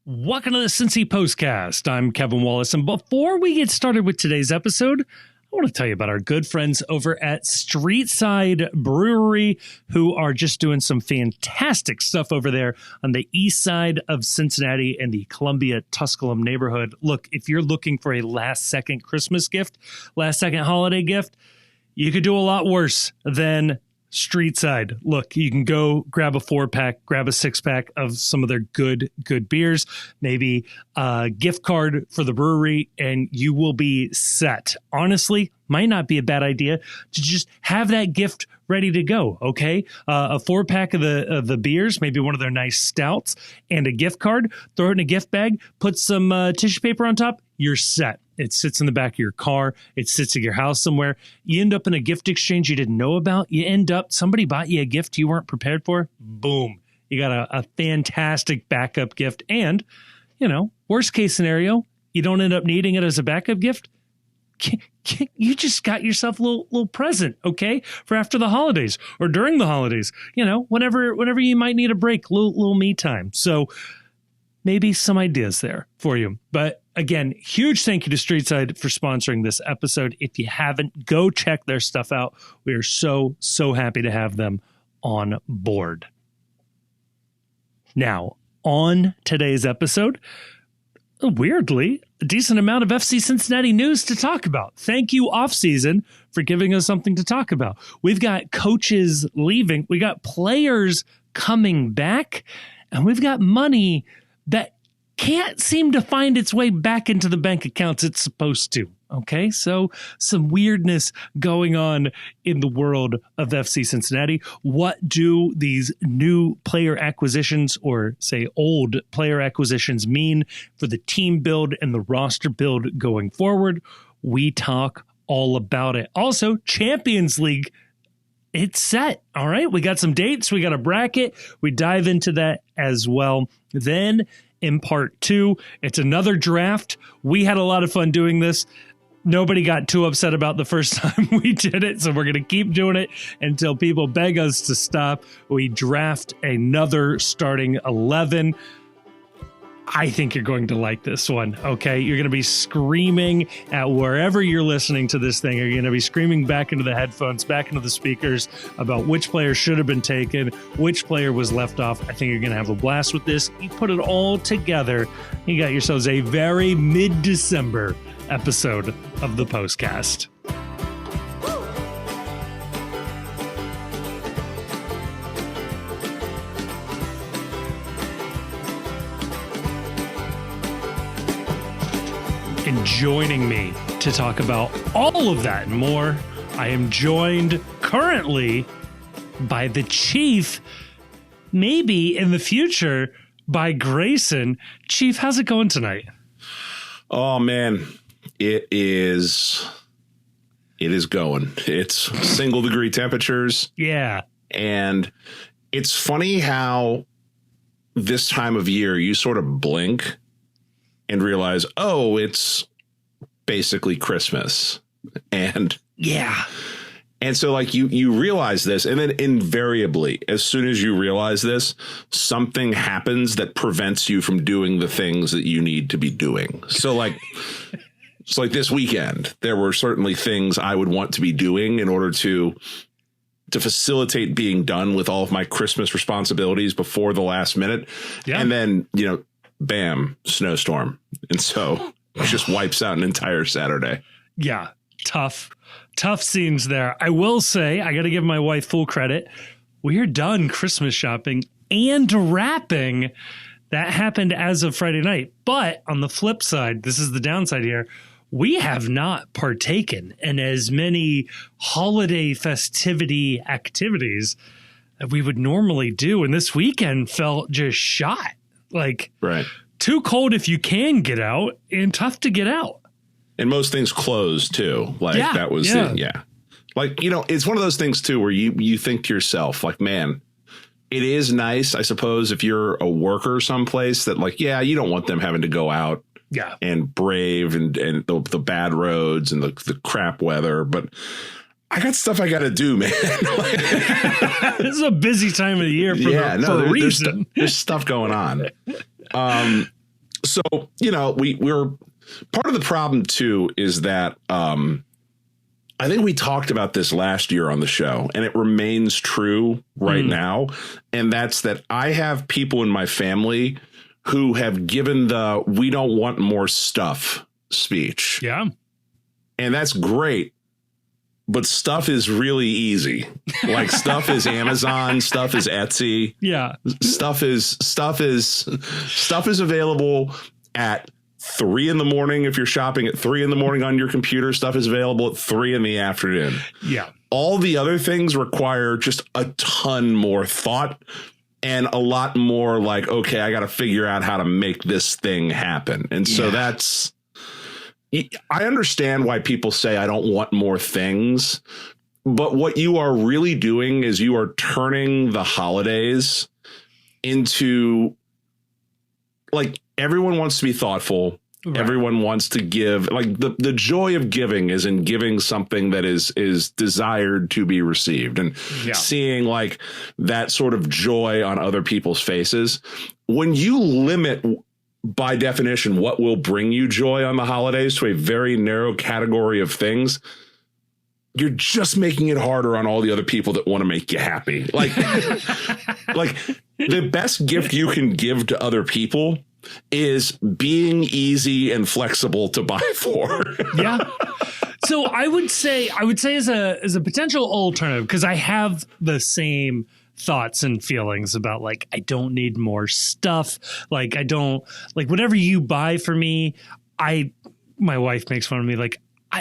Welcome to the Cincy Postcast. I'm Kevin Wallace, and before we get started with today's episode, I want to tell you about our good friends over at Streetside Brewery, who are just doing some fantastic stuff over there on the east side of Cincinnati and the Columbia-Tusculum neighborhood. Look, if you're looking for a last-second Christmas gift, last-second holiday gift, you could do a lot worse than Streetside. Look, you can go grab a 4-pack, grab a 6-pack of some of their good beers, maybe a gift card for the brewery, and you will be set. Honestly, might not be a bad idea to just have that gift ready to go, okay? A 4-pack of the beers, maybe one of their nice stouts, and a gift card. Throw it in a gift bag, put some tissue paper on top, you're set. It sits in the back of your car. It sits at your house somewhere. You end up in a gift exchange you didn't know about. You end up, somebody bought you a gift you weren't prepared for. Boom. You got a fantastic backup gift. And, you know, worst case scenario, you don't end up needing it as a backup gift. You just got yourself a little present, okay, for after the holidays or during the holidays. You know, whenever you might need a break, little me time. So maybe some ideas there for you. But again, huge thank you to Streetside for sponsoring this episode. If you haven't, go check their stuff out. We are so happy to have them on board. Now, on today's episode, weirdly, a decent amount of FC Cincinnati news to talk about. Thank you, offseason, for giving us something to talk about. We've got coaches leaving. We got players coming back. And we've got money that can't seem to find its way back into the bank accounts it's supposed to. Okay, so some weirdness going on in the world of FC Cincinnati. What do these new player acquisitions, or say old player acquisitions, mean for the team build and the roster build going forward? We talk all about it. Also, Champions League, it's set. All right, we got some dates, we got a bracket. We dive into that as well. Then in part 2, it's another draft. We had a lot of fun doing this. Nobody got too upset about the first time we did it, so we're going to keep doing it until people beg us to stop. We draft another starting 11. I think you're going to like this one, okay? You're going to be screaming at wherever you're listening to this thing. You're going to be screaming back into the headphones, back into the speakers about which player should have been taken, which player was left off. I think you're going to have a blast with this. You put it all together, you got yourselves a very mid-December episode of the Postcast. And joining me to talk about all of that and more, I am joined currently by the Chief, maybe in the future by Grayson. Chief, how's it going tonight? Oh, man, it is going. It's single-degree temperatures. Yeah. And it's funny how this time of year you sort of blink and realize, oh, it's basically Christmas. And yeah. And so like you realize this, and then invariably, as soon as you realize this, something happens that prevents you from doing the things that you need to be doing. So like it's like this weekend, there were certainly things I would want to be doing in order to facilitate being done with all of my Christmas responsibilities before the last minute. Yeah. And then, you know, bam, snowstorm. And so it just wipes out an entire Saturday. Yeah, tough scenes there. I will say, I got to give my wife full credit. We are done Christmas shopping and wrapping. That happened as of Friday night. But on the flip side, this is the downside here. We have not partaken in as many holiday festivity activities that we would normally do. And this weekend felt just shot. Like, right. Too cold if you can get out and tough to get out. And most things closed, too. Like, that was Like, you know, it's one of those things, too, where you think to yourself, like, man, it is nice, I suppose, if you're a worker someplace that, like, yeah, you don't want them having to go out and brave and the bad roads and the crap weather. But I got stuff I got to do, man. This is a busy time of the year for a reason. There's stuff going on. So, we're part of the problem, too, is that I think we talked about this last year on the show, and it remains true right now. And that's that I have people in my family who have given the "we don't want more stuff" speech. Yeah. And that's great. But stuff is really easy. Like stuff is Amazon, stuff is Etsy. Yeah. Stuff is available at 3 a.m. if you're shopping at 3 a.m. on your computer. Stuff is available at 3 p.m. Yeah. All the other things require just a ton more thought and a lot more like, okay, I got to figure out how to make this thing happen. And so I understand why people say I don't want more things, but what you are really doing is you are turning the holidays into, like, everyone wants to be thoughtful. Right. Everyone wants to give, like, the joy of giving is in giving something that is desired to be received, and seeing like that sort of joy on other people's faces. When you limit, by definition, what will bring you joy on the holidays to a very narrow category of things, you're just making it harder on all the other people that want to make you happy. Like, like the best gift you can give to other people is being easy and flexible to buy for. Yeah. So I would say as a potential alternative, because I have the same thoughts and feelings about, like, I don't need more stuff. Like, I don't, like, whatever you buy for me, my wife makes fun of me. Like,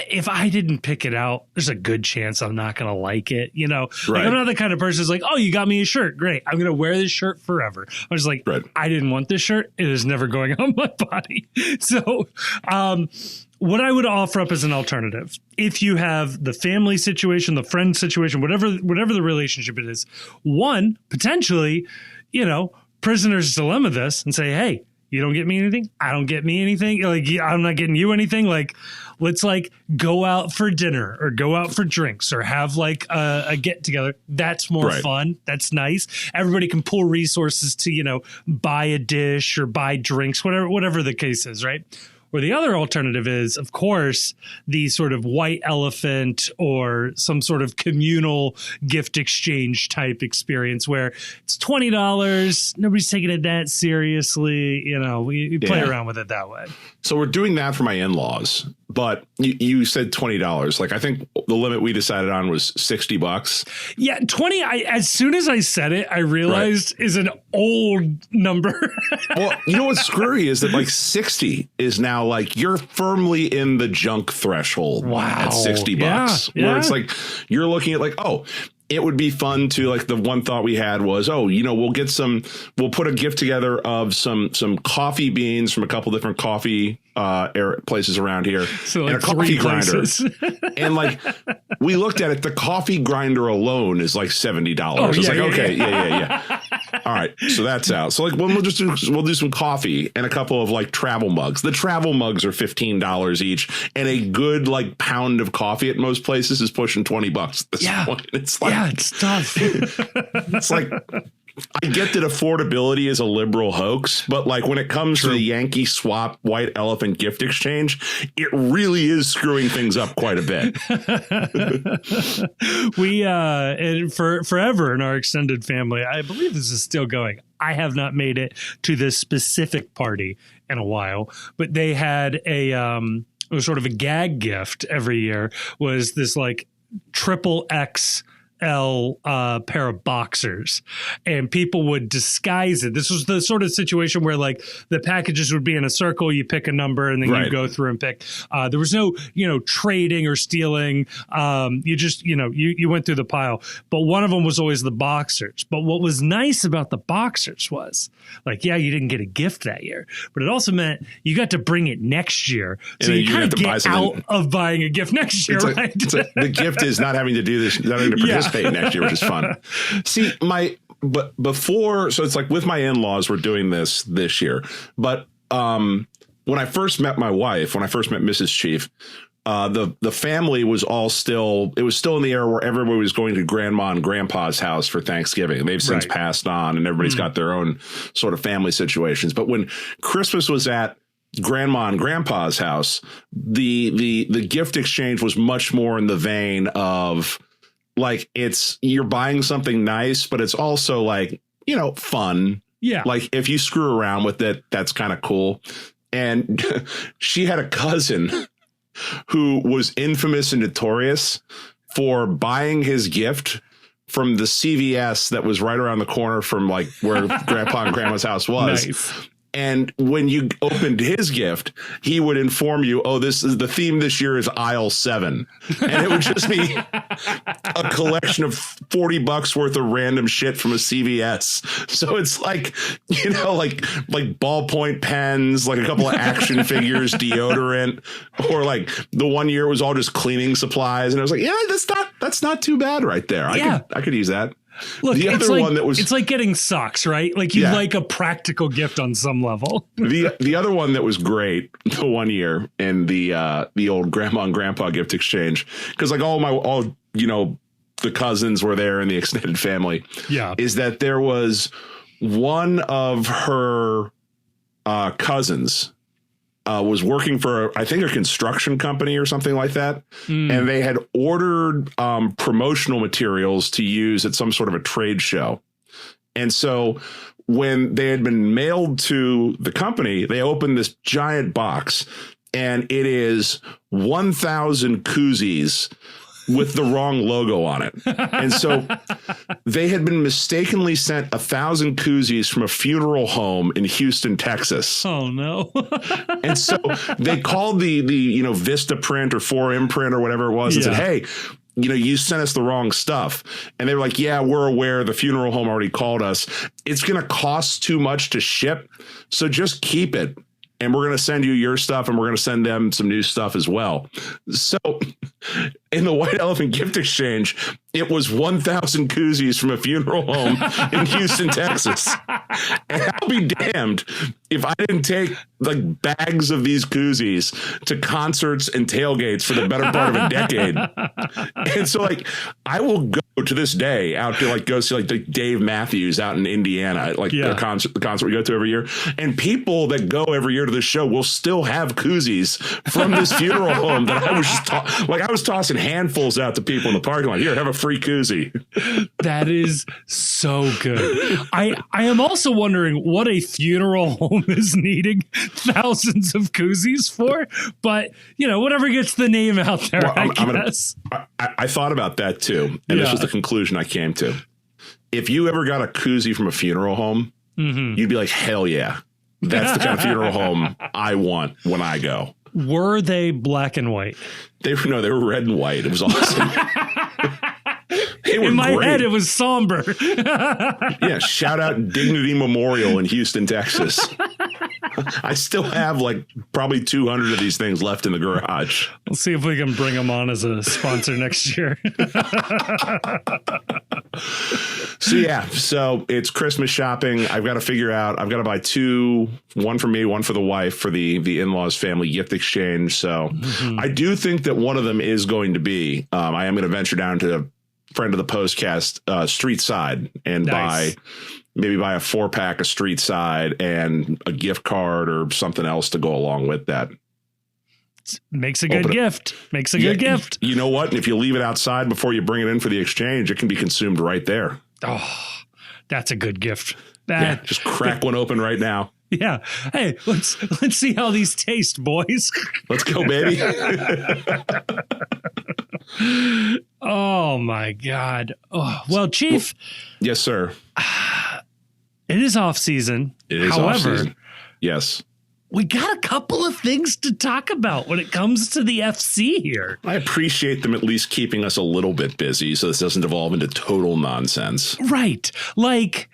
if I didn't pick it out, there's a good chance I'm not going to like it. Right. Like, I'm not the kind of person who's like, oh, you got me a shirt. Great. I'm going to wear this shirt forever. I'm just like, I didn't want this shirt. It is never going on my body. So, what I would offer up as an alternative, if you have the family situation, the friend situation, whatever the relationship it is, one, potentially, prisoner's dilemma this and say, hey, you don't get me anything. I don't get me anything. Like, I'm not getting you anything. Like, let's like go out for dinner or go out for drinks or have like a get together. That's more fun. That's nice. Everybody can pull resources to, buy a dish or buy drinks, whatever the case is. Right. Or the other alternative is, of course, the sort of white elephant or some sort of communal gift exchange type experience where it's $20. Nobody's taking it that seriously. We play around with it that way. So we're doing that for my in-laws. But you said $20. Like, I think the limit we decided on was $60. Yeah, 20. As soon as I said it, I realized is an old number. Well, you know what's screwy is that like 60 is now like you're firmly in the junk threshold at $60. Yeah. Where it's like you're looking at like, oh, it would be fun to, like, the one thought we had was, we'll put a gift together of some coffee beans from a couple different coffee places around here, so and like a coffee grinder. And like, we looked at it, the coffee grinder alone is like $70. It's like, okay, yeah. All right, so that's out. So like, we'll do some coffee and a couple of like travel mugs. The travel mugs are $15 each, and a good like pound of coffee at most places is pushing $20 at this point. It's like, it's tough. It's like, I get that affordability is a liberal hoax, but like when it comes to the Yankee swap white elephant gift exchange, it really is screwing things up quite a bit. We for forever in our extended family, I believe this is still going. I have not made it to this specific party in a while, but they had it was sort of a gag gift every year, was this like triple XL pair of boxers, and people would disguise it. This was the sort of situation where like the packages would be in a circle, you pick a number and then you go through and pick. There was no, trading or stealing. You just, you went through the pile, but one of them was always the boxers. But what was nice about the boxers was like, you didn't get a gift that year, but it also meant you got to bring it next year. So you kind of get out of buying a gift next year, right? The gift is not having to do this, not having to participate next year, which is fun. See, but before, so it's like with my in-laws, we're doing this year. But when I first met my wife, when I first met Mrs. Chief, the family was still in the era where everybody was going to grandma and grandpa's house for Thanksgiving. They've since passed on, and everybody's got their own sort of family situations. But when Christmas was at grandma and grandpa's house, the gift exchange was much more in the vein of like, you're buying something nice, but it's also like, fun. Yeah. Like if you screw around with it, that's kind of cool. And she had a cousin who was infamous and notorious for buying his gift from the CVS that was right around the corner from like where grandpa and grandma's house was. Nice. And when you opened his gift, he would inform you, oh, this is the theme this year is aisle 7. And it would just be a collection of $40 worth of random shit from a CVS. So it's like, like ballpoint pens, like a couple of action figures, deodorant, or like the one year it was all just cleaning supplies. And I was like, yeah, that's not too bad right there. I could use that. Look, it's like getting socks, right? Like you like a practical gift on some level. The other one that was great the one year in the old grandma and grandpa gift exchange, because like all the cousins were there in the extended family. Yeah, is that there was one of her cousins was working for, I think, a construction company or something like that. And they had ordered promotional materials to use at some sort of a trade show. And so when they had been mailed to the company, they opened this giant box, and it is 1,000 koozies with the wrong logo on it. And so they had been mistakenly sent 1,000 koozies from a funeral home in Houston, Texas. Oh, no. And so they called the Vista Print or 4M Print or whatever it was and said, hey, you sent us the wrong stuff. And they were like, yeah, we're aware. The funeral home already called us. It's going to cost too much to ship. So just keep it. And we're going to send you your stuff, and we're going to send them some new stuff as well. So in the White Elephant gift exchange, it was 1,000 koozies from a funeral home in Houston, Texas. And I'll be damned if I didn't take like bags of these koozies to concerts and tailgates for the better part of a decade. And so like I will go to this day out to like go see like Dave Matthews out in Indiana, like the concert we go to every year. And people that go every year to this show will still have koozies from this funeral home that I was just I was tossing handfuls out to people in the parking lot. Here, have a free koozie. That is so good. I am also wondering what a funeral home is needing thousands of koozies for, but whatever gets the name out there. Well, I thought about that too, and this was the conclusion I came to. If you ever got a koozie from a funeral home, you'd be like, hell yeah, that's the kind of funeral home I want when I go. Were they black and white? They were red and white. It was awesome. In my head, it was somber. Yeah, shout out Dignity Memorial in Houston, Texas. I still have like probably 200 of these things left in the garage. We'll see if we can bring them on as a sponsor next year. So it's Christmas shopping. I've got to figure out, I've got to buy 2, one for me, one for the wife for the in-laws family gift exchange. So I do think that one of them is going to be, I am going to venture down to a friend of the postcast, Street Side, and buy a 4-pack of Street Side and a gift card or something else to go along with that. Makes a good gift. Makes a good gift. You know what? And if you leave it outside before you bring it in for the exchange, it can be consumed right there. Oh, that's a good gift. Just crack one open right now. Yeah. Hey, let's see how these taste, boys. Let's go, baby. Oh my God. Oh, well, Chief. Yes, sir. It is off season. It is off season. Yes. We got a couple of things to talk about when it comes to the FC here. I appreciate them at least keeping us a little bit busy so this doesn't devolve into total nonsense. Right. Like,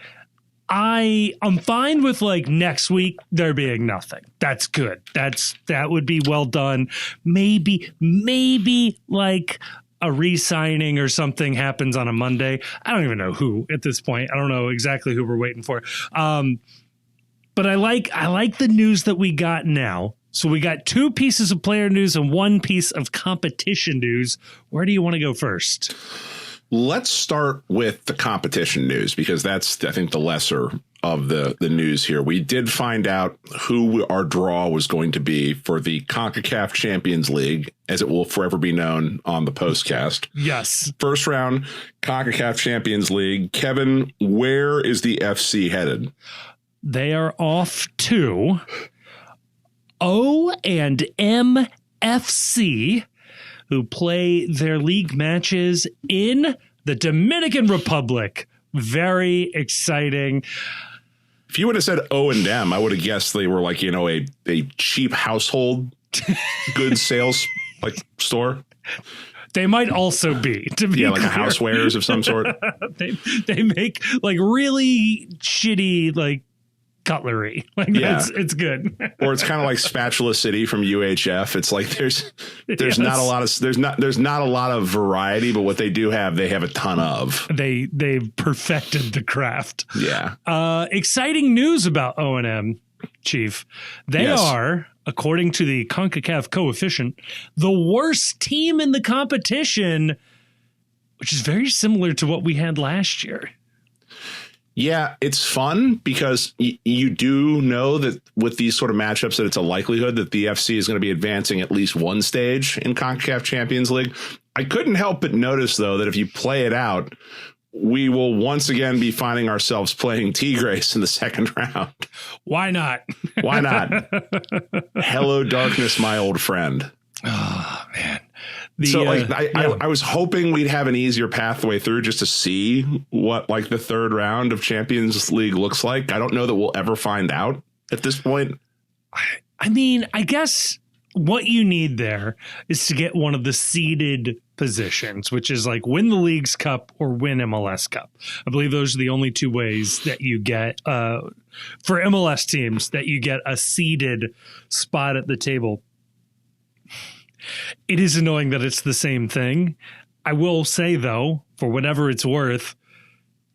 I'm fine with like next week there being nothing. That's good. That would be well done. Maybe like a re-signing or something happens on a Monday. I don't even know who at this point. I don't know exactly who we're waiting for. But I like the news that we got now. So we got 2 pieces of player news and 1 piece of competition news. Where do you want to go first? Let's start with the competition news because that's, I think, the lesser of the news here. We did find out who our draw was going to be for the CONCACAF Champions League, as it will forever be known on the postcast. Yes. First round, CONCACAF Champions League. Kevin, where is the FC headed? They are off to O&M FC, who play their league matches in the Dominican Republic. Very exciting. If you would have said O&M, I would have guessed they were like, a cheap household goods sales like store. They might also be, to be like a housewares of some sort. they make like really shitty like cutlery. Like it's good. Or it's kind of like Spatula City from UHF. It's like there's not a lot of variety, but what they do have, they have a ton of. They've perfected the craft. Yeah. Exciting news about O&M, Chief. They are, according to the CONCACAF coefficient, the worst team in the competition, which is very similar to what we had last year. Yeah, it's fun because you do know that with these sort of matchups that it's a likelihood that the FC is going to be advancing at least one stage in CONCACAF Champions League. I couldn't help but notice, though, that if you play it out, we will once again be finding ourselves playing Tigres in the second round. Why not? Why not? Hello, darkness, my old friend. Oh, man. I was hoping we'd have an easier pathway through just to see what like the third round of Champions League looks like. I don't know that we'll ever find out at this point. I mean, I guess what you need there is to get one of the seeded positions, which is like win the Leagues Cup or win MLS Cup. I believe those are the only two ways that you get for MLS teams that you get a seeded spot at the table. It is annoying that it's the same thing. I will say, though, for whatever it's worth,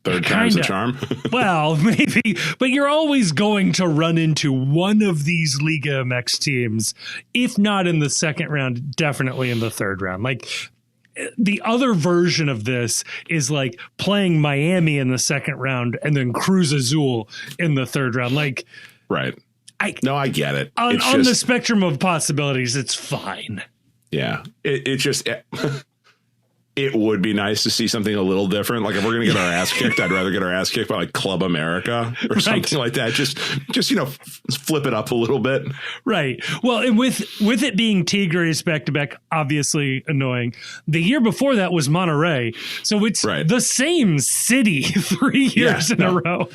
third time's the charm. Well, maybe, but you're always going to run into one of these Liga MX teams, if not in the second round, definitely in the third round. Like the other version of this is like playing Miami in the second round and then Cruz Azul in the third round. Like, right. I get it. On the spectrum of possibilities, it's fine. Yeah, it would be nice to see something a little different. Like if we're going to get our ass kicked, I'd rather get our ass kicked by like Club America or something like that. Just flip it up a little bit. Right. Well, and with it being Tigres back to back, obviously annoying. The year before that was Monterrey. So it's the same city 3 years in a row.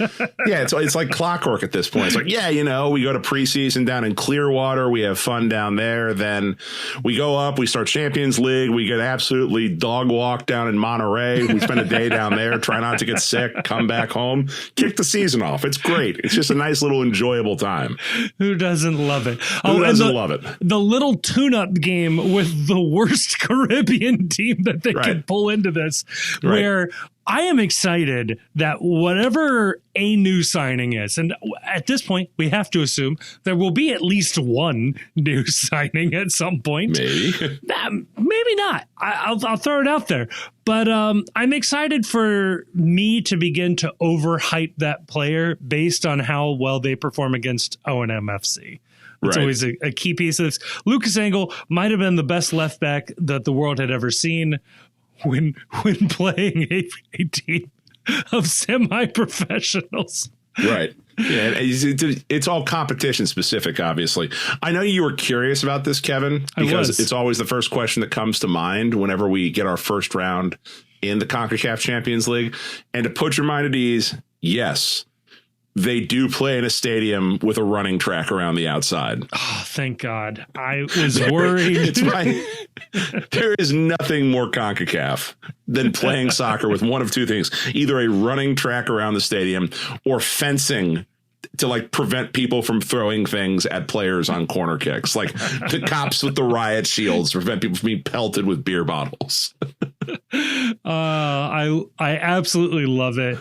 Yeah. It's like clockwork at this point. It's like, we go to preseason down in Clearwater. We have fun down there. Then we go up, we start Champions League. We get absolutely dog walk down in Monterey. We spend a day down there, try not to get sick, come back home, kick the season off. It's great. It's just a nice little enjoyable time. Who doesn't love it? Who doesn't love it? The little tune-up game with the worst Caribbean team that they could pull into this, where I am excited that whatever a new signing is, and at this point, we have to assume there will be at least one new signing at some point. Maybe. Maybe not. I'll throw it out there. But I'm excited for me to begin to overhype that player based on how well they perform against O&M FC. It's always a key piece of this. Lucas Engel might have been the best left back that the world had ever seen when playing a team of semi-professionals. Right. Yeah, it's all competition specific, obviously. I know you were curious about this, Kevin, because it's always the first question that comes to mind whenever we get our first round in the CONCACAF Champions League. And to put your mind at ease, yes, they do play in a stadium with a running track around the outside. Oh, thank God. I was worried. There is nothing more CONCACAF than playing soccer with one of two things, either a running track around the stadium or fencing to like prevent people from throwing things at players on corner kicks, like the cops with the riot shields prevent people from being pelted with beer bottles. I absolutely love it.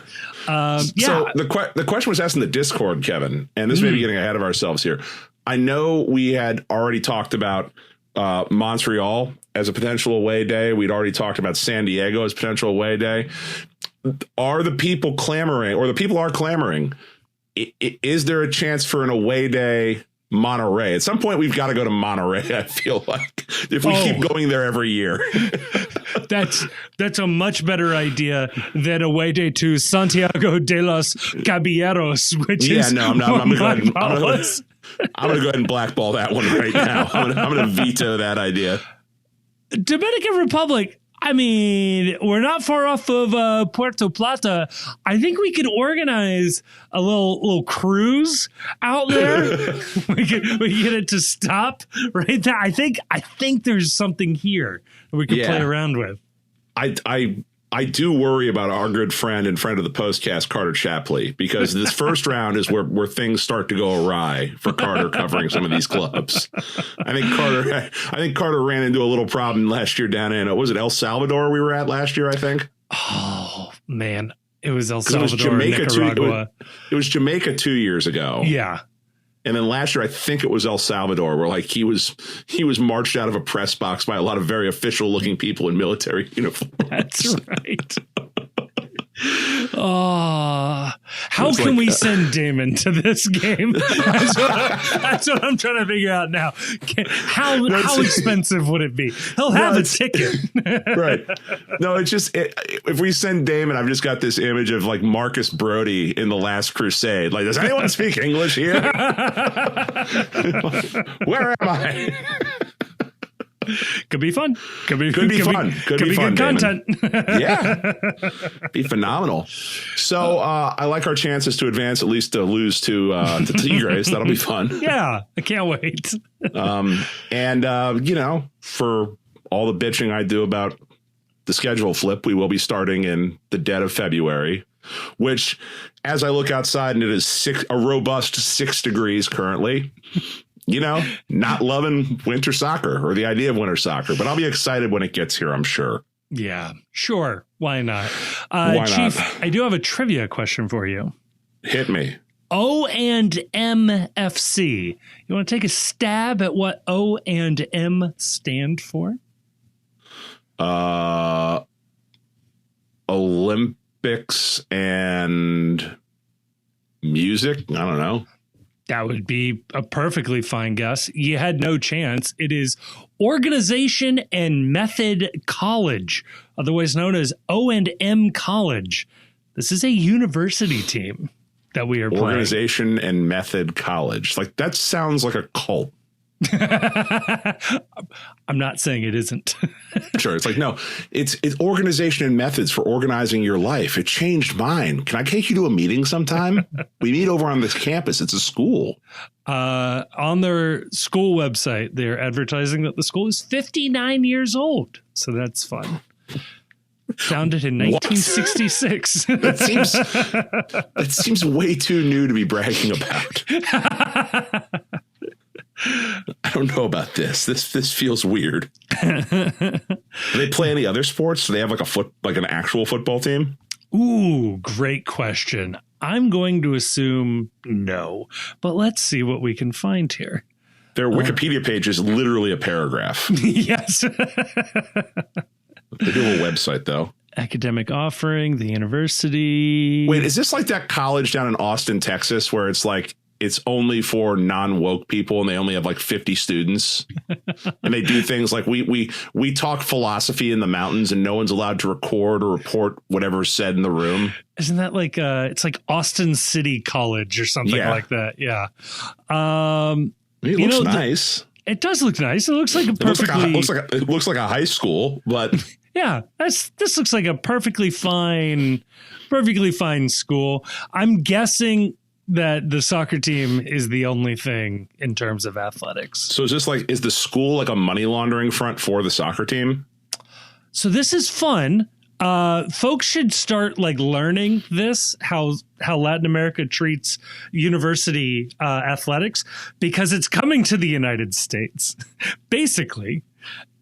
So the question was asked in the Discord, Kevin, and this may be getting ahead of ourselves here. I know we had already talked about Montreal as a potential away day. We'd already talked about San Diego as potential away day. Are the people clamoring, or the people are clamoring is there a chance for an away day Monterey? At some point, we've got to go to Monterey, I feel like, if we keep going there every year. That's a much better idea than away day to Santiago de los Caballeros, which is I'm going to go ahead and blackball that one right now. I'm going to veto that idea. Dominican Republic. I mean, we're not far off of Puerto Plata. I think we could organize a little cruise out there. we get it to stop right there. I think there's something here that we could play around with. I do worry about our good friend and friend of the postcast, Carter Shapley, because this first round is where things start to go awry for Carter covering some of these clubs. I think Carter ran into a little problem last year down in, was it El Salvador we were at last year, I think? Oh, man. It was El Salvador, Jamaica, Nicaragua. It was Jamaica 2 years ago. Yeah. And then last year, I think it was El Salvador, where like he was marched out of a press box by a lot of very official looking people in military uniforms. That's right. Oh, how can we send Damon to this game? That's what I'm trying to figure out now. How expensive would it be? He'll have a ticket. Right. No, it's just if we send Damon, I've just got this image of like Marcus Brody in The Last Crusade. Like, does anyone speak English here? Where am I? Could be fun. Could be fun. Could be fun, good content. Yeah. Be phenomenal. So I like our chances to advance, at least to lose to Tigres. That'll be fun. Yeah. I can't wait. For all the bitching I do about the schedule flip, we will be starting in the dead of February, which as I look outside and it is a robust 6 degrees currently. Not loving winter soccer or the idea of winter soccer, but I'll be excited when it gets here, I'm sure. Yeah, sure. Why not? Chief, I do have a trivia question for you. Hit me. O and M FC. You want to take a stab at what O and M stand for? Olympics and music. I don't know. That would be a perfectly fine guess. You had no chance. It is Organization and Method College, otherwise known as O&M College. This is a university team that we are playing. Organization and Method College. Like, that sounds like a cult. I'm not saying it isn't. Sure. It's like, no, it's organization and methods for organizing your life. It changed mine. Can I take you to a meeting sometime? We meet over on this campus. It's a school. On their school website, they're advertising that the school is 59 years old. So that's fun. Founded in 1966. That seems way too new to be bragging about. I don't know about this. This feels weird. Do they play any other sports? Do they have like an actual football team? Ooh, great question. I'm going to assume no, but let's see what we can find here. Their Wikipedia page is literally a paragraph. Yes. They do have a website though. Academic offering, the university. Wait, is this like that college down in Austin, Texas, where it's like it's only for non-woke people and they only have like 50 students and they do things like we talk philosophy in the mountains and no one's allowed to record or report whatever's said in the room? Isn't that like it's like Austin City College or something like that? Yeah. It looks nice. It does look nice. It looks like a it looks like a high school, but yeah, this looks like a perfectly fine school. I'm guessing that the soccer team is the only thing in terms of athletics. So is the school like a money laundering front for the soccer team? So this is fun. Folks should start like learning this, how Latin America treats university athletics, because it's coming to the United States. Basically,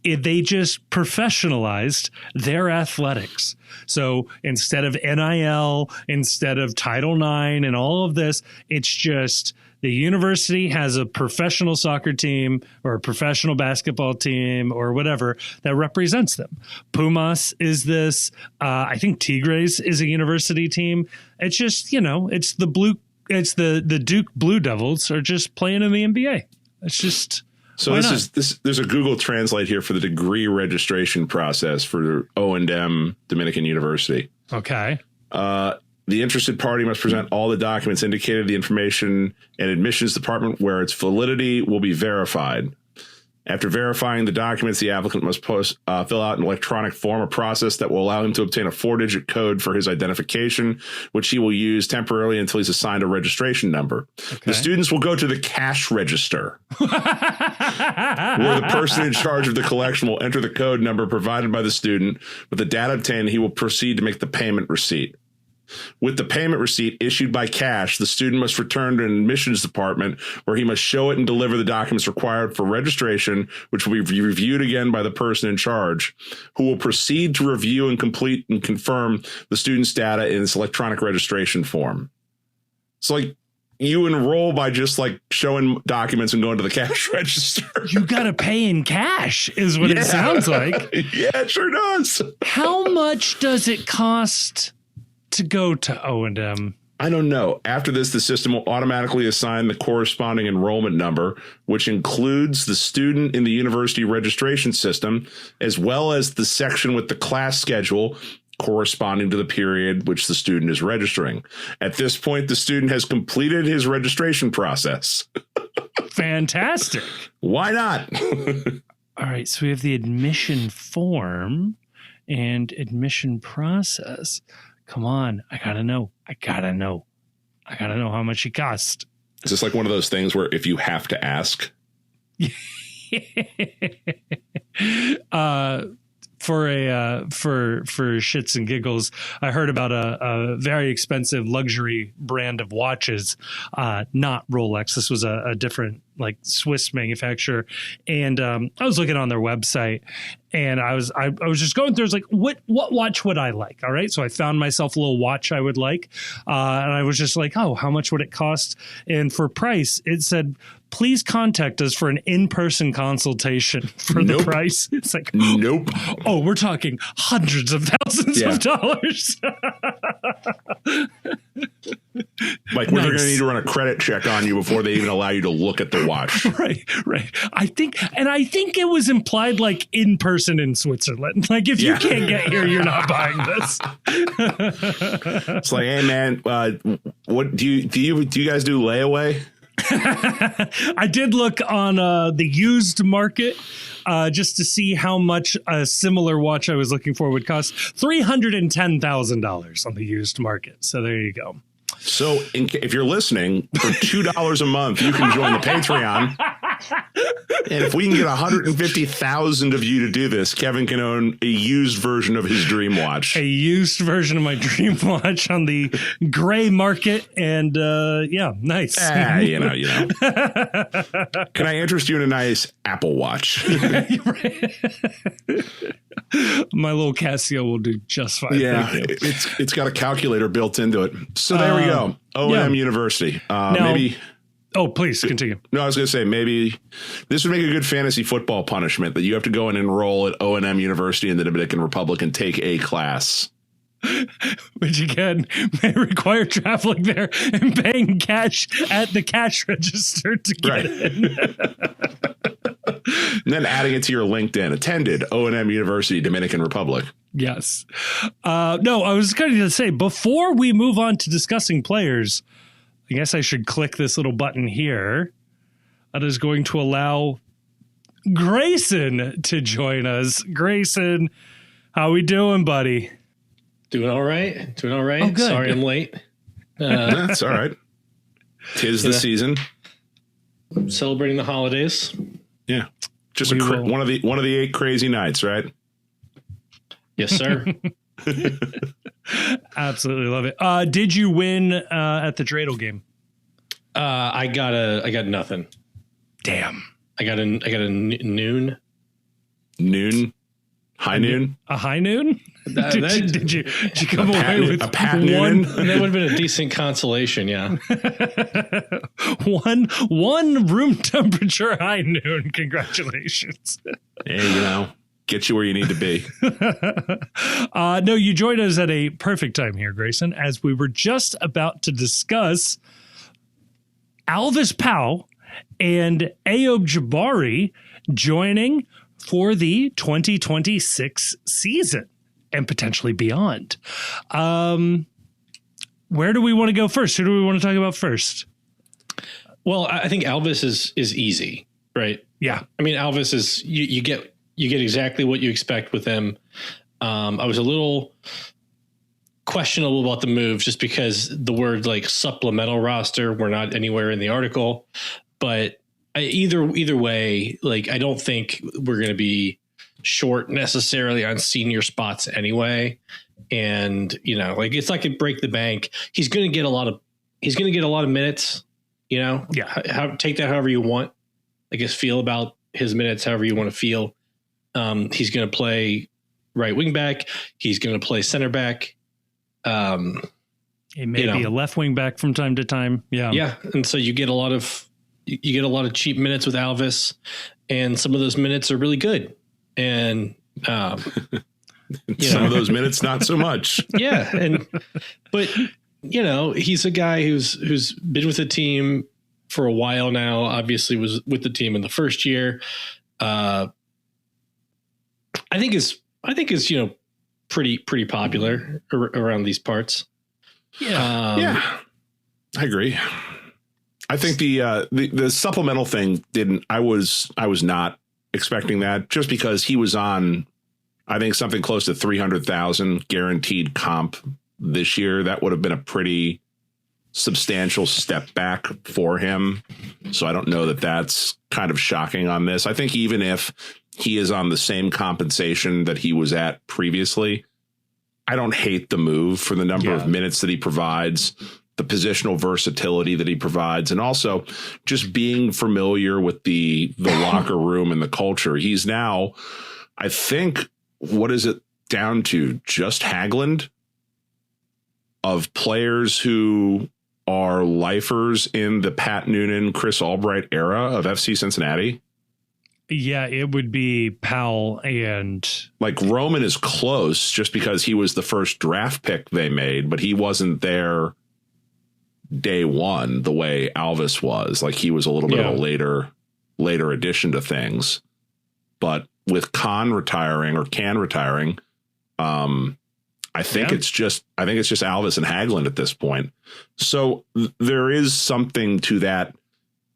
they just professionalized their athletics. So instead of NIL, instead of Title IX and all of this, it's just the university has a professional soccer team or a professional basketball team or whatever that represents them. Pumas is this. I think Tigres is a university team. It's just, it's the blue It's the Duke Blue Devils are just playing in the NBA. It's just so there's a Google Translate here for the degree registration process for O&M Dominican University. Okay. The interested party must present all the documents indicated in the information and admissions department where its validity will be verified. After verifying the documents, the applicant must fill out an electronic form, a process that will allow him to obtain a 4-digit code for his identification, which he will use temporarily until he's assigned a registration number. Okay. The students will go to the cash register, where the person in charge of the collection will enter the code number provided by the student. With the data obtained, he will proceed to make the payment receipt. With the payment receipt issued by cash, the student must return to an admissions department where he must show it and deliver the documents required for registration, which will be reviewed again by the person in charge, who will proceed to review and complete and confirm the student's data in its electronic registration form. So, like, you enroll by just like showing documents and going to the cash register. You got to pay in cash is what it sounds like. Yeah, it sure does. How much does it cost to go to O&M? I don't know. After this, the system will automatically assign the corresponding enrollment number, which includes the student in the university registration system, as well as the section with the class schedule corresponding to the period which the student is registering. At this point, the student has completed his registration process. Fantastic. Why not? All right. So we have the admission form and admission process. Come on. I gotta know how much it cost. Is this like one of those things where if you have to ask? For shits and giggles, I heard about a very expensive luxury brand of watches, not Rolex. This was a different, like, Swiss manufacturer, and I was looking on their website, and I was just going through. I was like, what watch would I like? All right, so I found myself a little watch I would like, and I was just like, oh, how much would it cost? And for price, it said, please contact us for an in-person consultation for the price. It's like, nope. Oh, we're talking hundreds of thousands of dollars. Like, we're going to need to run a credit check on you before they even allow you to look at the watch. Right. I think it was implied, like, in person in Switzerland. Like, if you can't get here, you're not buying this. It's like, hey man, what do you guys do layaway? I did look on the used market just to see how much a similar watch I was looking for would cost. $310,000 on the used market. So there you go. So if you're listening, for $2 a month, you can join the Patreon. And if we can get 150,000 of you to do this, Kevin can own a used version of his dream watch. A used version of my dream watch on the gray market. And nice. You know. Can I interest you in a nice Apple Watch? My little Casio will do just fine. Yeah, it's got a calculator built into it. So there we go. O&M University. Maybe. Oh, please continue. No, I was going to say maybe this would make a good fantasy football punishment that you have to go and enroll at O&M University in the Dominican Republic and take a class. Which, again, may require traveling there and paying cash at the cash register to get in. And then adding it to your LinkedIn. Attended O&M University, Dominican Republic. Yes. No, I was going to say, before we move on to discussing players, I guess I should click this little button here. That is going to allow Grayson to join us. Grayson, how we doing, buddy? Doing all right. Oh, good. Sorry I'm late. That's all right. 'Tis the season. Celebrating the holidays. Yeah. Just one of the 8 crazy nights, right? Yes, sir. Absolutely love it. Did you win at the dreidel game? I got nothing. Damn. I got a noon. Noon? High noon? A high noon? Did you come away with a pat noon? That would have been a decent consolation, yeah. one room temperature high noon. Congratulations. Hey, get you where you need to be. No, you joined us at a perfect time here, Grayson, as we were just about to discuss Alvis Powell and Ayoub Jabari joining for the 2026 season and potentially beyond. Where do we want to go first? Who do we want to talk about first? Well, I think Alvis is easy, right? Yeah. I mean, Alvis is you get exactly what you expect with him. I was a little questionable about the move just because the word like supplemental roster were not anywhere in the article, but either way, like I don't think we're going to be short necessarily on senior spots anyway. And, like it's like a break the bank. He's going to get a lot of minutes, Yeah. Take that however you want. I guess feel about his minutes however you want to feel. He's going to play right wing back. He's going to play center back. It may be a left wing back from time to time. Yeah. Yeah. And so you get a lot of cheap minutes with Alvis, and some of those minutes are really good. And, some of those minutes, not so much. Yeah. But he's a guy who's been with the team for a while now, obviously was with the team in the first year. I think is pretty popular around these parts. Yeah. I agree. I think the supplemental thing I was not expecting that, just because he was on, I think, something close to 300,000 guaranteed comp this year. That would have been a pretty substantial step back for him. So I don't know that that's kind of shocking on this. I think even if he is on the same compensation that he was at previously, I don't hate the move for the number of minutes that he provides, the positional versatility that he provides, and also just being familiar with the locker room and the culture. He's now, I think, what is it down to? Just Haglund of players who are lifers in the Pat Noonan, Chris Albright era of FC Cincinnati. Yeah, it would be Powell and like Roman is close just because he was the first draft pick they made, but he wasn't there day one the way Alvis was. Like he was a little bit of a later addition to things. But with Can retiring, I think it's just Alvis and Haglund at this point. So there is something to that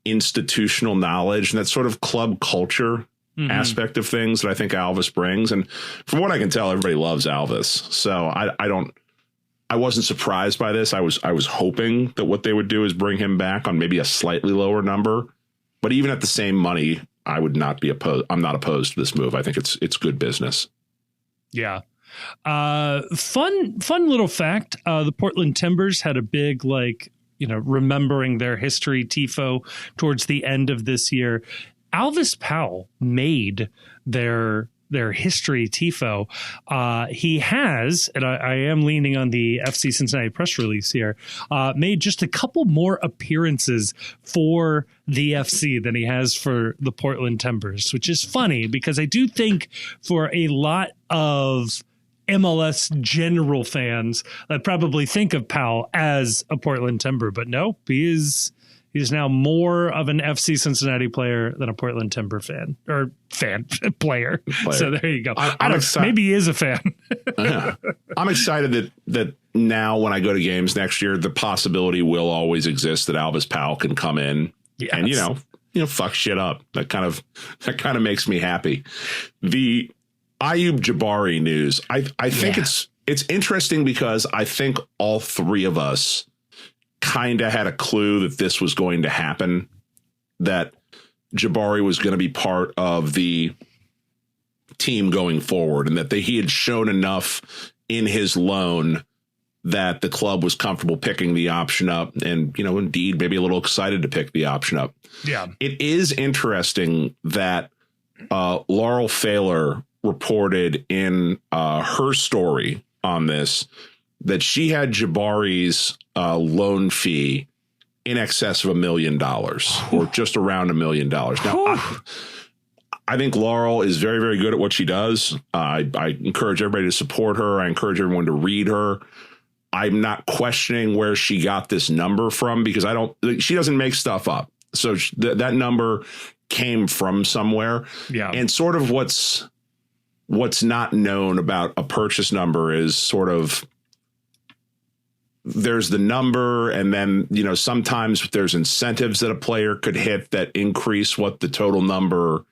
institutional knowledge and that sort of club culture aspect of things that I think Alvis brings. And from what I can tell, everybody loves Alvis. So I wasn't surprised by this. I was hoping that what they would do is bring him back on maybe a slightly lower number, but even at the same money, I would not be opposed. I'm not opposed to this move. I think it's good business. Yeah. Fun little fact. The Portland Timbers had a big, remembering their history tifo towards the end of this year. Alvis Powell made their history tifo. He has, and I am leaning on the FC Cincinnati press release here, made just a couple more appearances for the FC than he has for the Portland Timbers, which is funny because I do think for a lot of MLS general fans that probably think of Powell as a Portland Timber, but no, he's now more of an FC Cincinnati player than a Portland Timber player. So there you go. Maybe he is a fan. Yeah. I'm excited that now when I go to games next year, the possibility will always exist that Alvis Powell can come in and fuck shit up. That kind of makes me happy. The Ayoub Jabari news. I think it's interesting because I think all three of us kind of had a clue that this was going to happen, that Jabari was going to be part of the team going forward, and that he had shown enough in his loan that the club was comfortable picking the option up, and indeed maybe a little excited to pick the option up. Yeah, it is interesting that Laurel Pfahler reported in her story on this that she had Jabari's loan fee in excess of $1 million or just around $1 million. Now, I think Laurel is very, very good at what she does. I encourage everybody to support her. I encourage everyone to read her. I'm not questioning where she got this number from, because she doesn't make stuff up. So that number came from somewhere. Yeah. And sort of what's not known about a purchase number is sort of, there's the number, and then, sometimes there's incentives that a player could hit that increase what the total number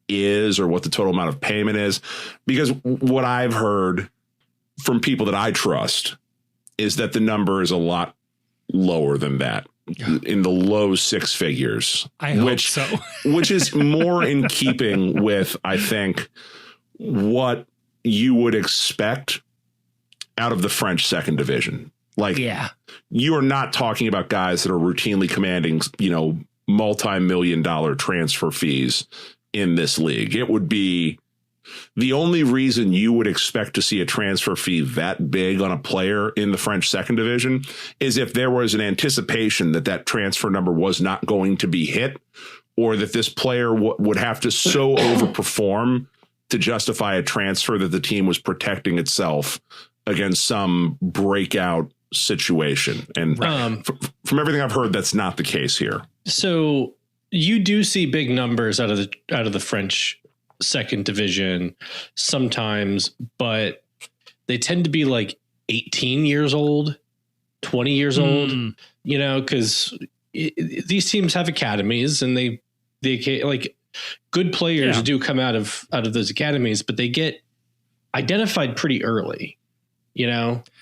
is or what the total amount of payment is. Because what I've heard from people that I trust is that the number is a lot lower than that, in the low six figures. I hope so. Which is more in keeping with, I think, what you would expect out of the French second division. Like, you are not talking about guys that are routinely commanding, multi-million-dollar transfer fees in this league. It would be the only reason you would expect to see a transfer fee that big on a player in the French second division is if there was an anticipation that transfer number was not going to be hit, or that this player would have to so overperform to justify a transfer that the team was protecting itself against some breakout situation. And from everything I've heard, that's not the case here. So you do see big numbers out of the French second division sometimes, but they tend to be like 18 years old, 20 years old, because these teams have academies, and they like, good players do come out of those academies, but they get identified pretty early,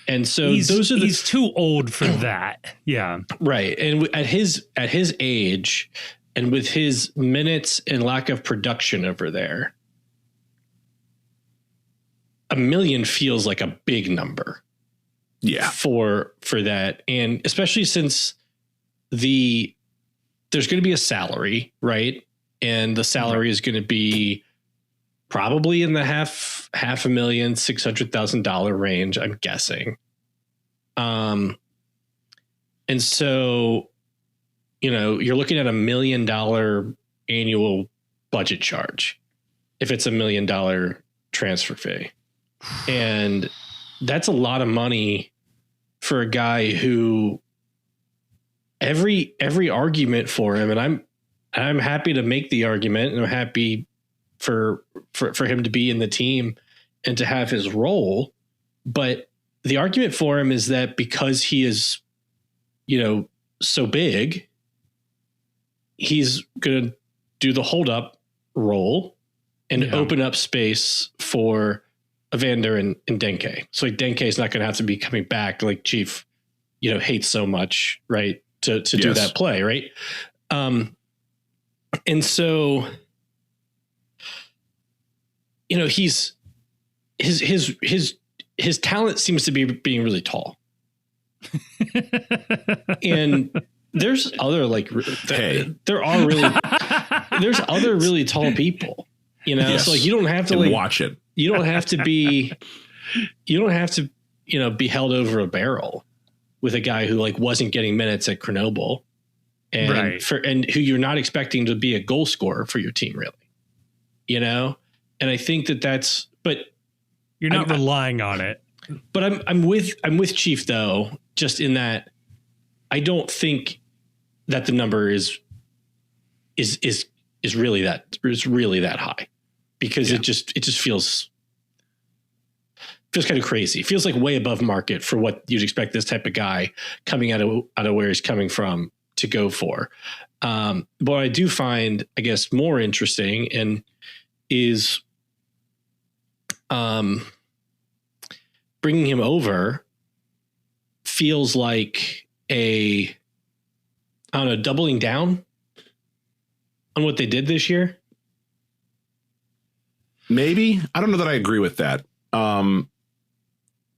and so he's too old for that. Yeah. Right. And at his age, and with his minutes and lack of production over there, $1 million feels like a big number. Yeah. For that. And especially since there's going to be a salary, right? And the salary is going to be probably in the $500,600,000 range, I'm guessing. And so, you're looking at $1 million annual budget charge if it's $1 million transfer fee. And that's a lot of money for a guy who every argument for him, and I'm happy to make the argument, and I'm happy for him to be in the team and to have his role. But the argument for him is that because he is, so big, he's going to do the hold up role and open up space for Evander and Denke. So like Denke is not going to have to be coming back like Chief, hates so much, right? To do that play. Right. And so, his talent seems to be being really tall. And there's other there's other really tall people, so like you don't have to watch it. You don't have to be held over a barrel with a guy who like wasn't getting minutes at Grenoble and and who you're not expecting to be a goal scorer for your team, really, and I think but you're not relying on it. But I'm with Chief though, just in that I don't think that the number is really that high, because it just feels kind of crazy. It feels like way above market for what you'd expect this type of guy coming out of where he's coming from to go for. But what I do find, I guess, more interesting is bringing him over feels like doubling down on what they did this year. Maybe. I don't know that I agree with that.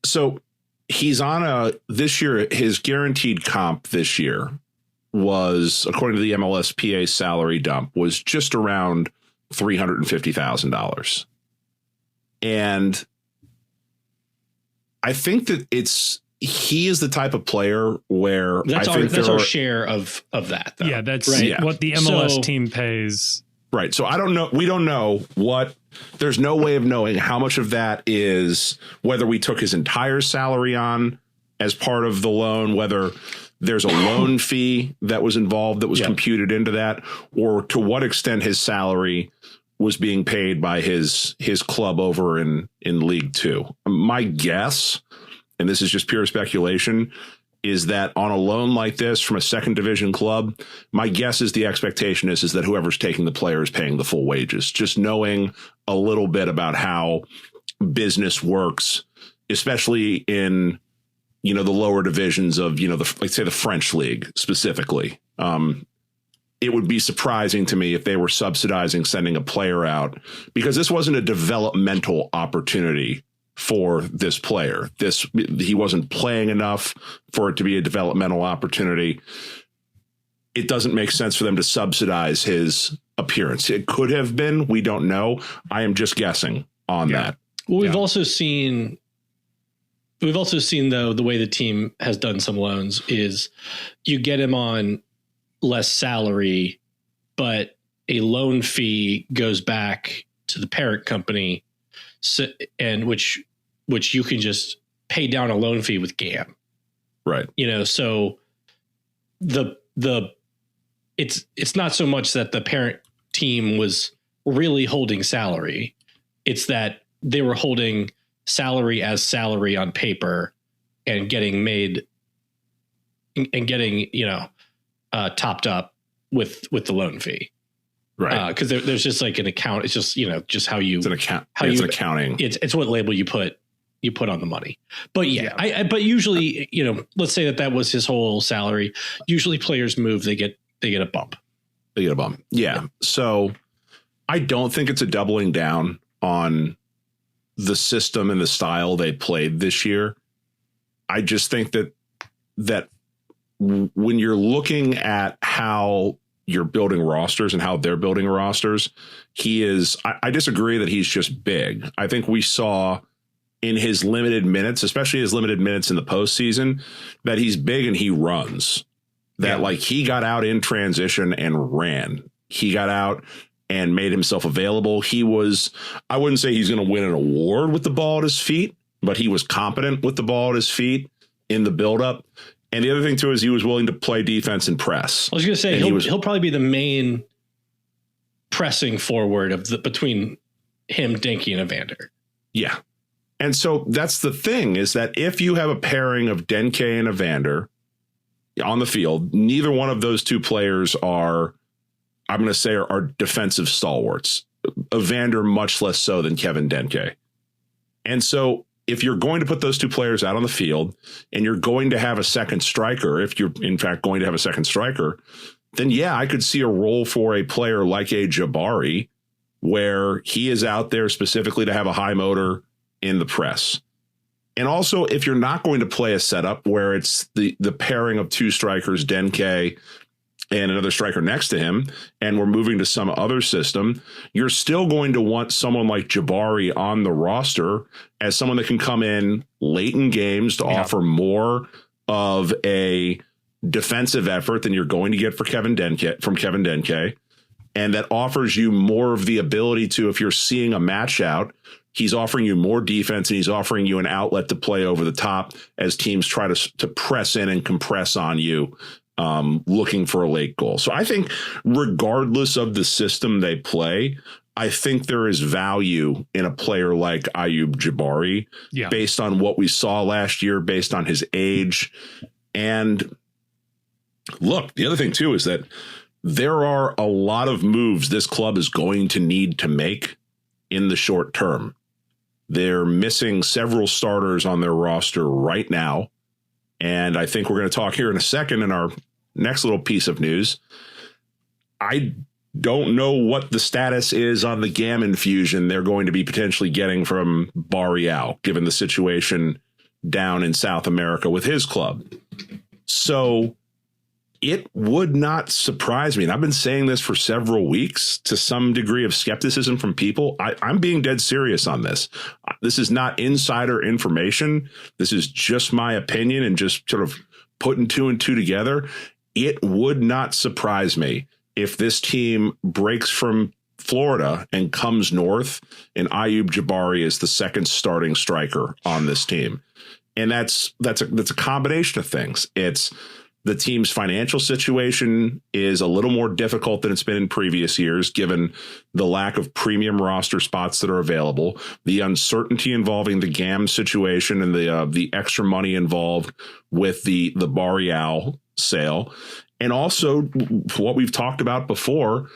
So he's on this year, his guaranteed comp this year was, according to the MLSPA salary dump, was just around $350,000. And I think that he is the type of player where that's our share of that. Though. Yeah, that's right. What the MLS team pays. Right. So I don't know. We don't know there's no way of knowing how much of that is whether we took his entire salary on as part of the loan, whether there's a loan fee that was involved that was computed into that, or to what extent his salary was being paid by his club over in League Two. My guess, and this is just pure speculation, is that on a loan like this from a second division club, my guess is the expectation is that whoever's taking the player is paying the full wages. Just knowing a little bit about how business works, especially in, the lower divisions of, let's say the French league specifically. It would be surprising to me if they were subsidizing sending a player out, because this wasn't a developmental opportunity for this player. He wasn't playing enough for it to be a developmental opportunity. It doesn't make sense for them to subsidize his appearance. It could have been. We don't know. I am just guessing on that. Well, we've also seen though, the way the team has done some loans is you get him on less salary, but a loan fee goes back to the parent company. So, and which you can just pay down a loan fee with GAM. Right. So it's not so much that the parent team was really holding salary. It's that they were holding salary as salary on paper and getting topped up with the loan fee. Right. Because there's just like an account. It's just, just how you, it's an account. It's accounting. It's what label you put on the money. But but usually, let's say that was his whole salary. Usually players move, they get a bump. Yeah. So I don't think it's a doubling down on the system and the style they played this year. I just think that when you're looking at how you're building rosters and how they're building rosters, I disagree that he's just big. I think we saw in his limited minutes, especially his limited minutes in the postseason, that he's big and he runs. He got out in transition and ran. He got out and made himself available. I wouldn't say he's going to win an award with the ball at his feet, but he was competent with the ball at his feet in the buildup. And the other thing, too, is he was willing to play defense and press. I was going to say, he'll probably be the main pressing forward between him, Denke, and Evander. Yeah. And so that's the thing, is that if you have a pairing of Denke and Evander on the field, neither one of those two players are defensive stalwarts. Evander much less so than Kevin Denke. And so if you're going to put those two players out on the field and you're going to have a second striker, if you're in fact going to have a second striker, then I could see a role for a player like a Jabari where he is out there specifically to have a high motor in the press. And also, if you're not going to play a setup where it's the pairing of two strikers, Denke and another striker next to him, and we're moving to some other system, you're still going to want someone like Jabari on the roster as someone that can come in late in games to offer more of a defensive effort than you're going to get from Kevin Denke, and that offers you more of the ability to, if you're seeing a match out, he's offering you more defense and he's offering you an outlet to play over the top as teams try to press in and compress on you, looking for a late goal. So I think regardless of the system they play, I think there is value in a player like Ayoub Jabari based on what we saw last year, based on his age. And look, the other thing, too, is that there are a lot of moves this club is going to need to make in the short term. They're missing several starters on their roster right now. And I think we're going to talk here in a second in our next little piece of news. I don't know what the status is on the GAM infusion they're going to be potentially getting from Barreal, given the situation down in South America with his club. So it would not surprise me, and I've been saying this for several weeks to some degree of skepticism from people. I'm being dead serious on this. This is not insider information. This is just my opinion and just sort of putting two and two together. It would not surprise me if this team breaks from Florida and comes north and Ayoub Jabari is the second starting striker on this team. And that's a combination of things. It's the team's financial situation is a little more difficult than it's been in previous years, given the lack of premium roster spots that are available, the uncertainty involving the GAM situation and the extra money involved with the Barreal sale. And also what we've talked about before,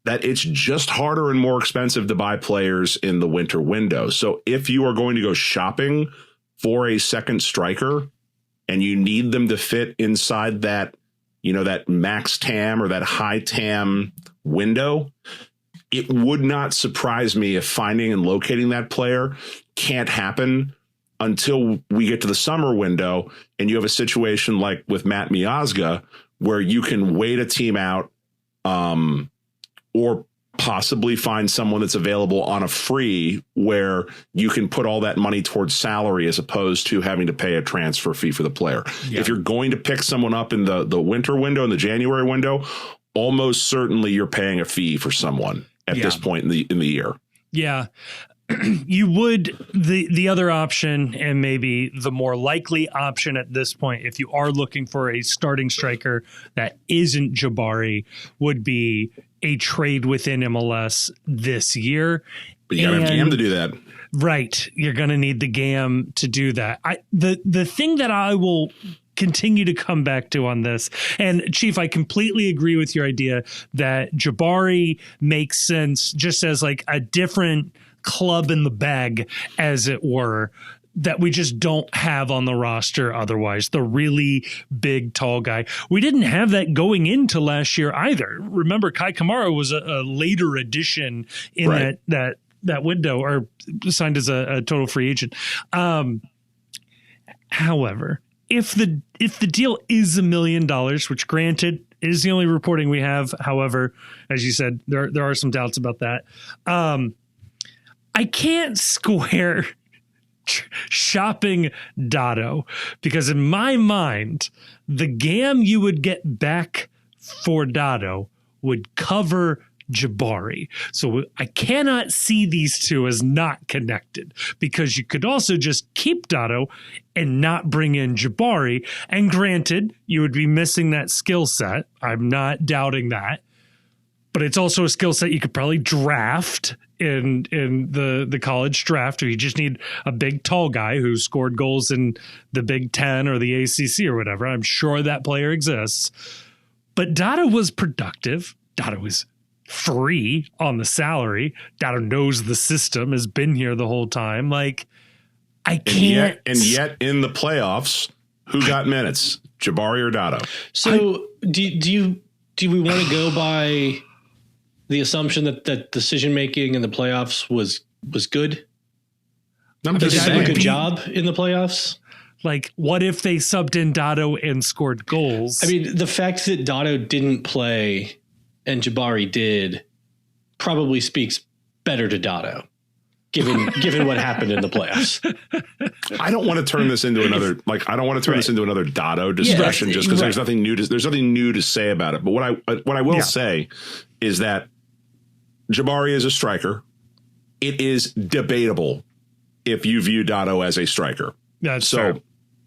that it's just harder and more expensive to buy players in the winter window. So if you are going to go shopping for a second striker and you need them to fit inside that, that max TAM or that high TAM window, it would not surprise me if finding and locating that player can't happen until we get to the summer window and you have a situation like with Matt Miazga where you can wait a team out or possibly find someone that's available on a free where you can put all that money towards salary as opposed to having to pay a transfer fee for the player. Yeah. If you're going to pick someone up in the winter window, in the January window, almost certainly you're paying a fee for someone at this point in the year. Yeah. You would, the other option, and maybe the more likely option at this point, if you are looking for a starting striker that isn't Jabari, would be a trade within MLS this year. But you gotta have GAM to do that. Right. You're going to need the GAM to do that. The thing that I will continue to come back to on this, and Chief, I completely agree with your idea that Jabari makes sense just as like a different club in the bag, as it were, that we just don't have on the roster otherwise. The really big, tall guy. We didn't have that going into last year either. Remember, Kai Kamara was a later addition in that window, or signed as a total free agent. However, if the deal is $1 million, which granted is the only reporting we have, however, as you said, there are some doubts about that. I can't square shopping Dotto, because in my mind, the GAM you would get back for Dotto would cover Jabari. So I cannot see these two as not connected, because you could also just keep Dotto and not bring in Jabari. And granted, you would be missing that skill set. I'm not doubting that. But it's also a skill set you could probably draft in the college draft, or you just need a big tall guy who scored goals in the Big Ten or the ACC or whatever. I'm sure that player exists. But Dotto was productive. Dotto was free on the salary. Dotto knows the system, has been here the whole time. Like, I can't. And yet in the playoffs, who got minutes? Jabari or Dotto? So do we want to go by the assumption that decision making in the playoffs was good? Did they do a good job in the playoffs? Like, what if they subbed in Dotto and scored goals? I mean, the fact that Dotto didn't play and Jabari did probably speaks better to Dotto, given what happened in the playoffs. I don't want to turn this into another this into another Dotto discussion just because there's nothing new to say about it. But what I will say is that Jabari is a striker. It is debatable if you view Dotto as a striker. That's fair.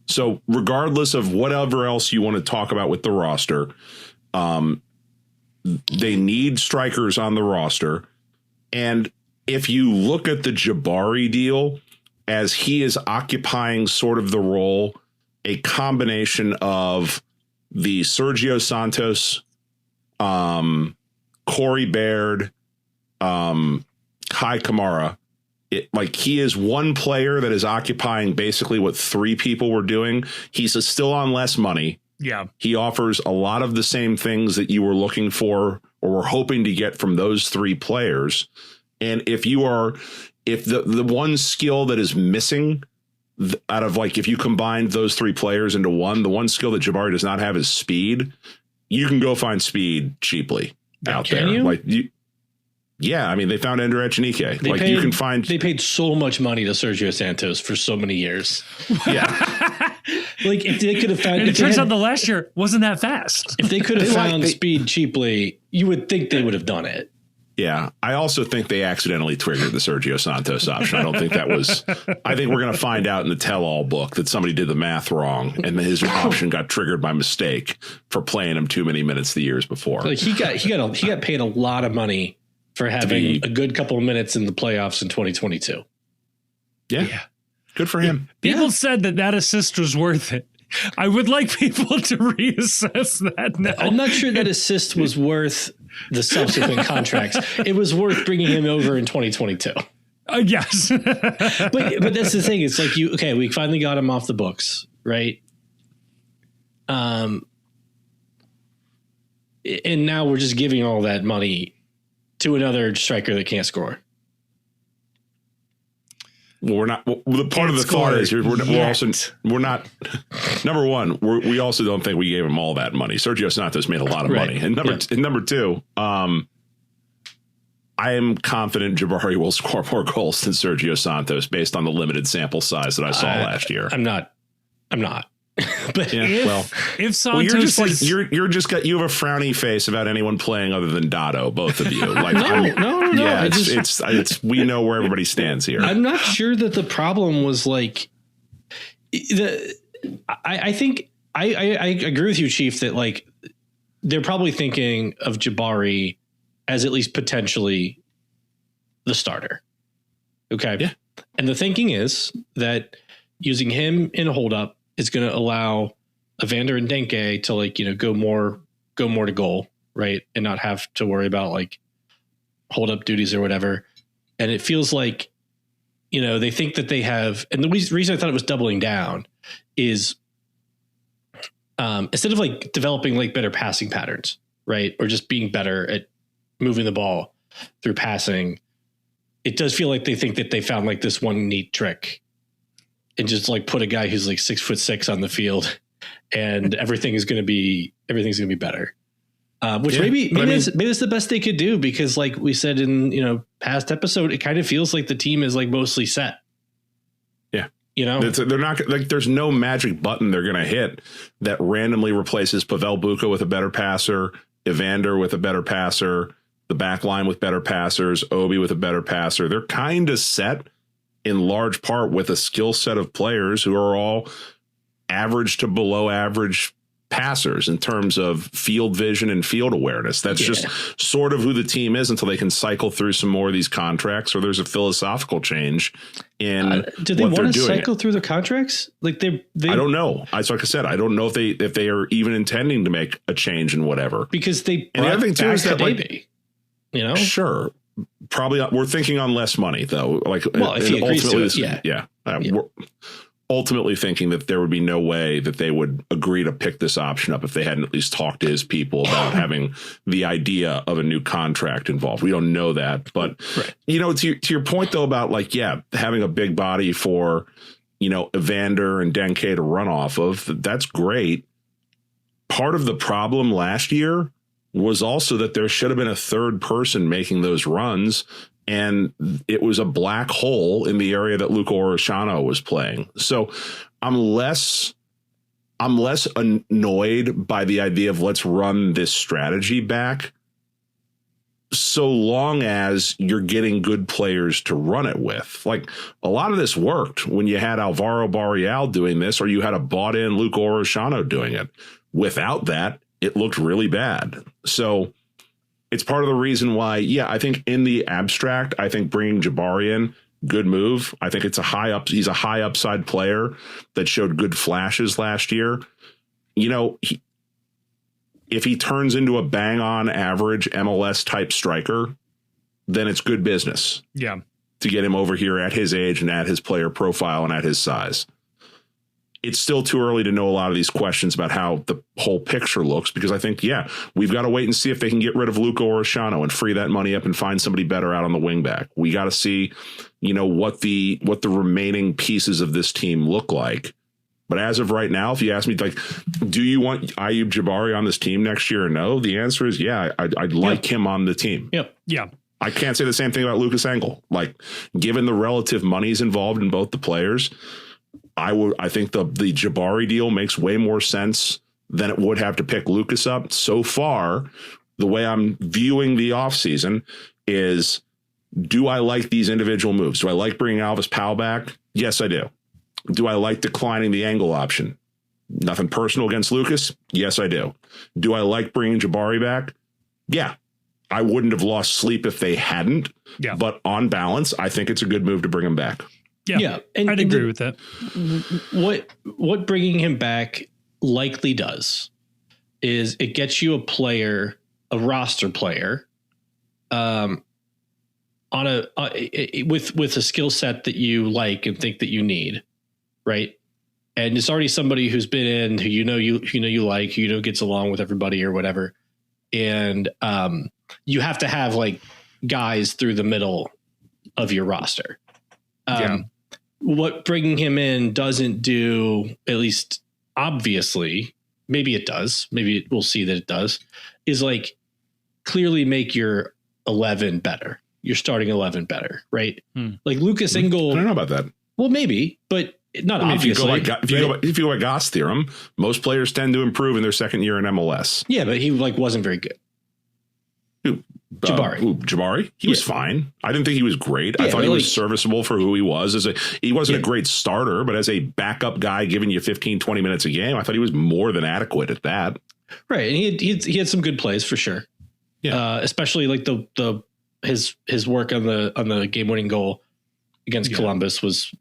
So regardless of whatever else you want to talk about with the roster, they need strikers on the roster. And if you look at the Jabari deal, as he is occupying sort of the role, a combination of the Sergio Santos, Corey Baird, Kai Kamara, he is one player that is occupying basically what three people were doing. He's still on less money. Yeah. He offers a lot of the same things that you were looking for or were hoping to get from those three players. And if the one skill that is missing out of if you combined those three players into one, the one skill that Jabari does not have is speed. You can go find speed cheaply out there. You? Yeah, I mean, they found Ender Echenike. You can find. They paid so much money to Sergio Santos for so many years. Yeah. If they could have found. And it turns out the last year wasn't that fast. If they could have found speed cheaply, you would think they would have done it. Yeah, I also think they accidentally triggered the Sergio Santos option. I don't think that was. I think we're going to find out in the tell-all book that somebody did the math wrong, and his option got triggered by mistake for playing him too many minutes the years before. Like he got paid a lot of money for having a good couple of minutes in the playoffs in 2022. Yeah. Good for him. People said that assist was worth it. I would like people to reassess that now. I'm not sure that assist was worth the subsequent contracts. It was worth bringing him over in 2022. Yes. but that's the thing. It's like we finally got him off the books, right? And now we're just giving all that money to another striker that can't score. Well, we're not. Well, the part of the thought is we're not. Number one, we also don't think we gave him all that money. Sergio Santos made a lot of money, and number two, I am confident Jabari will score more goals than Sergio Santos based on the limited sample size that I saw last year. I'm not. But if Santos you have a frowny face about anyone playing other than Dotto, both of you. Like no. Yeah, it's we know where everybody stands here. I'm not sure that the problem was like I think I agree with you, Chief, that like they're probably thinking of Jabari as at least potentially the starter. Okay. Yeah. And the thinking is that using him in a holdup is going to allow Evander and Denke to like, go more to goal, right? And not have to worry about like hold up duties or whatever. And it feels like, they think that they have, and the reason I thought it was doubling down is instead of like developing like better passing patterns, right? Or just being better at moving the ball through passing, it does feel like they think that they found like this one neat trick and just like put a guy who's like 6'6" on the field and everything's going to be better. Which maybe that's the best they could do, because like we said in, past episode, it kind of feels like the team is like mostly set. Yeah. They're not like, there's no magic button they're going to hit that randomly replaces Pavel Bucco with a better passer, Evander with a better passer, the back line with better passers, Obi with a better passer. They're kind of set in large part with a skill set of players who are all average to below average passers in terms of field vision and field awareness. That's just sort of who the team is until they can cycle through some more of these contracts, or there's a philosophical change in do they want to cycle through the contracts? Like they I don't know. Like I said, I don't know if they are even intending to make a change in whatever, because they and the other thing too is that sure, probably we're thinking on less money though. Like, well, if he agrees to it, we're ultimately thinking that there would be no way that they would agree to pick this option up if they hadn't at least talked to his people about having the idea of a new contract involved. We don't know that, but to your point though about like, having a big body for, Evander and Denke to run off of, that's great. Part of the problem last year was also that there should have been a third person making those runs, and it was a black hole in the area that Luca Orishano was playing. So I'm less annoyed by the idea of let's run this strategy back, so long as you're getting good players to run it with. Like, a lot of this worked when you had Alvaro Barreal doing this, or you had a bought-in Luca Orishano doing it. Without that, it looked really bad. So it's part of the reason why, I think in the abstract, I think bringing Jabari in, good move. I think he's a high upside player that showed good flashes last year. If he turns into a bang on average MLS type striker, then it's good business. Yeah. To get him over here at his age and at his player profile and at his size. It's still too early to know a lot of these questions about how the whole picture looks, because I think, we've got to wait and see if they can get rid of Luca Orishano and free that money up and find somebody better out on the wing back. We got to see, what the remaining pieces of this team look like. But as of right now, if you ask me, like, do you want Ayoub Jabari on this team next year or no? The answer is I'd like him on the team. Yep. Yeah. I can't say the same thing about Lucas Engel. Like, given the relative monies involved in both the players, I think the Jabari deal makes way more sense than it would have to pick Lucas up. So far, the way I'm viewing the offseason is, do I like these individual moves? Do I like bringing Alvis Powell back? Yes, I do. Do I like declining the Engel option? Nothing personal against Lucas. Yes, I do. Do I like bringing Jabari back? Yeah. I wouldn't have lost sleep if they hadn't. Yeah. But on balance, I think it's a good move to bring him back. Yeah. I'd agree with that. What bringing him back likely does is it gets you a roster player, on with a skill set that you like and think that you need, right? And it's already somebody who's been in, who you like, who gets along with everybody or whatever. And you have to have like guys through the middle of your roster. What bringing him in doesn't do, at least obviously, maybe it does, maybe we'll see that it does, is like clearly make your 11 better, your starting 11 better, right? Like Lucas Engel. I don't know about that. Well, maybe, but not obviously. If you go by Goss theorem, most players tend to improve in their second year in MLS. Yeah, but he wasn't very good. Jabari? He was fine. I didn't think he was great. I thought he was serviceable for who he was. He wasn't a great starter, but as a backup guy giving you 15, 20 minutes a game, I thought he was more than adequate at that. Right. And he had some good plays for sure. Yeah. Especially like his work on the game winning goal against Columbus was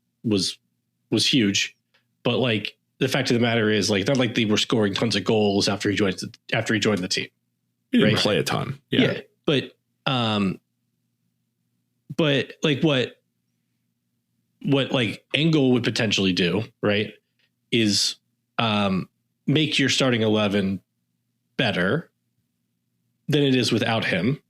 huge. But like the fact of the matter is, like, not like they were scoring tons of goals after he joined the team. He didn't play a ton. Yeah. But like what like Engel would potentially do, right, is make your starting 11 better than it is without him.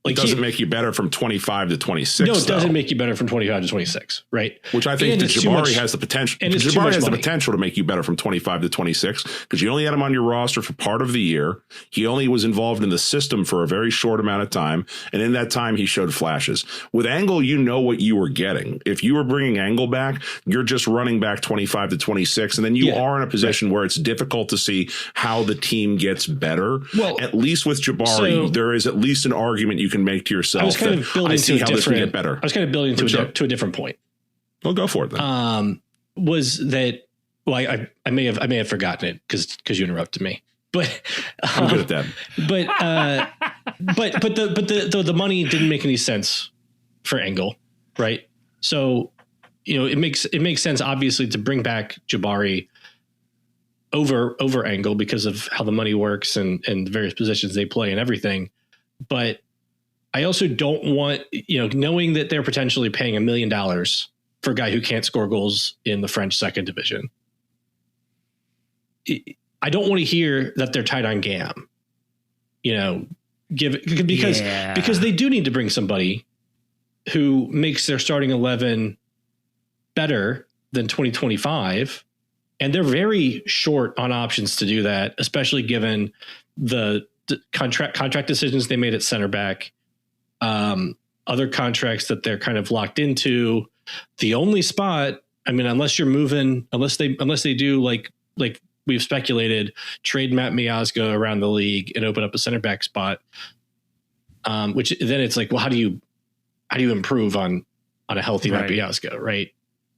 Like, it doesn't make you better from 25 to 26. No, it doesn't make you better from 25 to 26, right? Which I think that Jabari has the potential. And Jabari has the potential to make you better from 25 to 26 because you only had him on your roster for part of the year. He only was involved in the system for a very short amount of time, and in that time, he showed flashes. With Engel, you know what you were getting. If you were bringing Engel back, you're just running back 25 to 26, and then you are in a position where it's difficult to see how the team gets better. Well, at least with Jabari, there is at least an argument you can make to yourself. I was kind of building to this can get better. I was kind of building to a different point. Well, go for it then. Was that, well, I may have forgotten it because you interrupted me. But I'm good at that. But the money didn't make any sense for Engel, right? So, it makes sense obviously to bring back Jabari over Engel because of how the money works and the various positions they play and everything. But I also don't want, knowing that they're potentially paying $1 million for a guy who can't score goals in the French second division. I don't want to hear that they're tight on Gam, because they do need to bring somebody who makes their starting 11 better than 2025. And they're very short on options to do that, especially given the contract decisions they made at center back. Other contracts that they're kind of locked into. The only spot, unless they do like we've speculated, trade Matt Miazga around the league and open up a center back spot. Which then it's like, well, how do you improve on a healthy Matt Miazga, right?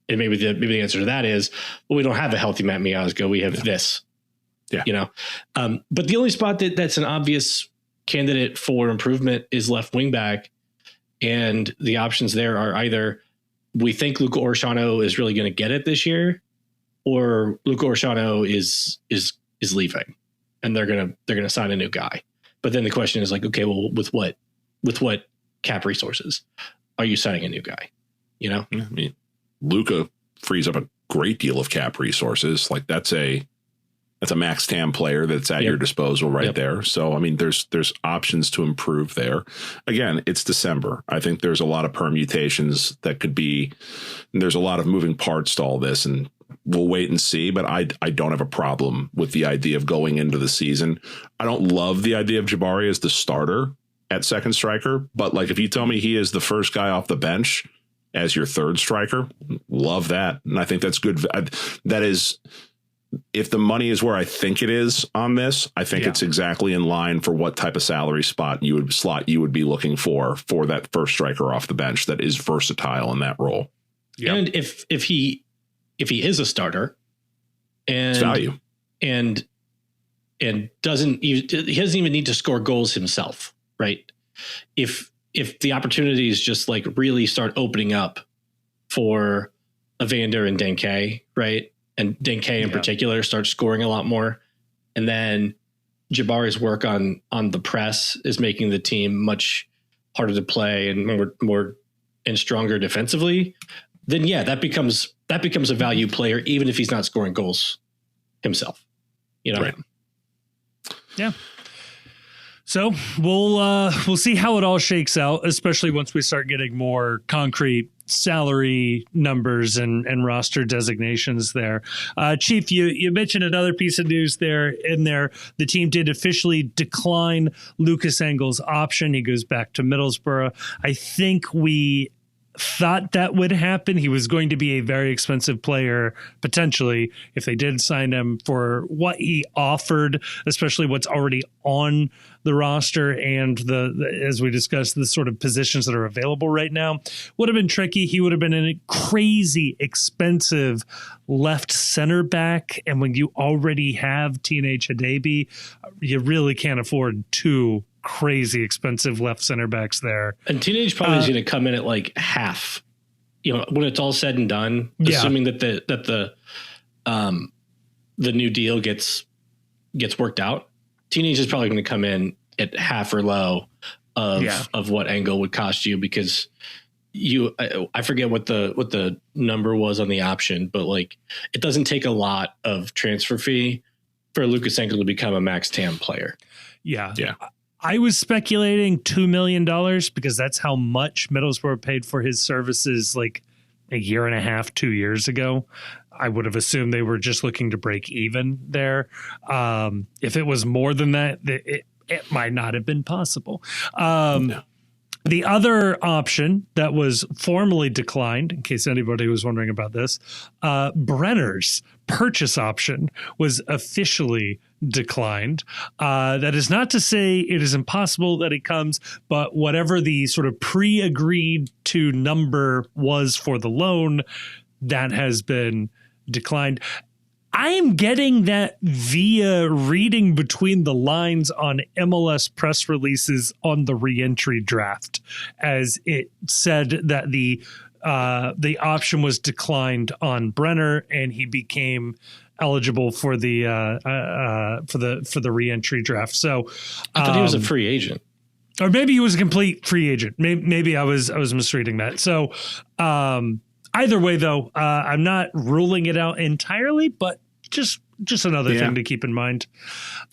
And maybe the answer to that is, well, we don't have a healthy Matt Miazga. We have this. Yeah. But the only spot that's an obvious candidate for improvement is left wing back, and the options there are either we think Luca Orshano is really going to get it this year, or Luca Orshano is leaving, and they're gonna sign a new guy. But then the question is like, okay, well, with what cap resources are you signing a new guy? Luca frees up a great deal of cap resources. Like that's a max TAM player that's at your disposal there. So, there's options to improve there. Again, it's December. I think there's a lot of permutations that could be, there's a lot of moving parts to all this, and we'll wait and see. But I don't have a problem with the idea of going into the season. I don't love the idea of Jabari as the starter at second striker, but like if you tell me he is the first guy off the bench as your third striker, love that. And I think that's good. That is if the money is where I think it is on this, I think it's exactly in line for what type of salary you would be looking for that first striker off the bench that is versatile in that role. Yep. And if he is a starter and it's value and he doesn't even need to score goals himself, right? If the opportunities just like really start opening up for Evander and Denke, right? And Denke in particular starts scoring a lot more. And then Jabari's work on the press is making the team much harder to play and more and stronger defensively. Then that becomes a value player, even if he's not scoring goals himself. Right. Yeah. So we'll see how it all shakes out, especially once we start getting more concrete salary numbers and roster designations there. Chief, you mentioned another piece of news there. The team did officially decline Lucas Engel's option. He goes back to Middlesbrough. I think we thought that would happen. He was going to be a very expensive player, potentially, if they did sign him for what he offered, especially what's already on the roster and the as we discussed, the sort of positions that are available right now. Would have been tricky. He would have been a crazy expensive left center back. And when you already have Teenage Hadebe, you really can't afford two crazy expensive left center backs there. And Teenage probably is going to come in at like half, when it's all said and done, assuming that the new deal gets worked out. Teenage is probably going to come in at half or low of what Engel would cost you, because I forget what the number was on the option, but like it doesn't take a lot of transfer fee for Lucas Engel to become a max TAM player. Yeah. I was speculating $2 million because that's how much Middlesbrough paid for his services like a year and a half, 2 years ago. I would have assumed they were just looking to break even there. If it was more than that, it might not have been possible. No. The other option that was formally declined, in case anybody was wondering about this, Brenner's purchase option was officially declined. That is not to say it is impossible that it comes, but whatever the sort of pre-agreed to number was for the loan, that has been declined. I am getting that via reading between the lines on MLS press releases on the reentry draft, as it said that the option was declined on Brenner and he became eligible for the reentry draft. So I thought he was a free agent, or maybe he was a complete free agent. Maybe I was misreading that. So either way, though, I'm not ruling it out entirely, but just another thing to keep in mind.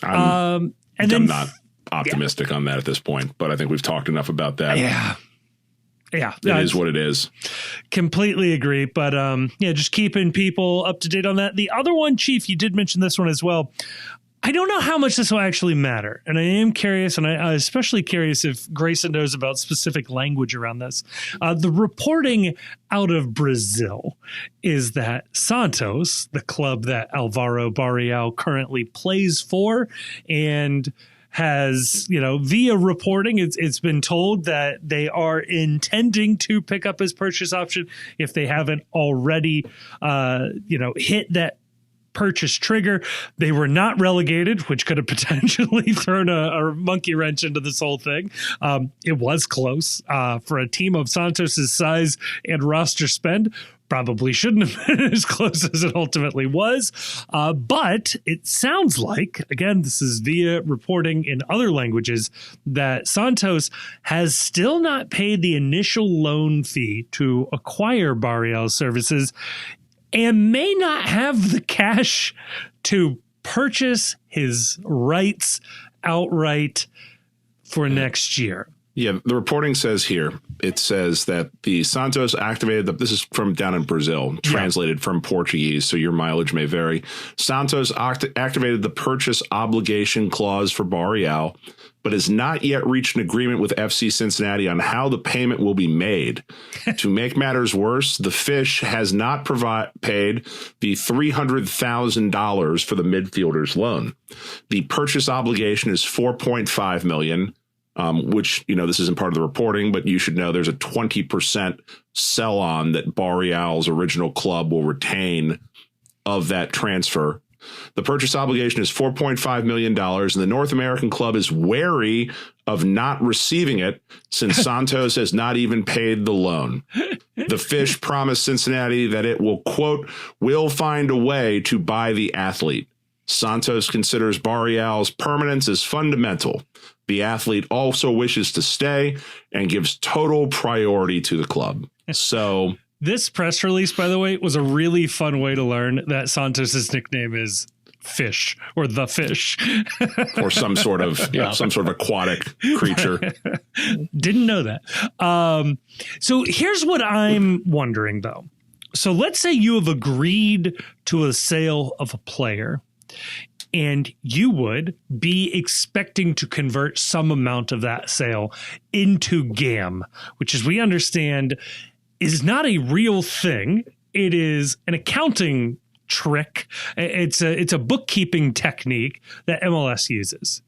I'm not optimistic on that at this point, but I think we've talked enough about that. Yeah. It is what it is. Completely agree. But just keeping people up to date on that. The other one, Chief, you did mention this one as well. I don't know how much this will actually matter. And I am curious, and I'm especially curious if Grayson knows about specific language around this. The reporting out of Brazil is that Santos, the club that Alvaro Barreal currently plays for, and has, via reporting, it's been told that they are intending to pick up his purchase option if they haven't already, hit that purchase trigger. They were not relegated, which could have potentially thrown a monkey wrench into this whole thing. It was close for a team of Santos's size and roster spend. Probably shouldn't have been as close as it ultimately was. But it sounds like, again, this is via reporting in other languages, that Santos has still not paid the initial loan fee to acquire Barreal's services and may not have the cash to purchase his rights outright for next year. Yeah, the reporting says here, it says that the Santos activated this is from down in Brazil, translated from Portuguese, so your mileage may vary. Santos activated the purchase obligation clause for Barreal, but has not yet reached an agreement with FC Cincinnati on how the payment will be made. To make matters worse, the Fish has not paid the $300,000 for the midfielder's loan. The purchase obligation is $4.5 million. Which, this isn't part of the reporting, but you should know there's a 20% sell on that Barreal's original club will retain of that transfer. The purchase obligation is $4.5 million, and the North American club is wary of not receiving it since Santos has not even paid the loan. The Fish promised Cincinnati that it will, quote, will find a way to buy the athlete. Santos considers Barreal's permanence as fundamental. The athlete also wishes to stay and gives total priority to the club. So this press release, by the way, was a really fun way to learn that Santos's nickname is Fish or the Fish or some sort of aquatic creature. Didn't know that. So here's what I'm wondering, though. So let's say you have agreed to a sale of a player, and you would be expecting to convert some amount of that sale into GAM, which, as we understand, is not a real thing. It is an accounting trick. It's a bookkeeping technique that MLS uses.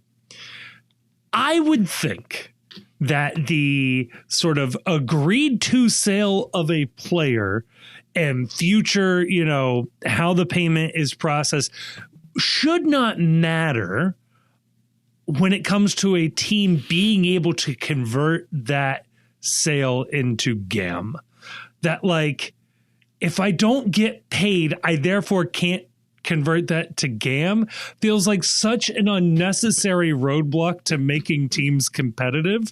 I would think that the sort of agreed to sale of a player and future, how the payment is processed should not matter when it comes to a team being able to convert that sale into GAM. That, like, if I don't get paid, I therefore can't convert that to GAM feels like such an unnecessary roadblock to making teams competitive,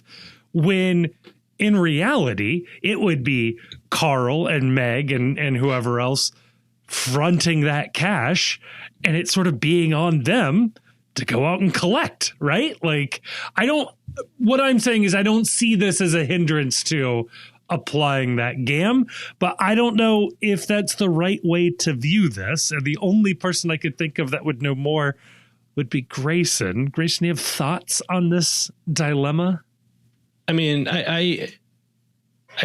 when in reality, it would be Carl and Meg and whoever else fronting that cash, and it's sort of being on them to go out and collect, right? Like, what I'm saying is I don't see this as a hindrance to applying that GAM, but I don't know if that's the right way to view this. And the only person I could think of that would know more would be Grayson. Grayson, you have thoughts on this dilemma? I mean, I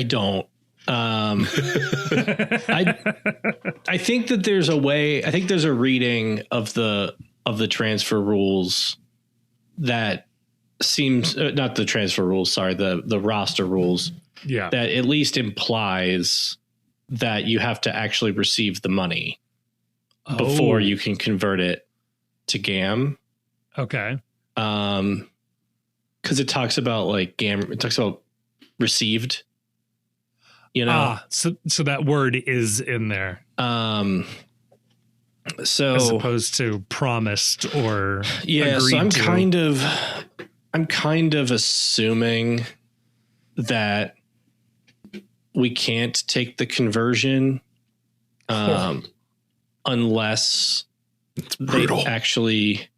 don't. I think that there's a way. I think there's a reading of the transfer rules that seems not the transfer rules. Sorry, the roster rules. Yeah, that at least implies that you have to actually receive the money before you can convert it to GAM. Okay. Because it talks about like GAM. It talks about received. So that word is in there. So as opposed to promised or agreed so I'm to. kind of assuming that we can't take the conversion unless they actually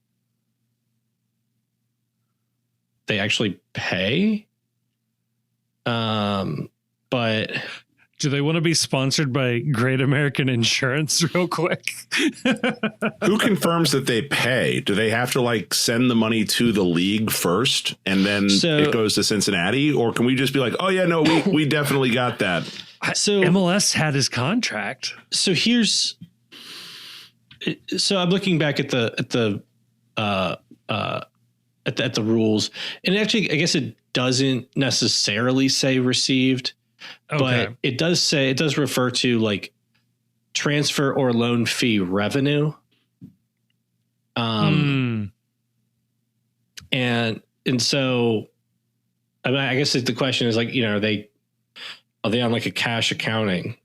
pay. But do they want to be sponsored by Great American Insurance real quick? Who confirms that they pay? Do they have to like send the money to the league first and then it goes to Cincinnati? Or can we just be like, oh yeah, no, we definitely got that. So MLS had his contract. So I'm looking back at the rules, and actually, I guess it doesn't necessarily say received. Okay. But it does refer to like transfer or loan fee revenue. And so, I mean, I guess the question is like, are they on like a cash accounting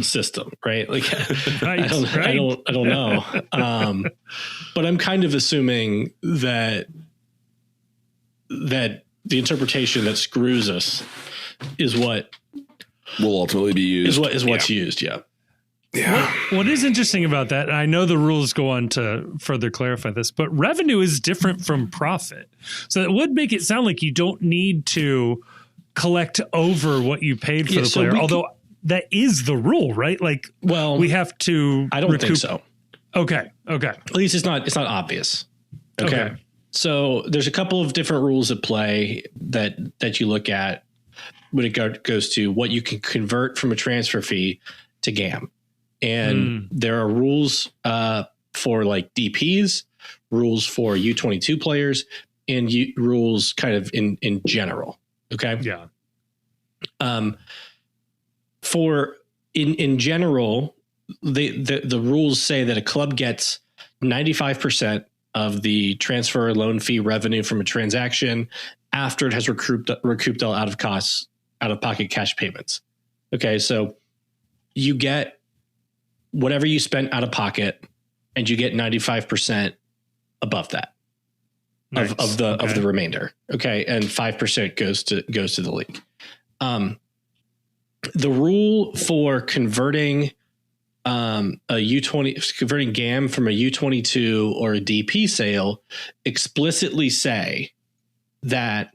system, right? Like, I don't know. But I'm kind of assuming that the interpretation that screws us is what will ultimately be used. Is what's used. Yeah. Yeah. What is interesting about that, and I know the rules go on to further clarify this, but revenue is different from profit. So it would make it sound like you don't need to collect over what you paid for the player, although that is the rule, right? Like, well, we have to. I don't think so. Okay. At least it's not obvious. Okay. So there's a couple of different rules at play that you look at when it goes to what you can convert from a transfer fee to GAM. And there are rules for like DPs, rules for U22 players, and rules kind of in general. Okay. Yeah. For in general, the rules say that a club gets 95% of the transfer or loan fee revenue from a transaction after it has recouped all out of pocket cash payments. Okay. So you get whatever you spent out of pocket, and you get 95% above that of the remainder. Okay. And 5% goes to the league. The rule for converting converting GAM from a U22 or a DP sale explicitly say that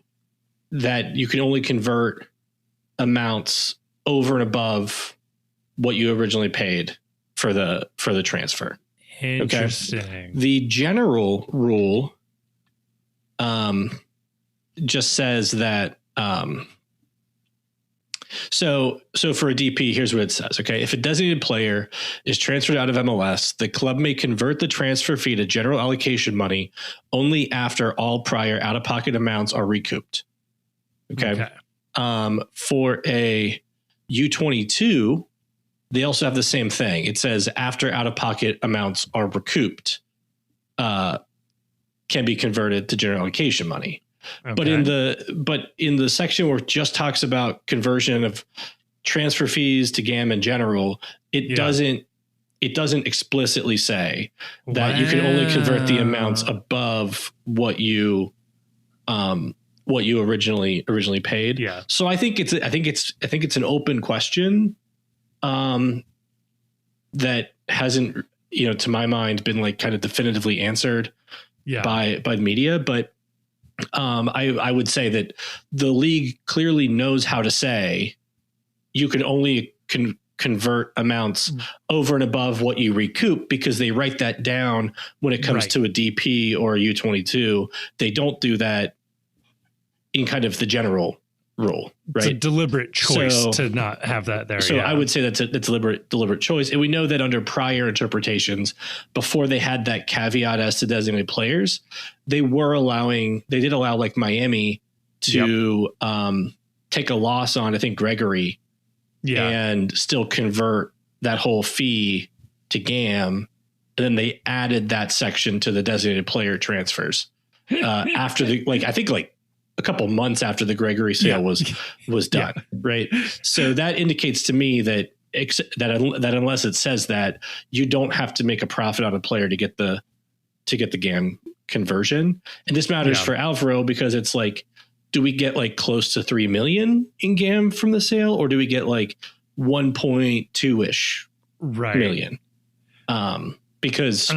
you can only convert amounts over and above what you originally paid for the transfer. Interesting. Okay? The general rule just says that so for a DP, here's what it says. Okay. If a designated player is transferred out of MLS, the club may convert the transfer fee to general allocation money only after all prior out-of-pocket amounts are recouped. Okay. For a U22, they also have the same thing. It says after out-of-pocket amounts are recouped, can be converted to general allocation money. Okay. But in the section where it just talks about conversion of transfer fees to GAM in general, it doesn't explicitly say that you can only convert the amounts above what you originally paid. Yeah. So I think it's an open question that hasn't, to my mind, been like kind of definitively answered by the media. But I would say that the league clearly knows how to say you can only convert amounts over and above what you recoup, because they write that down when it comes to a DP or a U22. They don't do that in kind of the general rule, right? It's a deliberate choice to not have that there. So I would say that's a deliberate choice. And we know that under prior interpretations, before they had that caveat as to designated players, they did allow like Miami to take a loss on, I think, Gregory and still convert that whole fee to GAM. And then they added that section to the designated player transfers after I think a couple months after the Gregory sale was done. Right. So that indicates to me that unless it says that, you don't have to make a profit on a player to get the GAM conversion. And this matters for Alvaro, because it's like, do we get like close to 3 million in GAM from the sale, or do we get like 1.2-ish million? Because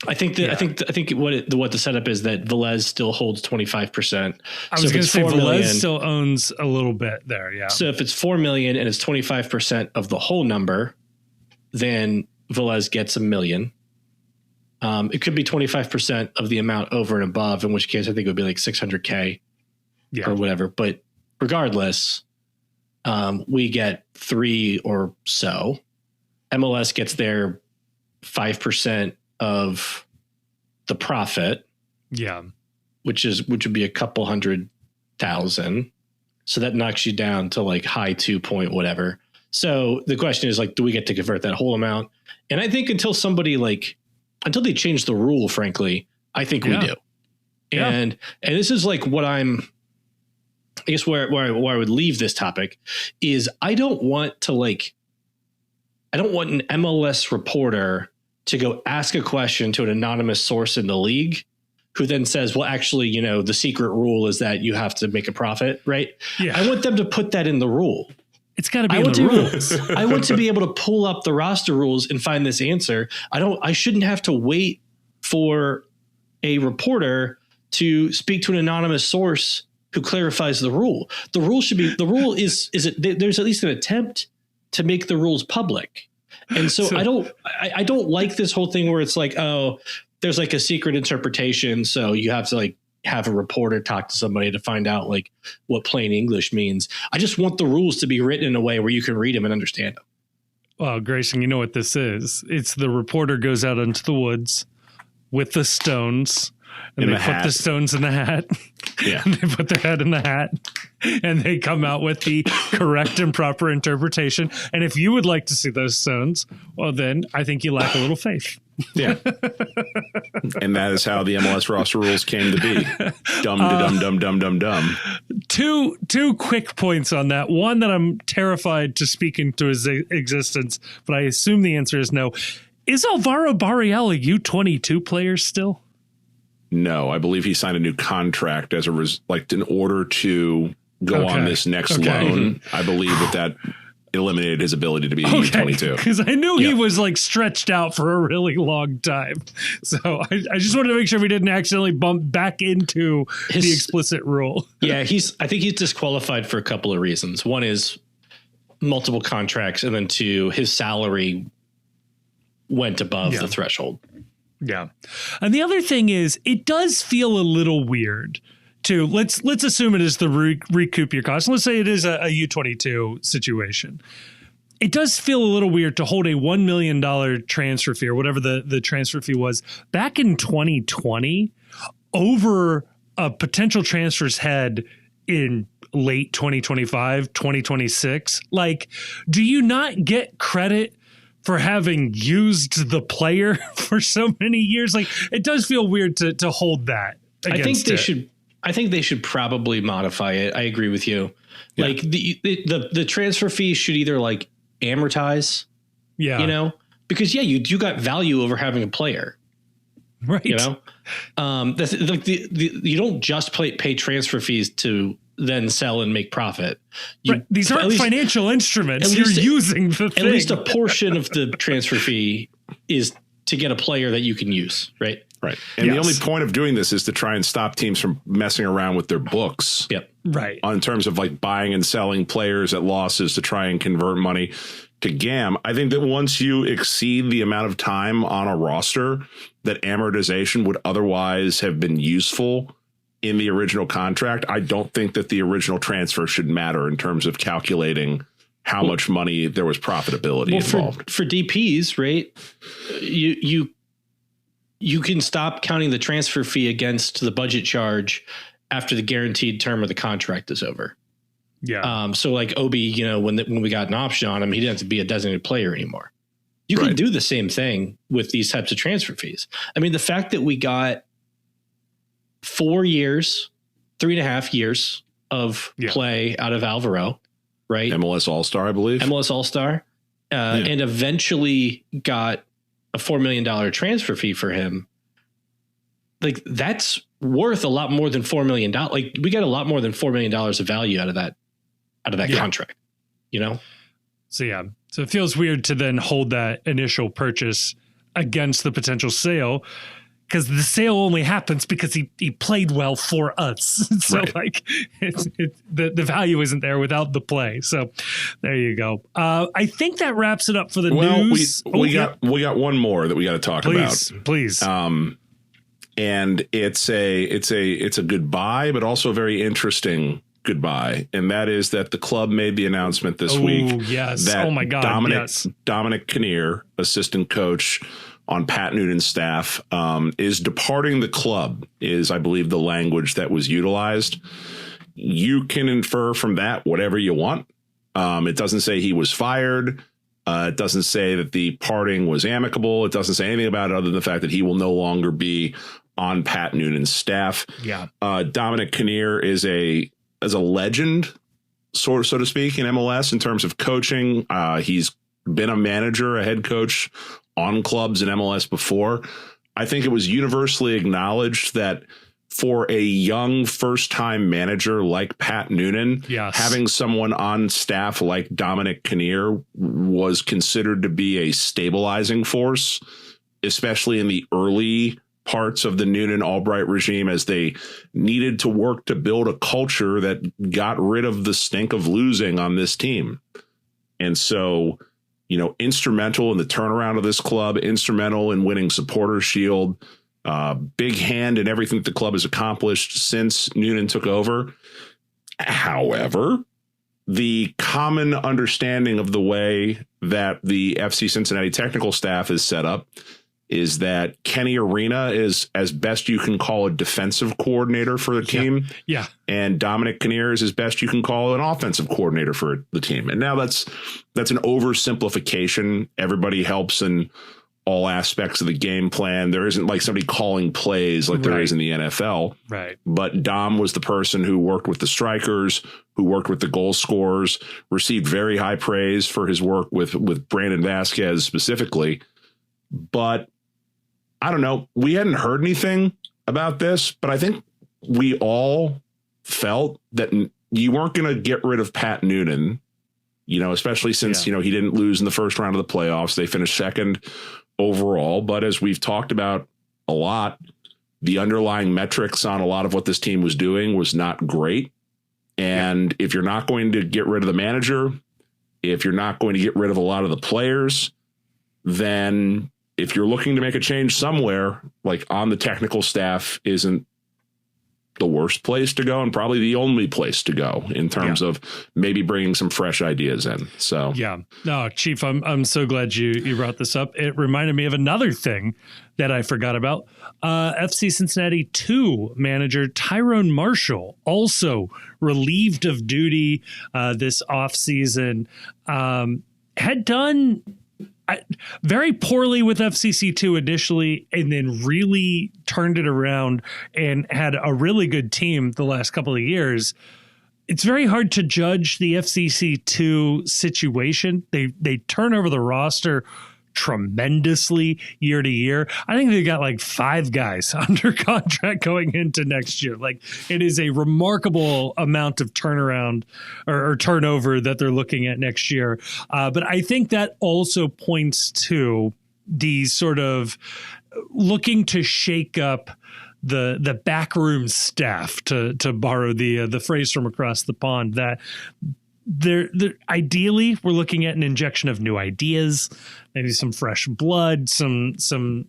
I think what the setup is that Velez still holds 25%. I was going to say Velez still owns a little bit there. Yeah. So if it's 4 million and it's 25% of the whole number, then Velez gets $1 million. It could be 25% of the amount over and above, in which case I think it would be like 600K or whatever. But regardless, we get 3 or so. MLS gets their 5% of the profit. Yeah. Which would be a couple 100,000. So that knocks you down to like high 2 point whatever. So the question is like, do we get to convert that whole amount? And I think until they change the rule, frankly, I think we do. And this is like what I guess where I would leave this topic is I don't want an MLS reporter to go ask a question to an anonymous source in the league who then says, well, actually, the secret rule is that you have to make a profit, right? Yeah. I want them to put that in the rule. It's got to be in the rules. I want to be able to pull up the roster rules and find this answer. I shouldn't have to wait for a reporter to speak to an anonymous source who clarifies the rule. The rule is there's at least an attempt to make the rules public. And so I don't like this whole thing where it's like, oh, there's like a secret interpretation. So you have to like have a reporter talk to somebody to find out like what plain English means. I just want the rules to be written in a way where you can read them and understand them. Well, Grayson, you know what this is. It's the reporter goes out into the woods with the stones and they put the stones in the hat. Yeah. And they put their head in the hat and they come out with the correct and proper interpretation. And if you would like to see those stones, well, then I think you lack a little faith. Yeah. And that is how the MLS roster rules came to be. Dumb. Two quick points on that. One that I'm terrified to speak into his existence, but I assume the answer is no. Is Alvaro Barreal a U22 player still? No, I believe he signed a new contract as in order to go on this next loan. I believe that eliminated his ability to be U22. Because I knew he was like stretched out for a really long time. So I just wanted to make sure we didn't accidentally bump back into the explicit rule. Yeah, I think he's disqualified for a couple of reasons. One is multiple contracts, and then two, his salary went above the threshold. Yeah. And the other thing is, it does feel a little weird to let's assume it is the recoup your costs. Let's say it is a U22 situation. It does feel a little weird to hold a $1 million transfer fee or whatever the transfer fee was back in 2020 over a potential transfer's head in late 2025, 2026. Like, do you not get credit for having used the player for so many years? Like, it does feel weird to hold that. I think they should probably modify it. I agree with you. Yeah. Like the transfer fee should either like amortize, because you got value over having a player, right? That's like you don't just pay transfer fees to then sell and make profit. These aren't financial instruments. You're using the thing. At least a portion of the transfer fee is to get a player that you can use, right? Right. And the only point of doing this is to try and stop teams from messing around with their books. Yep. Right. In terms of like buying and selling players at losses to try and convert money to GAM. I think that once you exceed the amount of time on a roster that amortization would otherwise have been useful in the original contract, I don't think that the original transfer should matter in terms of calculating how much money there was profitability involved. For DPs, right? You can stop counting the transfer fee against the budget charge after the guaranteed term of the contract is over. Yeah. So like Obi, when we got an option on him, he didn't have to be a designated player anymore. You can do the same thing with these types of transfer fees. I mean, the fact that we got 4 years, 3.5 years of play out of Alvaro, right? MLS All-Star, I believe. MLS All-Star. And eventually got a $4 million transfer fee for him. Like, that's worth a lot more than $4 million. Like, we got a lot more than $4 million of value out of that contract, So, so it feels weird to then hold that initial purchase against the potential sale, because the sale only happens because he played well for us. So like the value isn't there without the play. So there you go. I think that wraps it up for the news. We got one more that we got to talk about. Please. And it's a goodbye, but also a very interesting goodbye. And that is that the club made the announcement this week. Yes. That oh my God. Dominic Kinnear, assistant coach on Pat Noonan's staff, is departing the club, is I believe the language that was utilized. You can infer from that whatever you want. It doesn't say he was fired. It doesn't say that the parting was amicable. It doesn't say anything about it other than the fact that he will no longer be on Pat Noonan's staff. Yeah. Dominic Kinnear is a legend, so to speak, in MLS in terms of coaching. He's been a manager, a head coach on clubs in MLS before. I think it was universally acknowledged that for a young first-time manager like Pat Noonan, yes, having someone on staff like Dominic Kinnear was considered to be a stabilizing force, especially in the early parts of the Noonan Albright regime, as they needed to work to build a culture that got rid of the stink of losing on this team. And so, you know, instrumental in the turnaround of this club, instrumental in winning Supporters Shield, big hand in everything the club has accomplished since Noonan took over. However, the common understanding of the way that the FC Cincinnati technical staff is set up is that Kenny Arena is, as best you can call, a defensive coordinator for the team. Yeah. And Dominic Kinnear is as best you can call an offensive coordinator for the team. And now that's an oversimplification. Everybody helps in all aspects of the game plan. There isn't like somebody calling plays like there is in the NFL. Right. But Dom was the person who worked with the strikers, who worked with the goal scorers, received very high praise for his work with Brandon Vasquez specifically. But I don't know. We hadn't heard anything about this, but I think we all felt that you weren't going to get rid of Pat Noonan, you know, especially since, you know, he didn't lose in the first round of the playoffs. They finished second overall. But as we've talked about a lot, the underlying metrics on a lot of what this team was doing was not great. And if you're not going to get rid of the manager, if you're not going to get rid of a lot of the players, then if you're looking to make a change somewhere, like on the technical staff isn't the worst place to go and probably the only place to go in terms of maybe bringing some fresh ideas in. So, no, Chief, I'm so glad you brought this up. It reminded me of another thing that I forgot about. FC Cincinnati 2 manager Tyrone Marshall, also relieved of duty this offseason, had done very poorly with FCC2 initially, and then really turned it around and had a really good team the last couple of years. It's very hard to judge the FCC2 situation. They turn over the roster tremendously year to year. I think they got like 5 guys under contract going into next year. Like, it is a remarkable amount of turnaround or turnover that they're looking at next year. But I think that also points to the sort of looking to shake up the backroom staff, to borrow the phrase from across the pond, that they're ideally we're looking at an injection of new ideas, maybe some fresh blood, some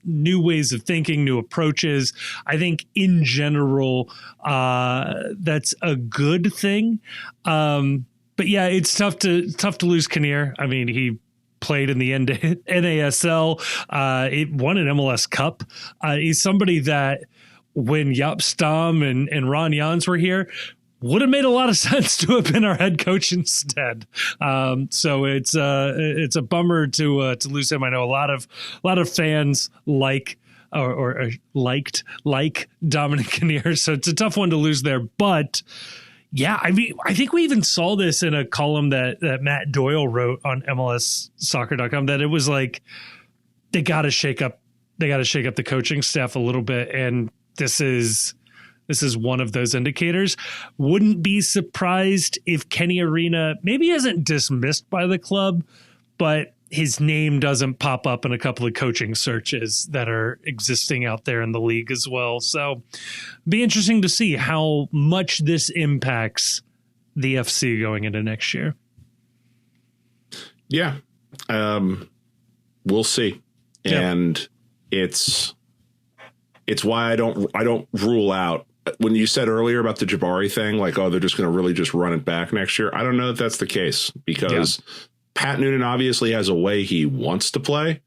new ways of thinking, new approaches. I think in general, that's a good thing. But yeah, it's tough to lose Kinnear. I mean, he played in the NASL, it won an MLS Cup. He's somebody that when Jaap Stam and Ron Jans were here, would have made a lot of sense to have been our head coach instead. So it's a bummer to lose him. I know a lot of fans liked Dominic Kinnear, so it's a tough one to lose there. But yeah, I mean, I think we even saw this in a column that Matt Doyle wrote on MLSsoccer.com, that it was like they got to shake up the coaching staff a little bit, and this is one of those indicators. Wouldn't be surprised if Kenny Arena maybe isn't dismissed by the club, but his name doesn't pop up in a couple of coaching searches that are existing out there in the league as well. So be interesting to see how much this impacts the FC going into next year. Yeah. We'll see. And it's why I don't rule out, when you said earlier about the Jabari thing, like, oh, they're just going to really just run it back next year. I don't know if that's the case, because Pat Noonan obviously has a way he wants to play,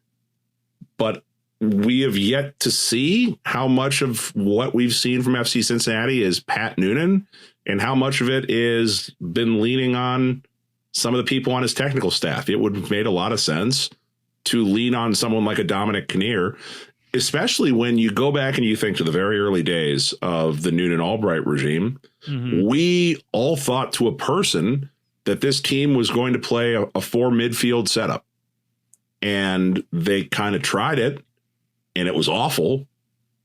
but we have yet to see how much of what we've seen from FC Cincinnati is Pat Noonan and how much of it is been leaning on some of the people on his technical staff. It would have made a lot of sense to lean on someone like a Dominic Kinnear, especially when you go back and you think to the very early days of the Noonan Albright regime. Mm-hmm. We all thought to a person that this team was going to play a 4 midfield setup, and they kind of tried it and it was awful.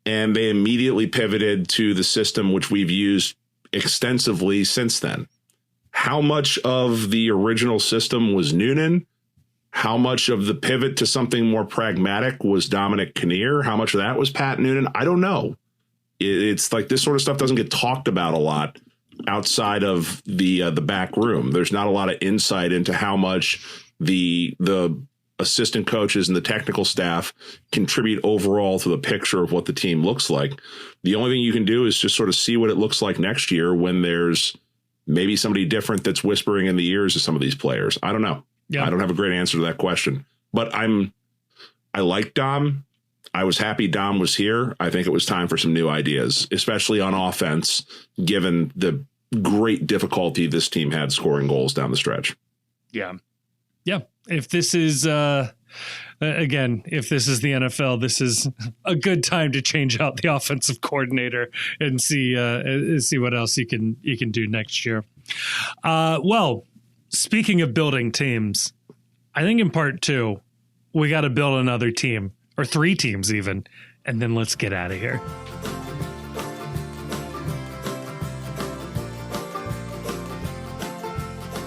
and they immediately pivoted to the system which we've used extensively since then. How much of the original system was Noonan? How much of the pivot to something more pragmatic was Dominic Kinnear? How much of that was Pat Noonan? I don't know. It's like this sort of stuff doesn't get talked about a lot outside of the back room. There's not a lot of insight into how much the assistant coaches and the technical staff contribute overall to the picture of what the team looks like. The only thing you can do is just sort of see what it looks like next year when there's maybe somebody different that's whispering in the ears of some of these players. I don't know. Yeah. I don't have a great answer to that question, but I like Dom. I was happy Dom was here. I think it was time for some new ideas, especially on offense, given the great difficulty this team had scoring goals down the stretch. Yeah. Yeah. If this is, again, if this is the NFL, this is a good time to change out the offensive coordinator and see what else you can do next year. Well, speaking of building teams, I think in part 2, we got to build another team, or 3 teams even, and then let's get out of here.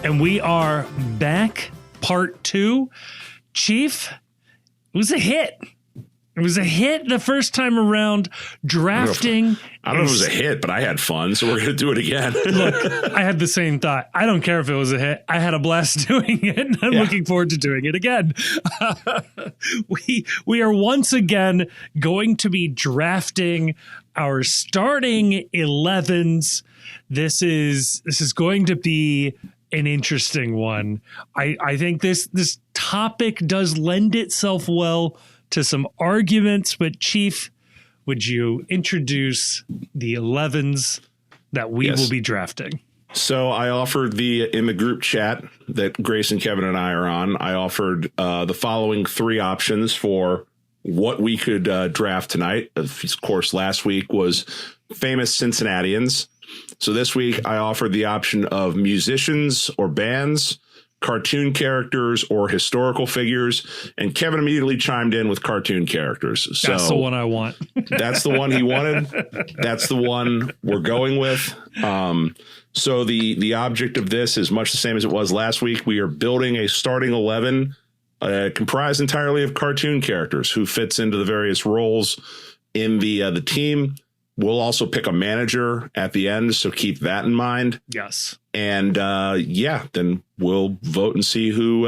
And we are back, part 2. Chief, it was a hit. It was a hit the first time around drafting. I don't know if it was a hit, but I had fun, so we're going to do it again. Look, I had the same thought. I don't care if it was a hit. I had a blast doing it, and I'm looking forward to doing it again. We are once again going to be drafting our starting 11s. This is going to be an interesting one. I think this topic does lend itself well to some arguments, but Chief, would you introduce the 11s that we will be drafting? So I offered in the group chat that Grayson, Kevin, and I are on, I offered the following 3 options for what we could draft tonight. Of course, last week was famous Cincinnatians. So this week I offered the option of musicians or bands, cartoon characters or historical figures, and Kevin immediately chimed in with cartoon characters. So that's the one I want. That's the one he wanted. That's the one we're going with. So the object of this is much the same as it was last week. We are building a starting 11 comprised entirely of cartoon characters who fits into the various roles in the team. We'll also pick a manager at the end, so keep that in mind. Yes. And then we'll vote and see who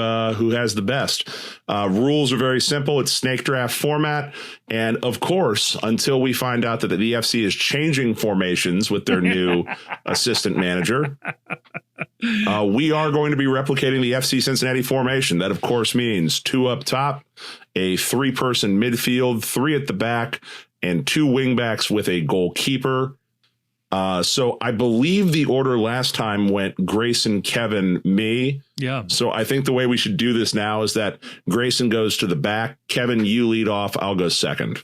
has the best. Rules are very simple. It's snake draft format. And of course, until we find out that the FC is changing formations with their new assistant manager, we are going to be replicating the FC Cincinnati formation. That, of course, means 2 up top, a 3-person midfield, 3 at the back, and 2 wingbacks with a goalkeeper. So I believe the order last time went Grayson, Kevin, me. Yeah. So I think the way we should do this now is that Grayson goes to the back. Kevin, you lead off. I'll go second.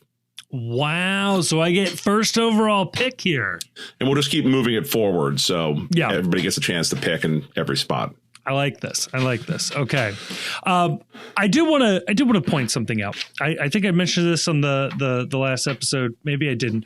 Wow. So I get first overall pick here. And we'll just keep moving it forward. So everybody gets a chance to pick in every spot. I like this. Okay. I do want to point something out. I think I mentioned this on the last episode. Maybe I didn't.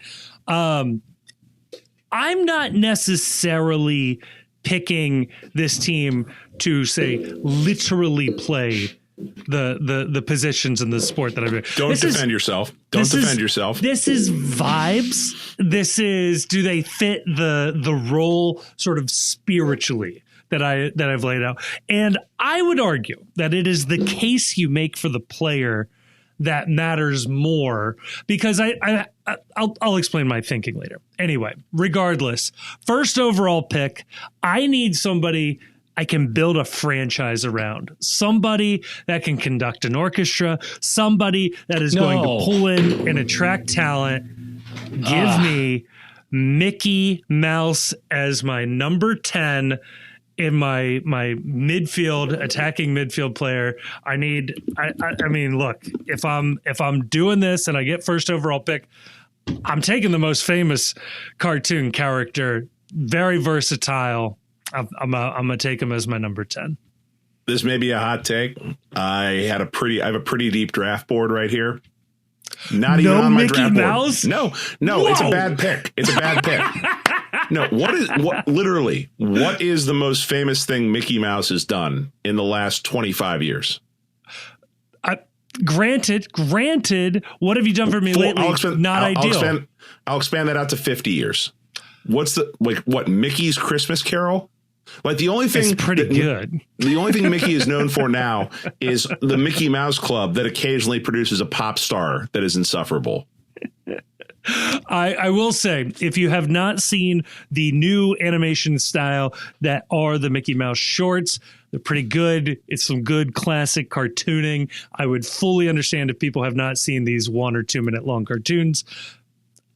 I'm not necessarily picking this team to say literally play the positions in the sport that I'm doing. Don't defend yourself. Don't defend yourself. This is vibes. This is, do they fit the role sort of spiritually that I've laid out? And I would argue that it is the case you make for the player that matters more, because I'll explain my thinking later. Anyway, regardless, first overall pick, I need somebody I can build a franchise around, somebody that can conduct an orchestra, somebody that is going to pull in and attract talent. Give me Mickey Mouse as my number 10 in my midfield, attacking midfield player. I mean, look, if I'm doing this and I get first overall pick, I'm taking the most famous cartoon character, very versatile. I'm gonna take him as my number 10. This may be a hot take. I have a pretty deep draft board right here. Not even on my Mickey draft Mouse? board. No, it's a bad pick. It's a bad pick. No, what is the most famous thing Mickey Mouse has done in the last 25 years? Granted, what have you done for me lately? I'll expand that out to 50 years. What's Mickey's Christmas Carol? Like the only thing good. The only thing Mickey is known for now is the Mickey Mouse Club that occasionally produces a pop star that is insufferable. I will say, if you have not seen the new animation style that are the Mickey Mouse shorts, they're pretty good. It's some good classic cartooning. I would fully understand if people have not seen these 1 or 2 minute long cartoons.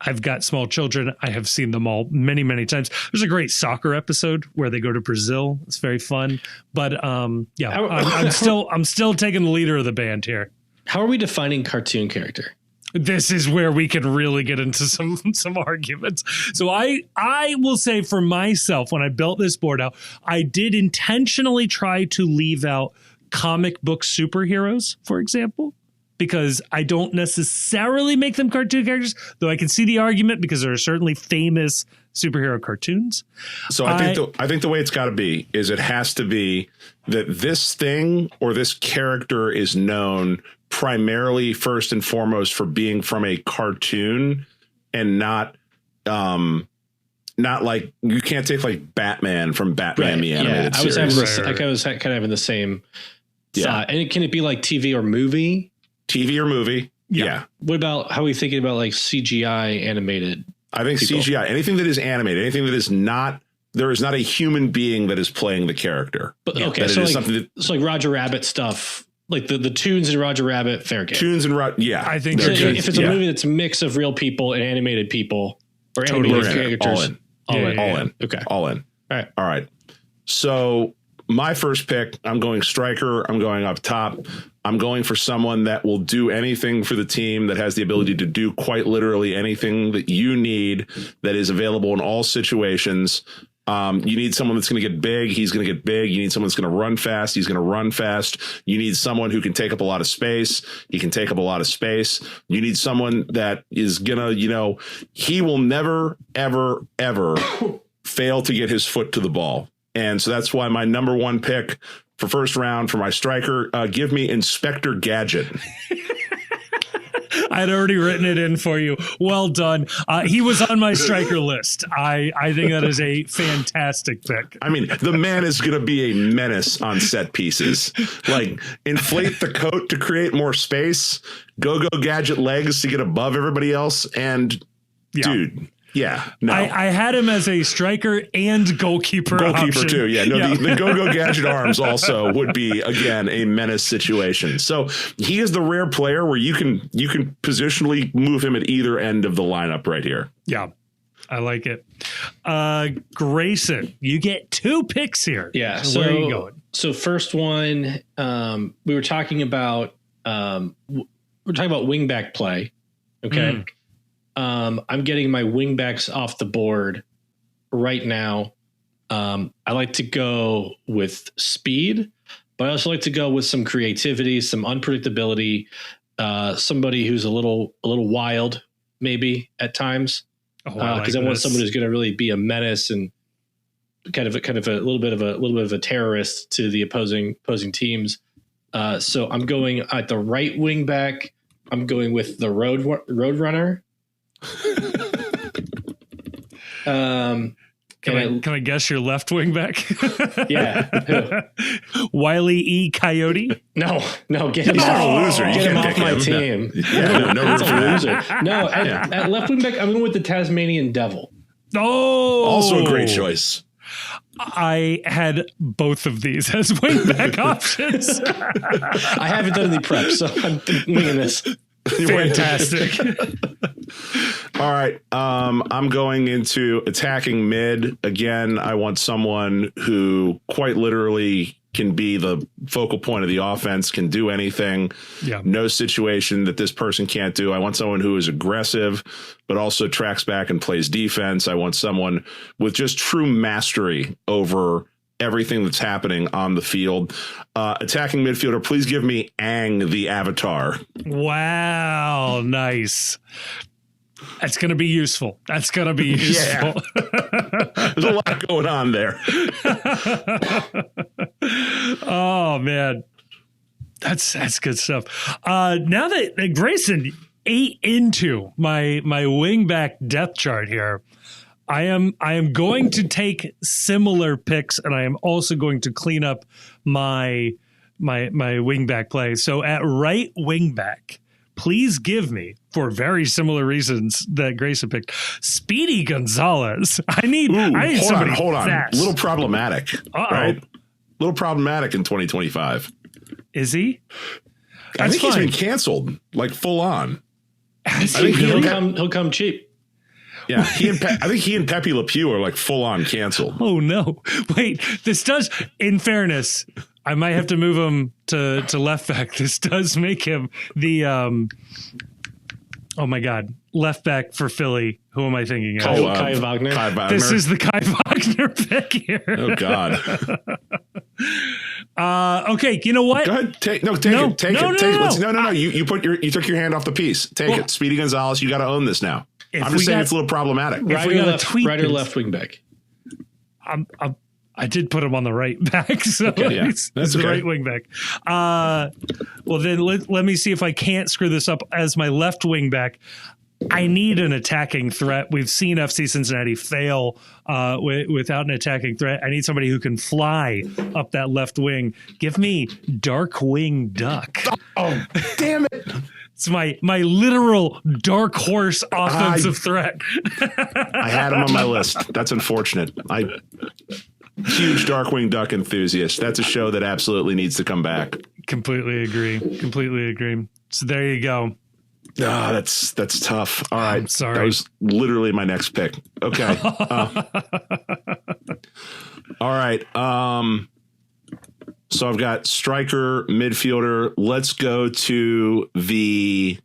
I've got small children. I have seen them all many, many times. There's a great soccer episode where they go to Brazil. It's very fun. But I'm still taking the leader of the band here. How are we defining cartoon character? This is where we can really get into some arguments. So I will say for myself, when I built this board out, I did intentionally try to leave out comic book superheroes, for example, because I don't necessarily make them cartoon characters, though I can see the argument because there are certainly famous superhero cartoons. So I think the way it's got to be is it has to be that this thing or this character is known primarily first and foremost for being from a cartoon and not like you can't take like Batman from Batman the animated series. I was kind of having the same thought. And can it be like TV or movie? TV or movie. Yeah. What about how are we thinking about like CGI animated? I think people? CGI, anything that is animated, anything that is not, there is not a human being that is playing the character. But okay, so like Roger Rabbit stuff, like the tunes in Roger Rabbit, fair game. I think so if it's a movie that's a mix of real people and animated people or animated characters, all in. Okay, all in. All right. So my first pick, I'm going striker. I'm going up top. I'm going for someone that will do anything for the team, that has the ability to do quite literally anything that you need, that is available in all situations. You need someone that's going to get big. He's going to get big. You need someone that's going to run fast. He's going to run fast. You need someone who can take up a lot of space. He can take up a lot of space. You need someone that is going to, he will never, ever, ever fail to get his foot to the ball. And so that's why my number one pick for first round for my striker, give me Inspector Gadget. I'd already written it in for you. Well done. He was on my striker list. I think that is a fantastic pick. I mean, the man is going to be a menace on set pieces. Like, inflate the coat to create more space, go Gadget legs to get above everybody else, and dude. Yeah, no. I had him as a striker and goalkeeper option. Too. Yeah, no, the go Gadget arms also would be, again, a menace situation. So he is the rare player where you can positionally move him at either end of the lineup right here. Yeah, I like it. Grayson, you get 2 picks here. Yeah. So where are you going? So first one, we were talking about wingback play. Okay. I'm getting my wingbacks off the board right now. I like to go with speed, but I also like to go with some creativity, some unpredictability, somebody who's a little wild, maybe at times, because I want someone who's going to really be a menace and kind of a little bit of a terrorist to the opposing teams. So I'm going at the right wing back. I'm going with the road runner. Can I guess your left wing back? Yeah. Wiley E. Coyote? No, get him off my team. Yeah, no room for loser. No, at left wing back, I'm going with the Tasmanian Devil. Oh, also a great choice. I had both of these as wingback options. I haven't done any prep, so I'm winging this. Fantastic. All right. I'm going into attacking mid. Again, I want someone who quite literally can be the focal point of the offense, can do anything. Yeah. No situation that this person can't do. I want someone who is aggressive, but also tracks back and plays defense. I want someone with just true mastery over everything that's happening on the field. Attacking midfielder, please give me Aang the Avatar. Wow, nice. That's going to be useful. That's going to be useful. Yeah. There's a lot going on there. Oh, man. That's good stuff. Now that Grayson ate into my wingback depth chart here, I am going to take similar picks, and I am also going to clean up my wingback play. So at right wingback, please give me, for very similar reasons that Grayson picked, Speedy Gonzalez. I need somebody hold on. fast. Little problematic. Right? Little problematic in 2025. Is he? I think he's been canceled, like full on. I think he'll come cheap. Yeah, I think he and Pepe Le Pew are like full on canceled. Oh no! Wait, this does. In fairness, I might have to move him to left back. This does make him the oh my god, left back for Philly. Who am I thinking of? Kai Wagner. This is the Kai Wagner pick here. Oh god. Okay, you know what? Go ahead. Take it. No. You took your hand off the piece. Take it. Speedy Gonzalez, you got to own this now. I'm just saying it's a little problematic. Right or left wing back? I did put him on the right back, so that's the right wing back. Well, then let me see if I can't screw this up as my left wing back. I need an attacking threat. We've seen FC Cincinnati fail without an attacking threat. I need somebody who can fly up that left wing. Give me Darkwing Duck. Oh, damn it. It's my literal dark horse offensive threat. I had him on my list. That's unfortunate. Huge Darkwing Duck enthusiast. That's a show that absolutely needs to come back. Completely agree. So there you go. That's tough. All right. I'm sorry. That was literally my next pick. Okay. All right. So I've got striker, midfielder. Let's go to the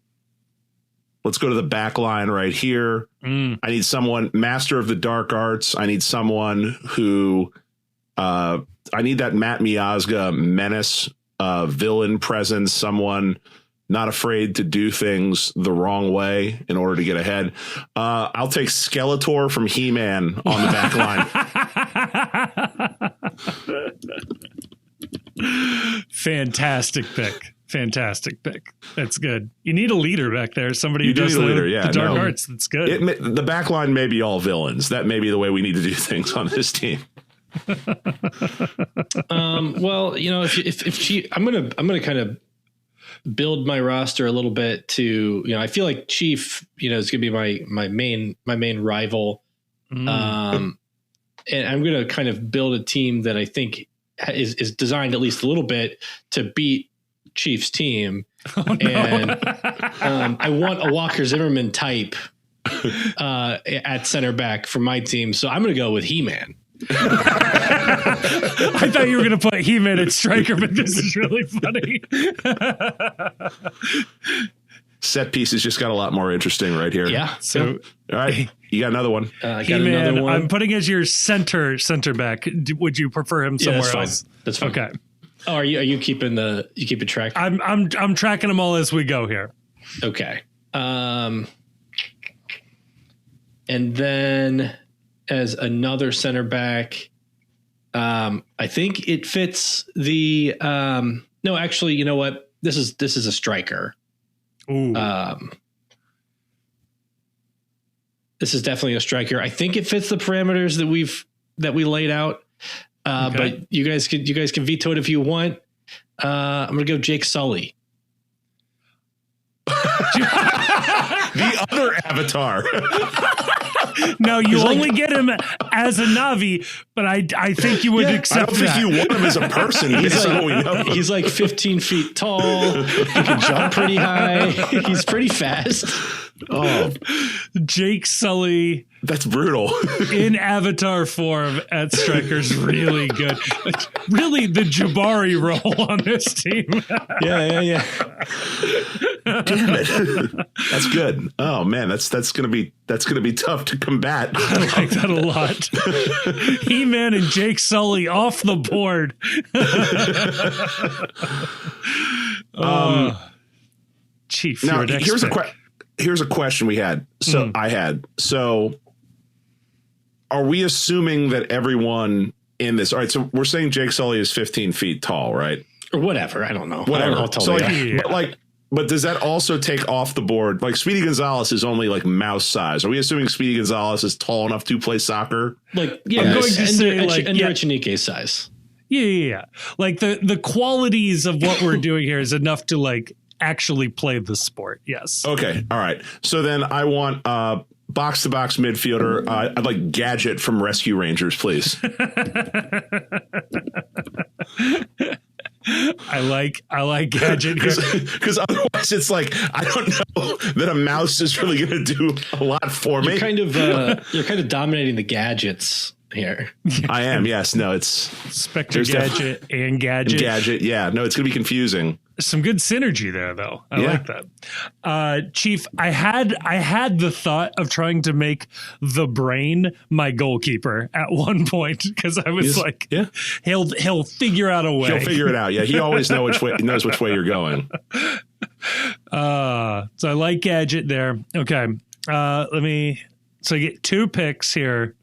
back line right here. I need someone, master of the dark arts. I need someone who I need that Matt Miazga menace, villain presence, someone not afraid to do things the wrong way in order to get ahead. I'll take Skeletor from He-Man on the back line. Fantastic pick. That's good. You need a leader back there. Somebody who does the dark arts. That's good. The back line may be all villains. That may be the way we need to do things on this team. Well, if I'm gonna kind of build my roster a little bit to, I feel like Chief, is gonna be my main rival. And I'm gonna kind of build a team that I think is designed at least a little bit to beat Chiefs team. Oh, no. And I want a Walker Zimmerman type at center back for my team. So I'm going to go with He-Man. I thought you were going to put He-Man at striker, but this is really funny. Set pieces just got a lot more interesting right here. Yeah. So, all right, you got another one. He-Man, I'm putting as your center back. Would you prefer him somewhere else? That's fine. Okay. Oh, are you keeping track? I'm tracking them all as we go here. Okay. And then as another center back, I think it fits the. No, actually, you know what? This is a striker. Ooh. This is definitely a striker. I think it fits the parameters that we laid out. Okay. But you guys can veto it if you want. I'm gonna go Jake Sully. The other Avatar. No, you only get him as a Navi, but I think you would accept that. I don't think you want him as a person. He's like 15 feet tall. He can jump pretty high. He's pretty fast. Oh, Jake Sully. that's brutal. In avatar form at striker's really good. Really the Jabari role on this team. Yeah. Damn it. That's good. Oh man, that's gonna be tough to combat. I like that a lot. He-Man and Jake Sully off the board. Chief, Now you're an here's expert. here's a question we had. So So are we assuming that everyone in this? All right, so we're saying Jake Sully is 15 feet tall, right? Or whatever. I don't know. Whatever. I'll tell So you. but does that also take off the board? Like Speedy Gonzalez is only like mouse size. Are we assuming Speedy Gonzalez is tall enough to play soccer? Like, yeah, I'm going to say, like, under Echenike's size. Yeah. Like the qualities of what we're doing here is enough to like actually play the sport. Yes. Okay. All right. So then I want box to box midfielder. I'd like Gadget from Rescue Rangers, please. I like Gadget here. Because otherwise it's like I don't know that a mouse is really going to do a lot for me. You're kind of dominating the gadgets here. I am. Yes. No. It's Spectre Gadget and Gadget. Gadget. Yeah. No. It's going to be confusing. Some good synergy there, though. I like that. Chief, I had the thought of trying to make the Brain my goalkeeper at one point because I was he'll figure out a way. He'll figure it out. Yeah, he always knows which way you're going. So I like Gadget there. Okay, so I get 2 picks here.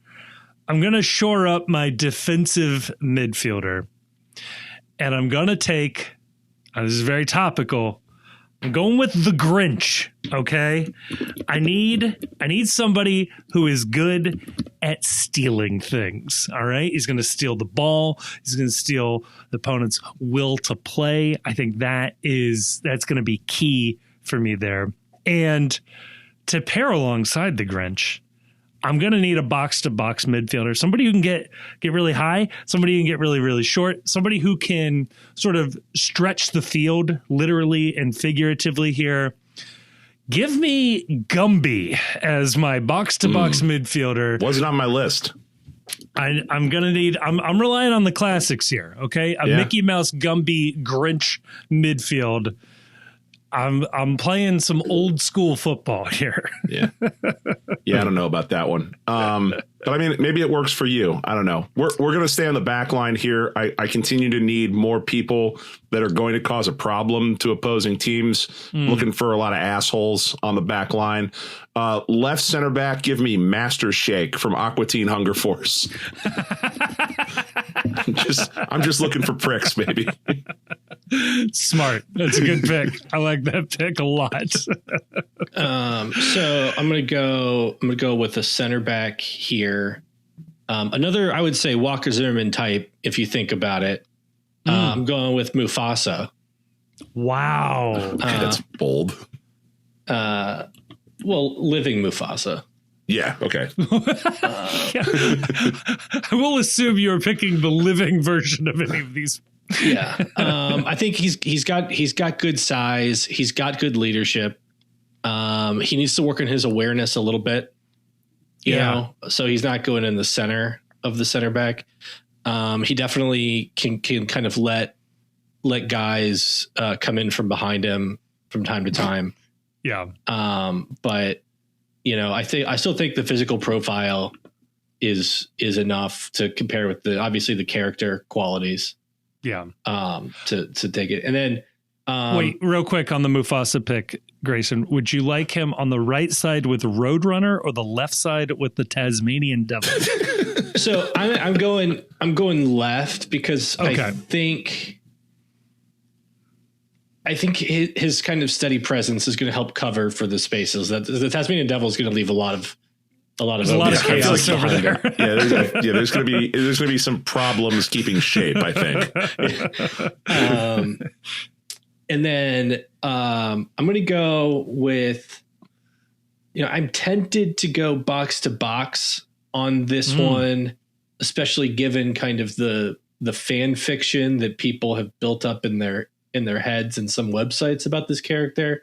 I'm gonna shore up my defensive midfielder, and I'm gonna take. This is very topical. I'm going with the Grinch. Okay. I need somebody who is good at stealing things. All right. He's going to steal the ball. He's going to steal the opponent's will to play. I think that's going to be key for me there. And to pair alongside the Grinch, I'm going to need a box-to-box midfielder, somebody who can get really high, somebody who can get really, really short, somebody who can sort of stretch the field literally and figuratively here. Give me Gumby as my box-to-box midfielder. Wasn't on my list. I'm relying on the classics here, okay? A Mickey Mouse Gumby Grinch midfield. I'm playing some old school football here. Yeah, I don't know about that one. But I mean, maybe it works for you. I don't know. We're going to stay on the back line here. I continue to need more people that are going to cause a problem to opposing teams. Looking for a lot of assholes on the back line. Left center back, give me Master Shake from Aqua Teen Hunger Force. I'm just looking for pricks, baby. Smart. That's a good pick. I like that pick a lot. So I'm gonna go with a center back here. Another, I would say, Walker Zimmerman type. If you think about it, I'm going with Mufasa. Wow, okay, that's bold. Well, living Mufasa. Yeah. Okay. I will assume you're picking the living version of any of these. Yeah. I think he's got good size. He's got good leadership. He needs to work on his awareness a little bit, you know, so he's not going in the center of the center back. He definitely can kind of let guys come in from behind him from time to time. Yeah. But you know, I still think the physical profile is enough to compare with obviously the character qualities. Yeah. To take it. And then wait, real quick on the Mufasa pick, Grayson, would you like him on the right side with Roadrunner or the left side with the Tasmanian Devil? So I'm going left because I think his kind of steady presence is going to help cover for the spaces that the Tasmanian Devil is going to leave a lot of chaos over there. There's going to be some problems keeping shape, I think. And then I'm going to go with, you know, I'm tempted to go box to box on this one, especially given kind of the fan fiction that people have built up in their heads and some websites about this character.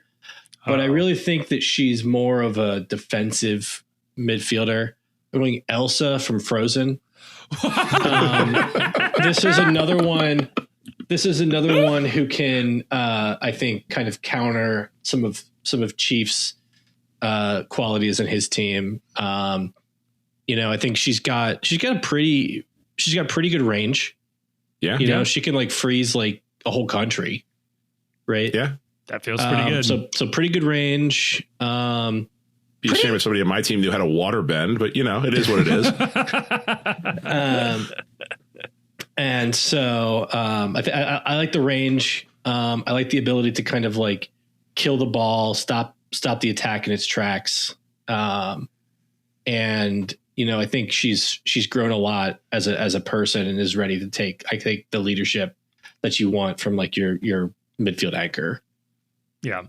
but I really think that she's more of a defensive midfielder. I'm going Elsa from Frozen. This is another one. This is another one who can, I think, kind of counter some of Chief's qualities in his team. I think she's got pretty good range. Yeah, you know, she can like freeze like a whole country, right? Yeah, that feels pretty good. So pretty good range. Be a shame if somebody on my team knew how to water bend, but it is what it is. And so I like the range. I like the ability to kind of like kill the ball, stop the attack in its tracks. And I think she's grown a lot as a person and is ready to take, I think, the leadership that you want from like your midfield anchor. Yeah.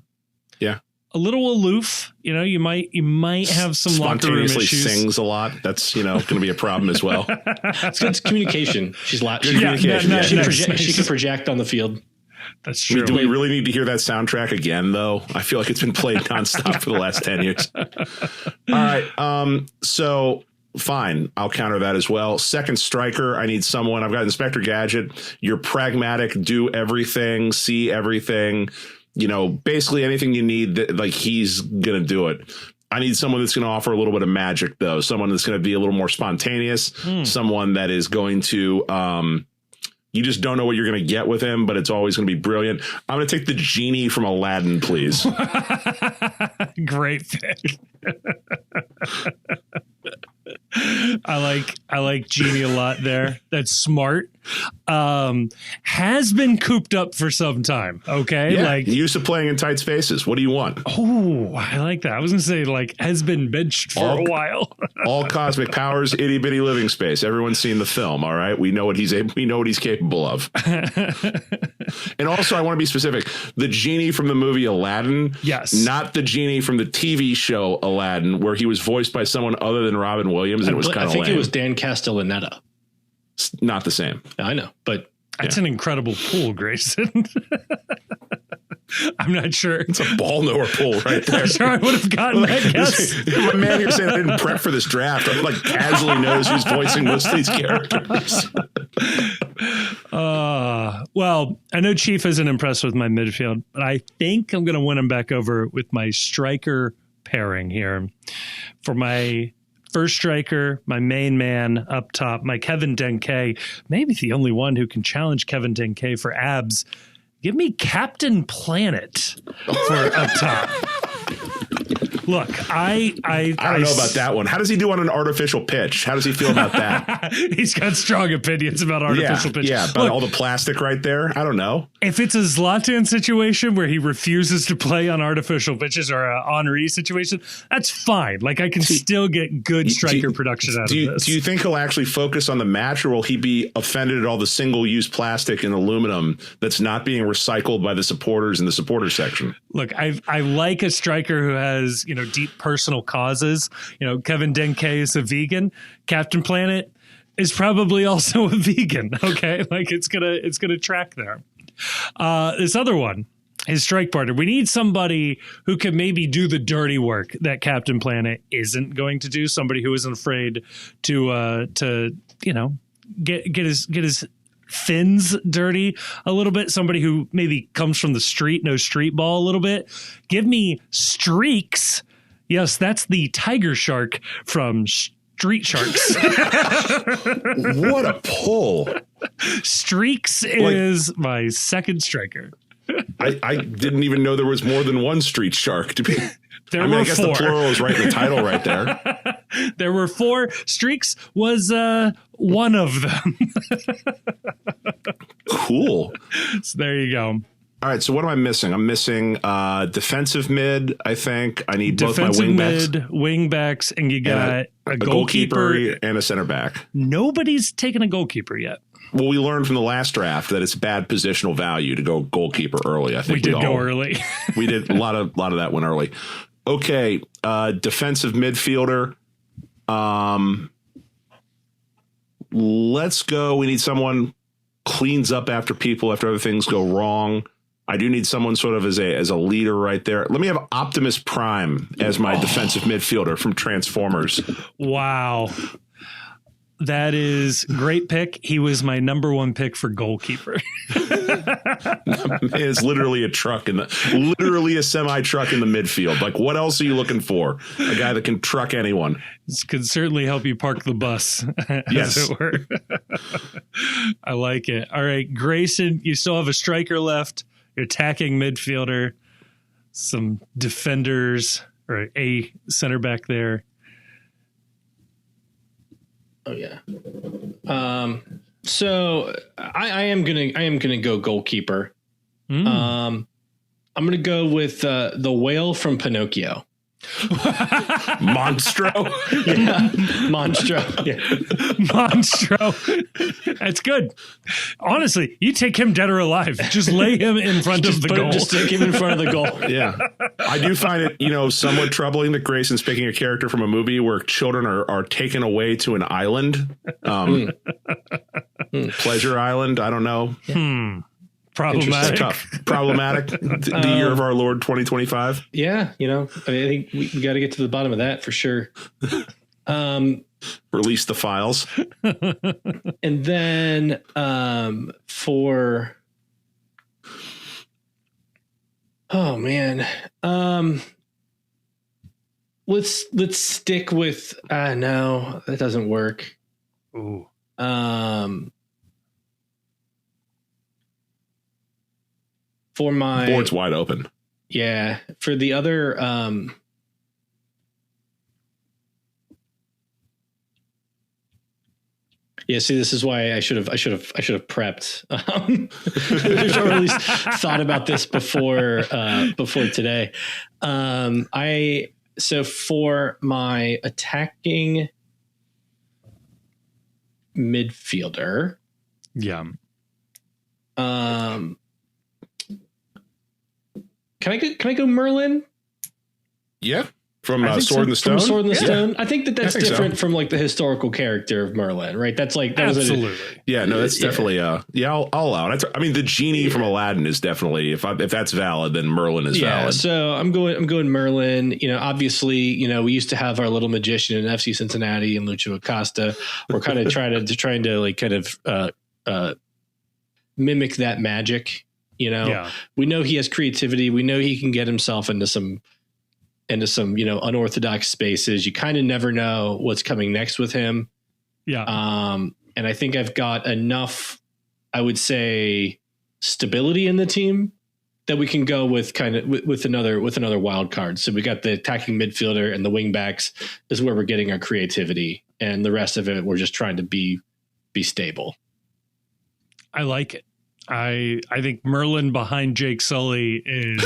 Yeah. A little aloof, you might have some locker room issues. Spontaneously sings a lot. That's going to be a problem as well. It's communication. She's loud. Communication. She can project on the field. That's true. Do we really need to hear that soundtrack again, though? I feel like it's been played nonstop for the last 10 years. All right. So fine. I'll counter that as well. Second striker, I need someone. I've got Inspector Gadget. You're pragmatic, do everything, see everything. Basically anything you need, that like he's going to do it. I need someone that's going to offer a little bit of magic, though. Someone that's going to be a little more spontaneous. Someone that is going to, you just don't know what you're going to get with him, but it's always going to be brilliant. I'm going to take the genie from Aladdin, please. Great pick. I like Genie a lot there. That's smart. Has been cooped up for some time. Okay. Yeah, used to playing in tight spaces. What do you want? Oh, I like that. I was gonna say has been benched for a while. All cosmic powers, itty bitty living space. Everyone's seen the film. All right. We know what he's capable of. And also I want to be specific. The genie from the movie Aladdin. Yes. Not the genie from the TV show Aladdin, where he was voiced by someone other than Robin Williams. And it was kind of lame. I think it was Dan Castellaneta. It's not the same. I know, but that's an incredible pool, Grayson. I'm not sure. It's a ball nowhere pool right there. I'm sure I would have gotten that guess. My man here saying I didn't prep for this draft. I casually knows who's voicing most of these characters. Well, I know Chief isn't impressed with my midfield, but I think I'm going to win him back over with my striker pairing here. For my first striker, my main man up top, my Kevin Denke, maybe the only one who can challenge Kevin Denke for abs. Give me Captain Planet for up top. Look, I don't know about that one. How does he do on an artificial pitch? How does he feel about that? He's got strong opinions about artificial pitch. Yeah, but all the plastic right there. I don't know. If it's a Zlatan situation where he refuses to play on artificial pitches or a Henry situation, that's fine. I can still get good striker production out of this. Do you think he'll actually focus on the match, or will he be offended at all the single-use plastic and aluminum that's not being recycled by the supporters in the supporter section? Look, I like a striker who has, deep personal causes. Kevin Denke is a vegan. Captain Planet is probably also a vegan. Okay. It's gonna track there. This other one, his strike partner. We need somebody who can maybe do the dirty work that Captain Planet isn't going to do. Somebody who isn't afraid to get his fins dirty a little bit. Somebody who maybe comes from the street, knows street ball a little bit. Give me Streaks. Yes, that's the tiger shark from Street Sharks. What a pull. Streaks is my second striker. I didn't even know there was more than one street shark to be. I guess 4. The plural is right in the title right there. There were 4. Streaks was one of them. Cool. So there you go. All right, so what am I missing? I'm missing defensive mid, I think. I need defensive both my wingbacks. Wingbacks, and you got a goalkeeper and a center back. Nobody's taken a goalkeeper yet. Well, we learned from the last draft that it's bad positional value to go goalkeeper early. I think we did go early. We did a lot of that went early. Okay, defensive midfielder. Let's go. We need someone cleans up after people after other things go wrong. I do need someone sort of as a leader right there. Let me have Optimus Prime as my defensive midfielder from Transformers. Wow. That is great pick. He was my number one pick for goalkeeper. It's literally a semi truck in the midfield. Like, what else are you looking for? A guy that can truck anyone. This could certainly help you park the bus, yes. as it were. I like it. All right, Grayson, you still have a striker left. You're attacking midfielder, some defenders, or a center back there. Oh yeah. So I am gonna go goalkeeper. I'm gonna go with the whale from Pinocchio. Monstro. Yeah, Monstro. Yeah. Monstro. That's good. Honestly, you take him dead or alive. Just lay him in front of the goal. Just take him in front of the goal. Yeah. I do find it, somewhat troubling that Grayson's picking a character from a movie where children are taken away to an island. Pleasure Island. I don't know. Problematic. Tough. Problematic. The year of our Lord 2025. Yeah, I think we got to get to the bottom of that for sure. Release the files. And then for let's stick with no, that doesn't work. Ooh. For my board's wide open. Yeah. For the other, yeah. See, this is why I should have prepped, or at least thought about this before today. So for my attacking midfielder, yeah. Can I go Merlin? Yeah. From Sword in the Stone? From Sword in the Stone. I think that's different from like the historical character of Merlin, right? That's like absolutely. Yeah, no, that's definitely I'll allow it. I mean, the genie from Aladdin is definitely if that's valid, then Merlin is valid. So I'm going Merlin. Obviously, we used to have our little magician in FC Cincinnati and Lucho Acosta. We're kind of trying to like kind of mimic that magic. We know he has creativity. We know he can get himself into some unorthodox spaces. You kind of never know what's coming next with him. Yeah. And I think I've got enough, I would say, stability in the team that we can go with with another wild card. So we got the attacking midfielder and the wing backs is where we're getting our creativity, and the rest of it we're just trying to be stable. I like it. I think Merlin behind Jake Sully is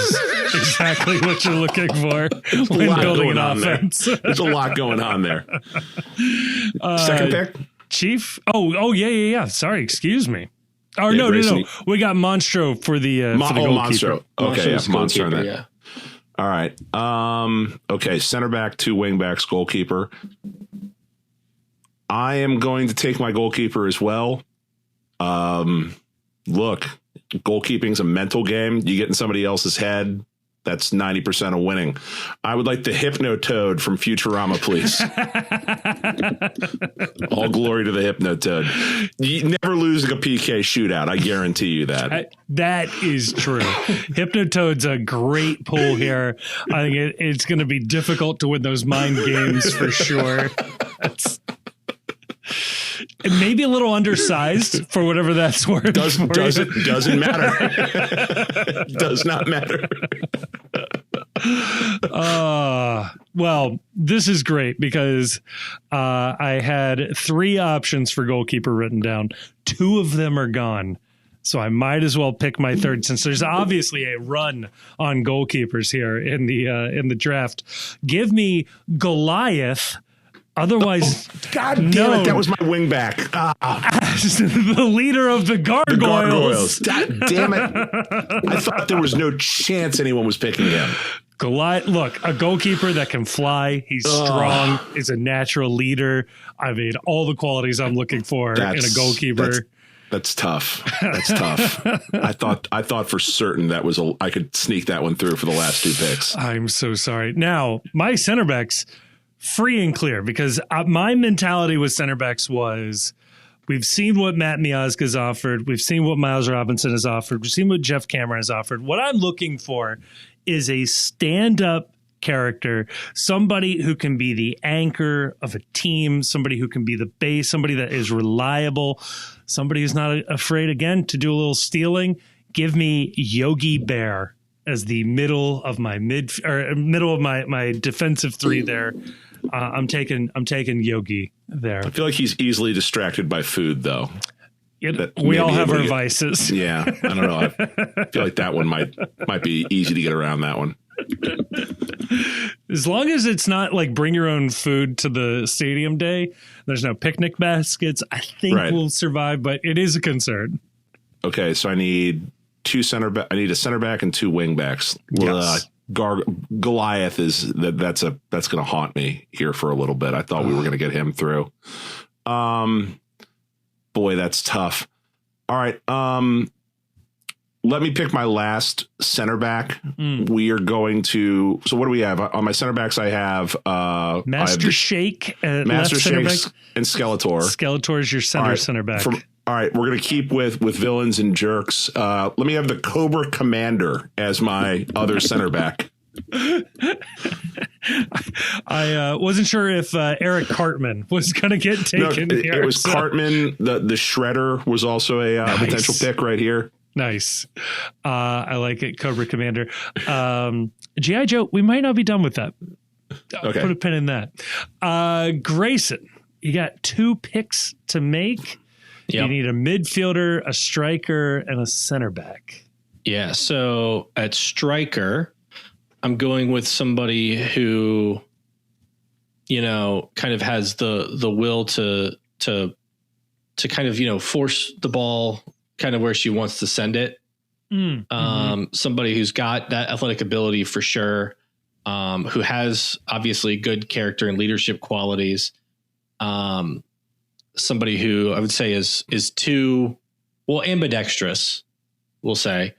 exactly what you're looking for when building an offense. There's a lot going on there. Second pick? Chief? Oh, yeah. Sorry, excuse me. Oh, no. We got Monstro for the Monstro. Okay, Monstro on that. Yeah. All right. Okay, center back, 2 wing backs, goalkeeper. I am going to take my goalkeeper as well. Look, goalkeeping's a mental game. You get in somebody else's head, that's 90% of winning. I would like the Hypnotoad from Futurama, please. All glory to the Hypnotoad. You never losing a PK shootout. I guarantee you that. That is true. Hypnotoad's a great pull here. I think it's going to be difficult to win those mind games for sure. Maybe a little undersized for whatever that's worth. Doesn't matter. Does not matter. Well, this is great because I had 3 options for goalkeeper written down. 2 of them are gone. So I might as well pick my third, since there's obviously a run on goalkeepers here in the draft. Give me Goliath. Otherwise, God damn it, that was my wing back. The leader of the Gargoyles. God damn it. I thought there was no chance anyone was picking him. Goliath, look, a goalkeeper that can fly. He's strong. Is a natural leader. I mean, all the qualities I'm looking for in a goalkeeper. That's tough. That's tough. I thought for certain that was I could sneak that one through for the last two picks. I'm so sorry. Now, my center backs, free and clear, because my mentality with center backs was, we've seen what Matt Miazga's offered. We've seen what Miles Robinson has offered. We've seen what Jeff Cameron has offered. What I'm looking for is a stand-up character, somebody who can be the anchor of a team, somebody who can be the base, somebody that is reliable, somebody who's not afraid, again, to do a little stealing. Give me Yogi Bear as the middle of my my defensive three there. I'm taking Yogi there. I feel like he's easily distracted by food, though. We all have our vices. Yeah, I don't know. I feel like that one might be easy to get around that one. As long as it's not like bring your own food to the stadium day, there's no picnic baskets, I think we'll survive, but it is a concern. Okay, so I need I need a center back and two wing backs. Yes. Goliath that's going to haunt me here for a little bit. I thought we were going to get him through. Boy, that's tough. All right. Let me pick my last center back. We are going to. So what do we have on my center backs? I have Master Shake, Master Shake, and Skeletor. Skeletor is your center back. All right, we're going to keep with villains and jerks. Let me have the Cobra Commander as my other center back. I wasn't sure if Eric Cartman was going to get taken. It was Cartman. The Shredder was also a potential pick right here. Nice. I like it. Cobra Commander. G.I. Joe, we might not be done with that. Okay. Put a pin in that. Grayson, you got two picks to make. Yep. You need a midfielder, a striker, and a center back. Yeah. So at striker, I'm going with somebody who, kind of has the will to kind of, force the ball kind of where she wants to send it. Somebody who's got that athletic ability for sure, who has obviously good character and leadership qualities. Somebody who I would say is ambidextrous, we'll say.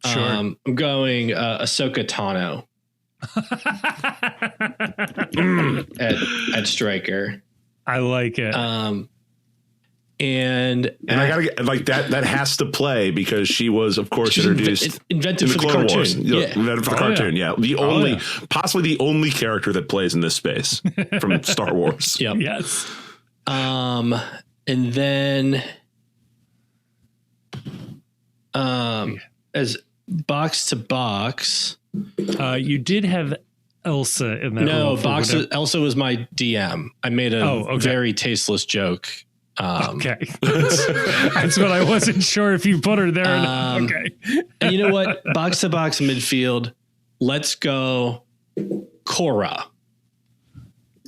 Sure. I'm going Ahsoka Tano at striker. I like it. And I gotta get like that has to play because she was, of course, introduced invented for the Clone cartoon. Wars. Invented for the cartoon. Yeah. Possibly the only character that plays in this space from Star Wars. Yep. Yes. And then as box to box, you did have Elsa in that. No, Elsa was my DM. I made a very tasteless joke. Okay. That's what I wasn't sure if you put her there or not. Okay. And you know what? Box to box midfield. Let's go Korra.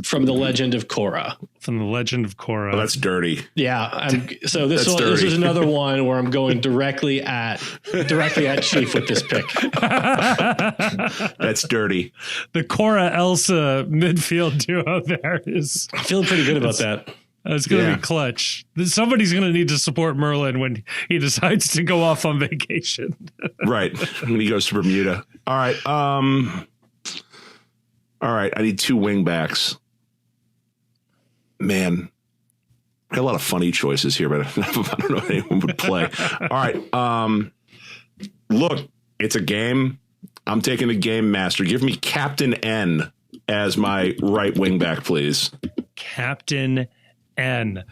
From the Legend of Korra. From the Legend of Korra. Oh, that's dirty. Yeah. So this is another one where I'm going directly at Chief with this pick. That's dirty. The Korra Elsa midfield duo there is. I'm feeling pretty good about that. It's going to be clutch. Somebody's going to need to support Merlin when he decides to go off on vacation. Right. When he goes to Bermuda. All right. I need two wing backs. Man, I got a lot of funny choices here, but I don't know if anyone would play. All right. Look, it's a game. I'm taking the game master. Give me Captain N as my right wing back, please. Captain N.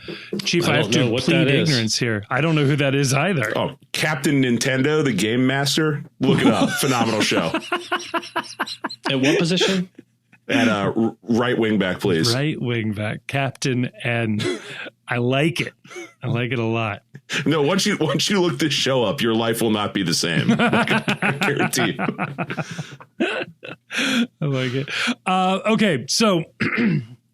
Chief, I have to plead ignorance here. I don't know who that is either. Oh, Captain Nintendo, the game master. Look it up. Phenomenal show. At what position? At right wing back, please. Right wing back, Captain N. I like it. I like it a lot. No, once you look this show up, your life will not be the same. I guarantee you. I like it. Okay, so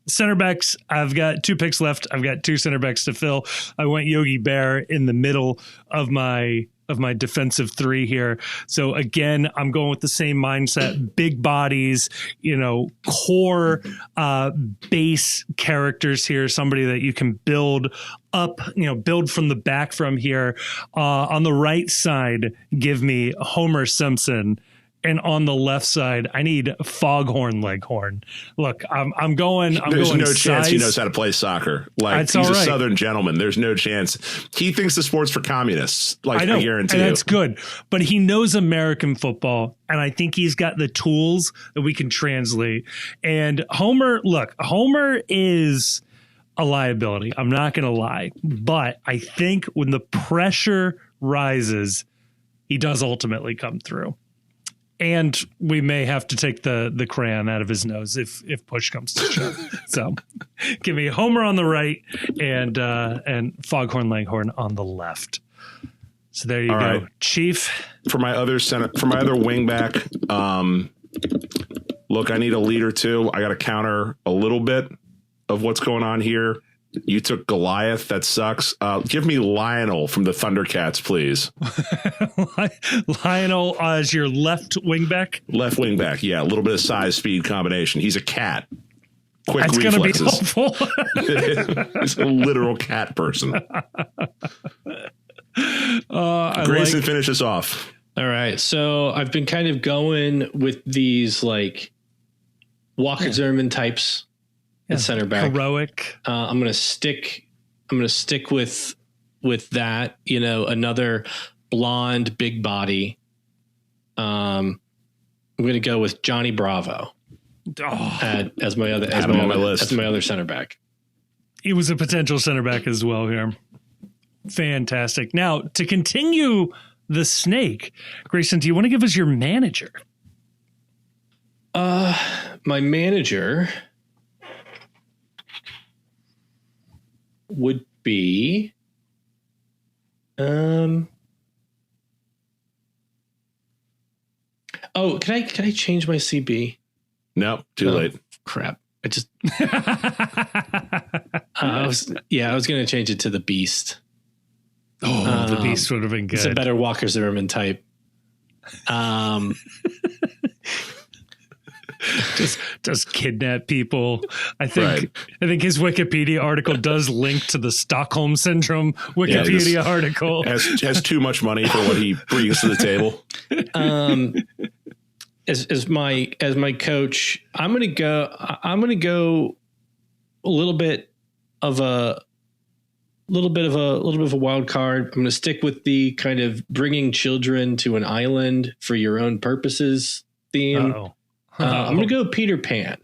center backs. I've got two picks left. I've got two center backs to fill. I went Yogi Bear in the middle of my of my defensive three here. So again, I'm going with the same mindset, big bodies, core base characters here, somebody that you can build up, build from the back from here. On the right side, give me Homer Simpson. And on the left side, I need Foghorn Leghorn. Look, I'm going. There's no size. chance he knows how to play soccer. He's a Southern gentleman. There's no chance. He thinks the sport's for communists. I guarantee you. That's good. But he knows American football, and I think he's got the tools that we can translate. And Homer is a liability. I'm not going to lie. But I think when the pressure rises, he does ultimately come through. And we may have to take the crayon out of his nose if push comes to shove. So give me Homer on the right and Foghorn Leghorn on the left. So there you go. Right. Chief. For my other wing back, look, I need a leader too. I got to counter a little bit of what's going on here. You took Goliath. That sucks. Give me Lionel from the Thundercats, please. Lionel as your left wingback? Left wingback, yeah. A little bit of size, speed combination. He's a cat. Quick That's reflexes. Going to be helpful. He's a literal cat person. Grayson, finish us off. All right. So I've been kind of going with these Walker Zimmerman types. Center back, heroic. I'm gonna stick with that. Another blonde, big body. I'm gonna go with Johnny Bravo as my other center back. He was a potential center back as well here. Fantastic. Now to continue the snake, Grayson, do you want to give us your manager? My manager would be can I change my CB? No, too late. Crap. I just I was going to change it to the Beast. The Beast would have been good. It's a better Walker Zimmerman type. Just kidnap people. I think his Wikipedia article does link to the Stockholm Syndrome Wikipedia article. Has too much money for what he brings to the table. As my coach, I'm gonna go a little bit of a wild card. I'm gonna stick with the kind of bringing children to an island for your own purposes theme. I'm going to go Peter Pan.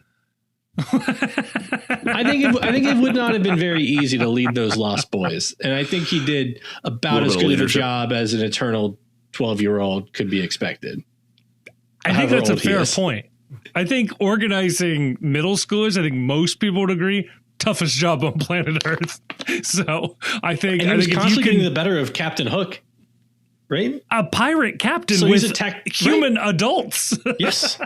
I think it would not have been very easy to lead those Lost Boys. And I think he did about as good of a job as an eternal 12-year-old could be expected. I think that's a fair point. I think organizing middle schoolers, I think most people would agree, toughest job on planet Earth. So I think he was constantly getting the better of Captain Hook. Right? A pirate captain with human adults. Yes.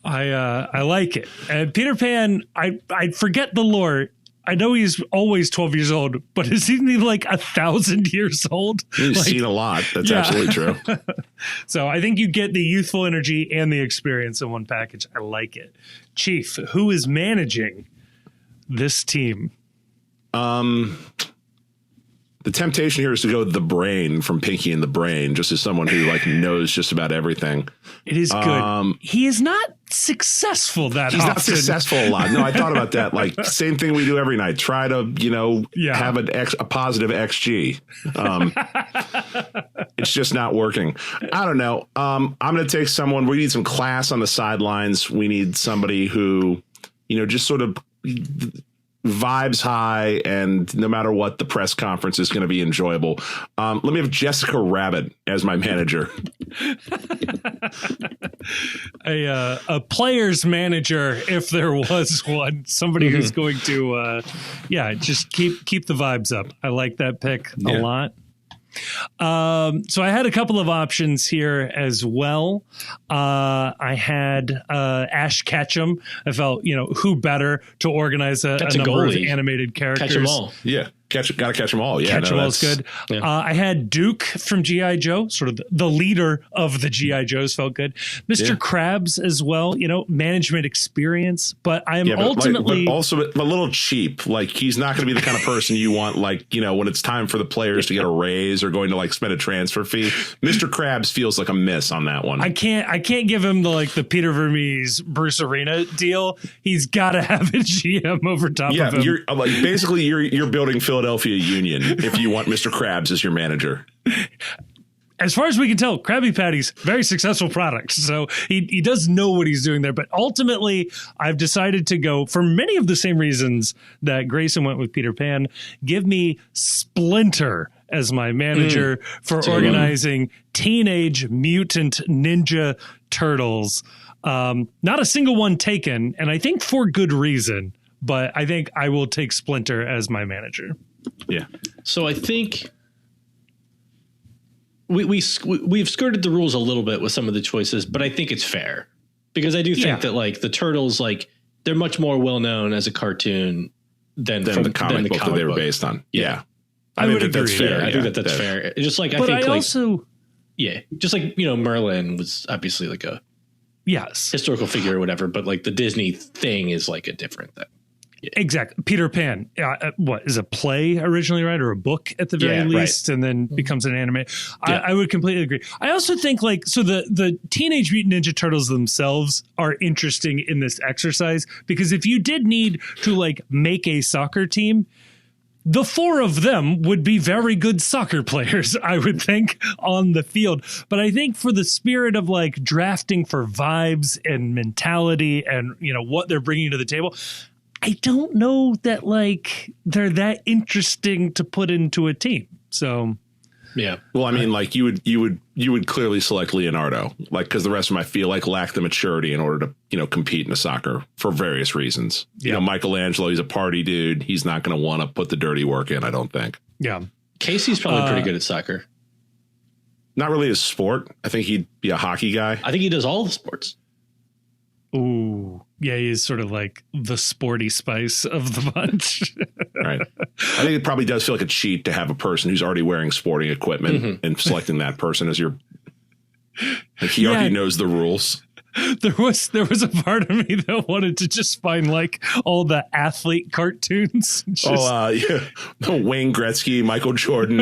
I like it. And Peter Pan, I forget the lore. I know he's always 12 years old, but isn't he 1,000 years old? He's seen a lot. That's absolutely true. So I think you get the youthful energy and the experience in one package. I like it. Chief, who is managing this team? The temptation here is to go with the Brain from Pinky and the Brain, just as someone who knows just about everything. It is good. He is not successful that often. He's not successful a lot. No, I thought about that. Same thing we do every night. Try to, have a positive XG. It's just not working. I don't know. I'm going to take someone. We need some class on the sidelines. We need somebody who, just sort of vibes high, and no matter what, the press conference is going to be enjoyable. Let me have Jessica Rabbit as my manager. A player's manager, if there was one, somebody who's going to, just keep the vibes up. I like that pick a lot. So I had a couple of options here as well. I had Ash Ketchum. I felt, who better to organize a number of animated characters. Catch them all. Yeah. Gotta catch them all. Yeah, Catch them all is good. Yeah. I had Duke from G.I. Joe, sort of the leader of the G.I. Joes, felt good. Mr. Krabs as well, management experience. But I'm ultimately but also a little cheap. Like, he's not going to be the kind of person you want, like, when it's time for the players to get a raise or going to like spend a transfer fee. Mr. Krabs feels like a miss on that one. I can't give him the Peter Vermees Bruce Arena deal. He's got to have a GM over top of him. You're you're building Philadelphia Union if you want Mr. Krabs as your manager. As far as we can tell, Krabby Patty's very successful product. So he does know what he's doing there. But ultimately, I've decided to go for many of the same reasons that Grayson went with Peter Pan. Give me Splinter as my manager for organizing Teenage Mutant Ninja Turtles. Not a single one taken, and I think for good reason. But I think I will take Splinter as my manager. Yeah. So I think we've skirted the rules a little bit with some of the choices, but I think it's fair because I do think that like the Turtles, like they're much more well known as a cartoon than the comic book that they were based on. Yeah. I would agree. That's fair. I think that's fair. Just like just like Merlin was obviously like a historical figure or whatever, but like the Disney thing is like a different thing. Exactly. Peter Pan, what is a play originally, right? Or a book at the very least, and then becomes an anime. Yeah. I would completely agree. I also think the Teenage Mutant Ninja Turtles themselves are interesting in this exercise because if you did need to make a soccer team, the four of them would be very good soccer players, I would think, on the field. But I think for the spirit of drafting for vibes and mentality and, what they're bringing to the table, I don't know that they're that interesting to put into a team. So, yeah. Well, I mean, you would clearly select Leonardo, because the rest of them I feel lack the maturity in order to compete in a soccer for various reasons. Yeah. Michelangelo, he's a party dude. He's not going to want to put the dirty work in, I don't think. Yeah. Casey's probably pretty good at soccer. Not really a sport. I think he'd be a hockey guy. I think he does all the sports. Ooh, yeah, he's sort of the sporty spice of the bunch. Right. I think it probably does feel like a cheat to have a person who's already wearing sporting equipment and selecting that person as your. He already knows the rules. There was a part of me that wanted to just find all the athlete cartoons. Wayne Gretzky, Michael Jordan,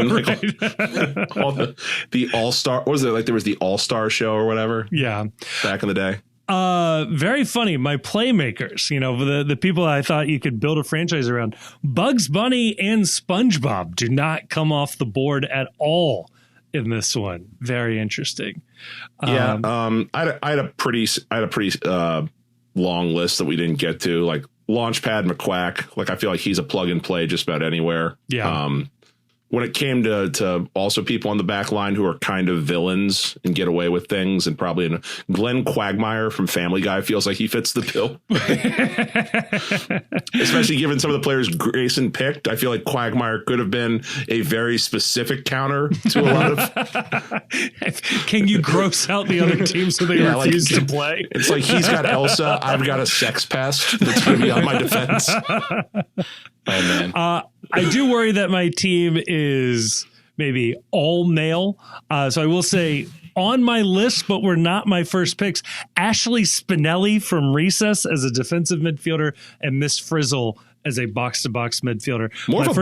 all the All-Star. What was it? There was the All-Star show or whatever. Yeah, back in the day. Very funny. My playmakers, the people I thought you could build a franchise around. Bugs Bunny and SpongeBob do not come off the board at all in this one. Very interesting. I had a pretty long list that we didn't get to. Launchpad McQuack. I feel like he's a plug and play just about anywhere. Yeah. When it came to also people on the back line who are kind of villains and get away with things, and probably Glenn Quagmire from Family Guy feels like he fits the bill. Especially given some of the players Grayson picked. I feel like Quagmire could have been a very specific counter to a lot of. Can you gross out the other team so they refuse to play? It's he's got Elsa, I've got a sex pest that's going to be on my defense. Oh, man. I do worry that my team is maybe all male. So I will say on my list, but we're not my first picks, Ashley Spinelli from Recess as a defensive midfielder and Miss Frizzle as a box-to-box midfielder. More of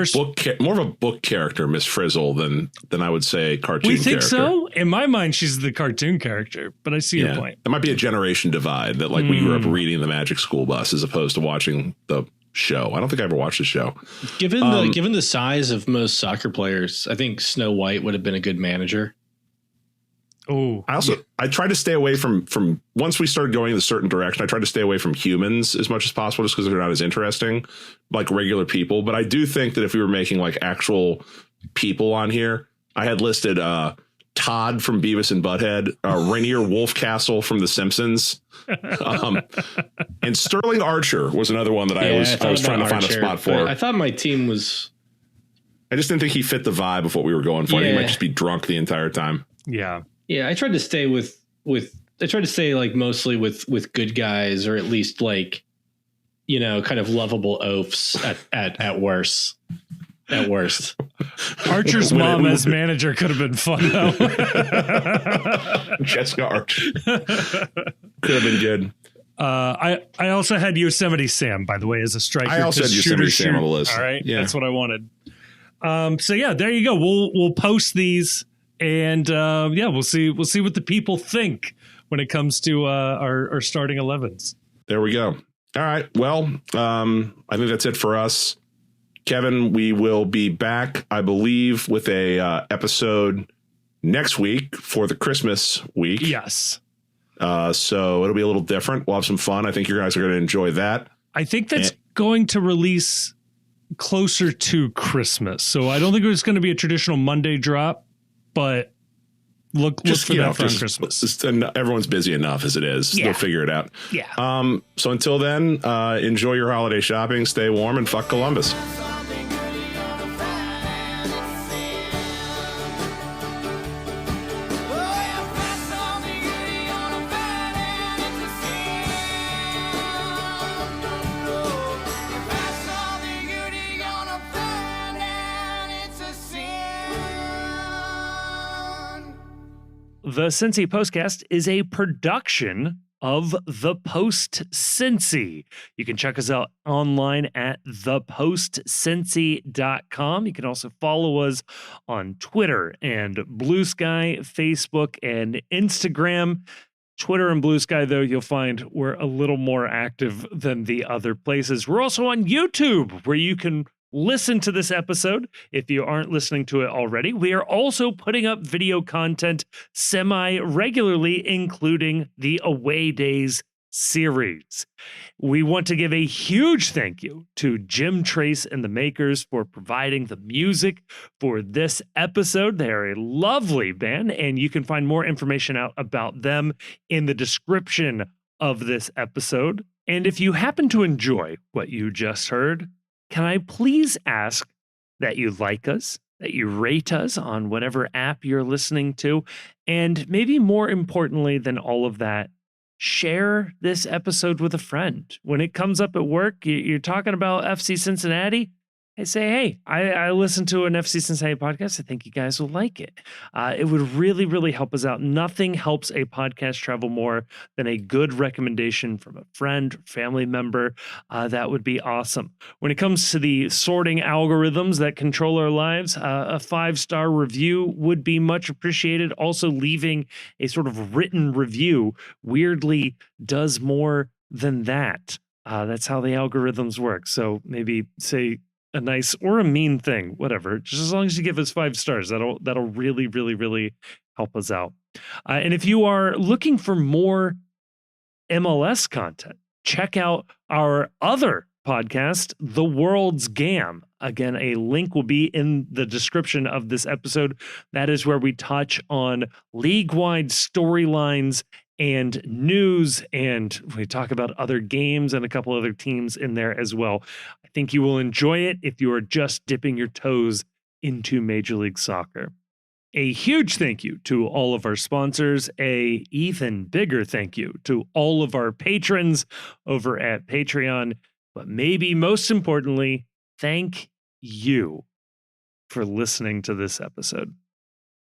a book character, Miss Frizzle, than I would say cartoon character. We think so? In my mind, she's the cartoon character, but I see your point. It might be a generation divide that we grew up reading the Magic School Bus as opposed to watching the show. I don't think I ever watched the show. Given the size of most soccer players, I think Snow White would have been a good manager. Oh, I tried to stay away from once we started going in a certain direction. I tried to stay away from humans as much as possible, just because they're not as interesting, like regular people. But I do think that if we were making actual people on here, I had listed Todd from Beavis and Butthead, Rainier Wolfcastle from The Simpsons, and Sterling Archer was another one that I was trying to find a spot for. I thought my team was. I just didn't think he fit the vibe of what we were going for. He might just be drunk the entire time. Yeah. Yeah, I tried to stay mostly with good guys, or at least kind of lovable oafs at worst. at worst. Archer's mom as manager could have been fun, though. Jessica Archer. Could have been good. I also had Yosemite Sam, by the way, as a striker. I also had Yosemite Sam on the list. All right, yeah. That's what I wanted. So yeah, there you go. We'll post these, and we'll see what the people think when it comes to our starting 11s. There we go. All right. Well, I think that's it for us. Kevin, we will be back, I believe, with a episode next week for the Christmas week. Yes. So it'll be a little different. We'll have some fun. I think you guys are going to enjoy that. I think that's going to release closer to Christmas. So I don't think it's going to be a traditional Monday drop, but look for that for Christmas. Everyone's busy enough as it is. Yeah. They'll figure it out. Yeah. So until then, enjoy your holiday shopping, stay warm, and fuck Columbus. The Cincy Postcast is a production of The Post Cincy. You can check us out online at thepostcincy.com. You can also follow us on Twitter and Blue Sky, Facebook, and Instagram. Twitter and Blue Sky, though, you'll find we're a little more active than the other places. We're also on YouTube, where you can listen to this episode if you aren't listening to it already. We are also putting up video content semi-regularly, including the Away Days series. We want to give a huge thank you to Jim Trace and the Makers for providing the music for this episode. They are a lovely band, and you can find more information out about them in the description of this episode. And if you happen to enjoy what you just heard, can I please ask that you like us, that you rate us on whatever app you're listening to, and maybe more importantly than all of that, share this episode with a friend. When it comes up at work, you're talking about FC Cincinnati, I say, hey, I listened to an FC Cincinnati podcast. I think you guys will like it. It would really, really help us out. Nothing helps a podcast travel more than a good recommendation from a friend, family member. That would be awesome. When it comes to the sorting algorithms that control our lives, a 5-star review would be much appreciated. Also, leaving a sort of written review weirdly does more than that. That's how the algorithms work. So maybe say a nice or a mean thing, whatever. Just as long as you give us 5 stars, that'll really, really, really help us out. And if you are looking for more MLS content, check out our other podcast, The World's Gam. Again, a link will be in the description of this episode. That is where we touch on league-wide storylines and news, and we talk about other games and a couple other teams in there as well. I think you will enjoy it if you are just dipping your toes into Major League Soccer. A huge thank you to all of our sponsors. A even bigger thank you to all of our patrons over at Patreon. But maybe most importantly, thank you for listening to this episode.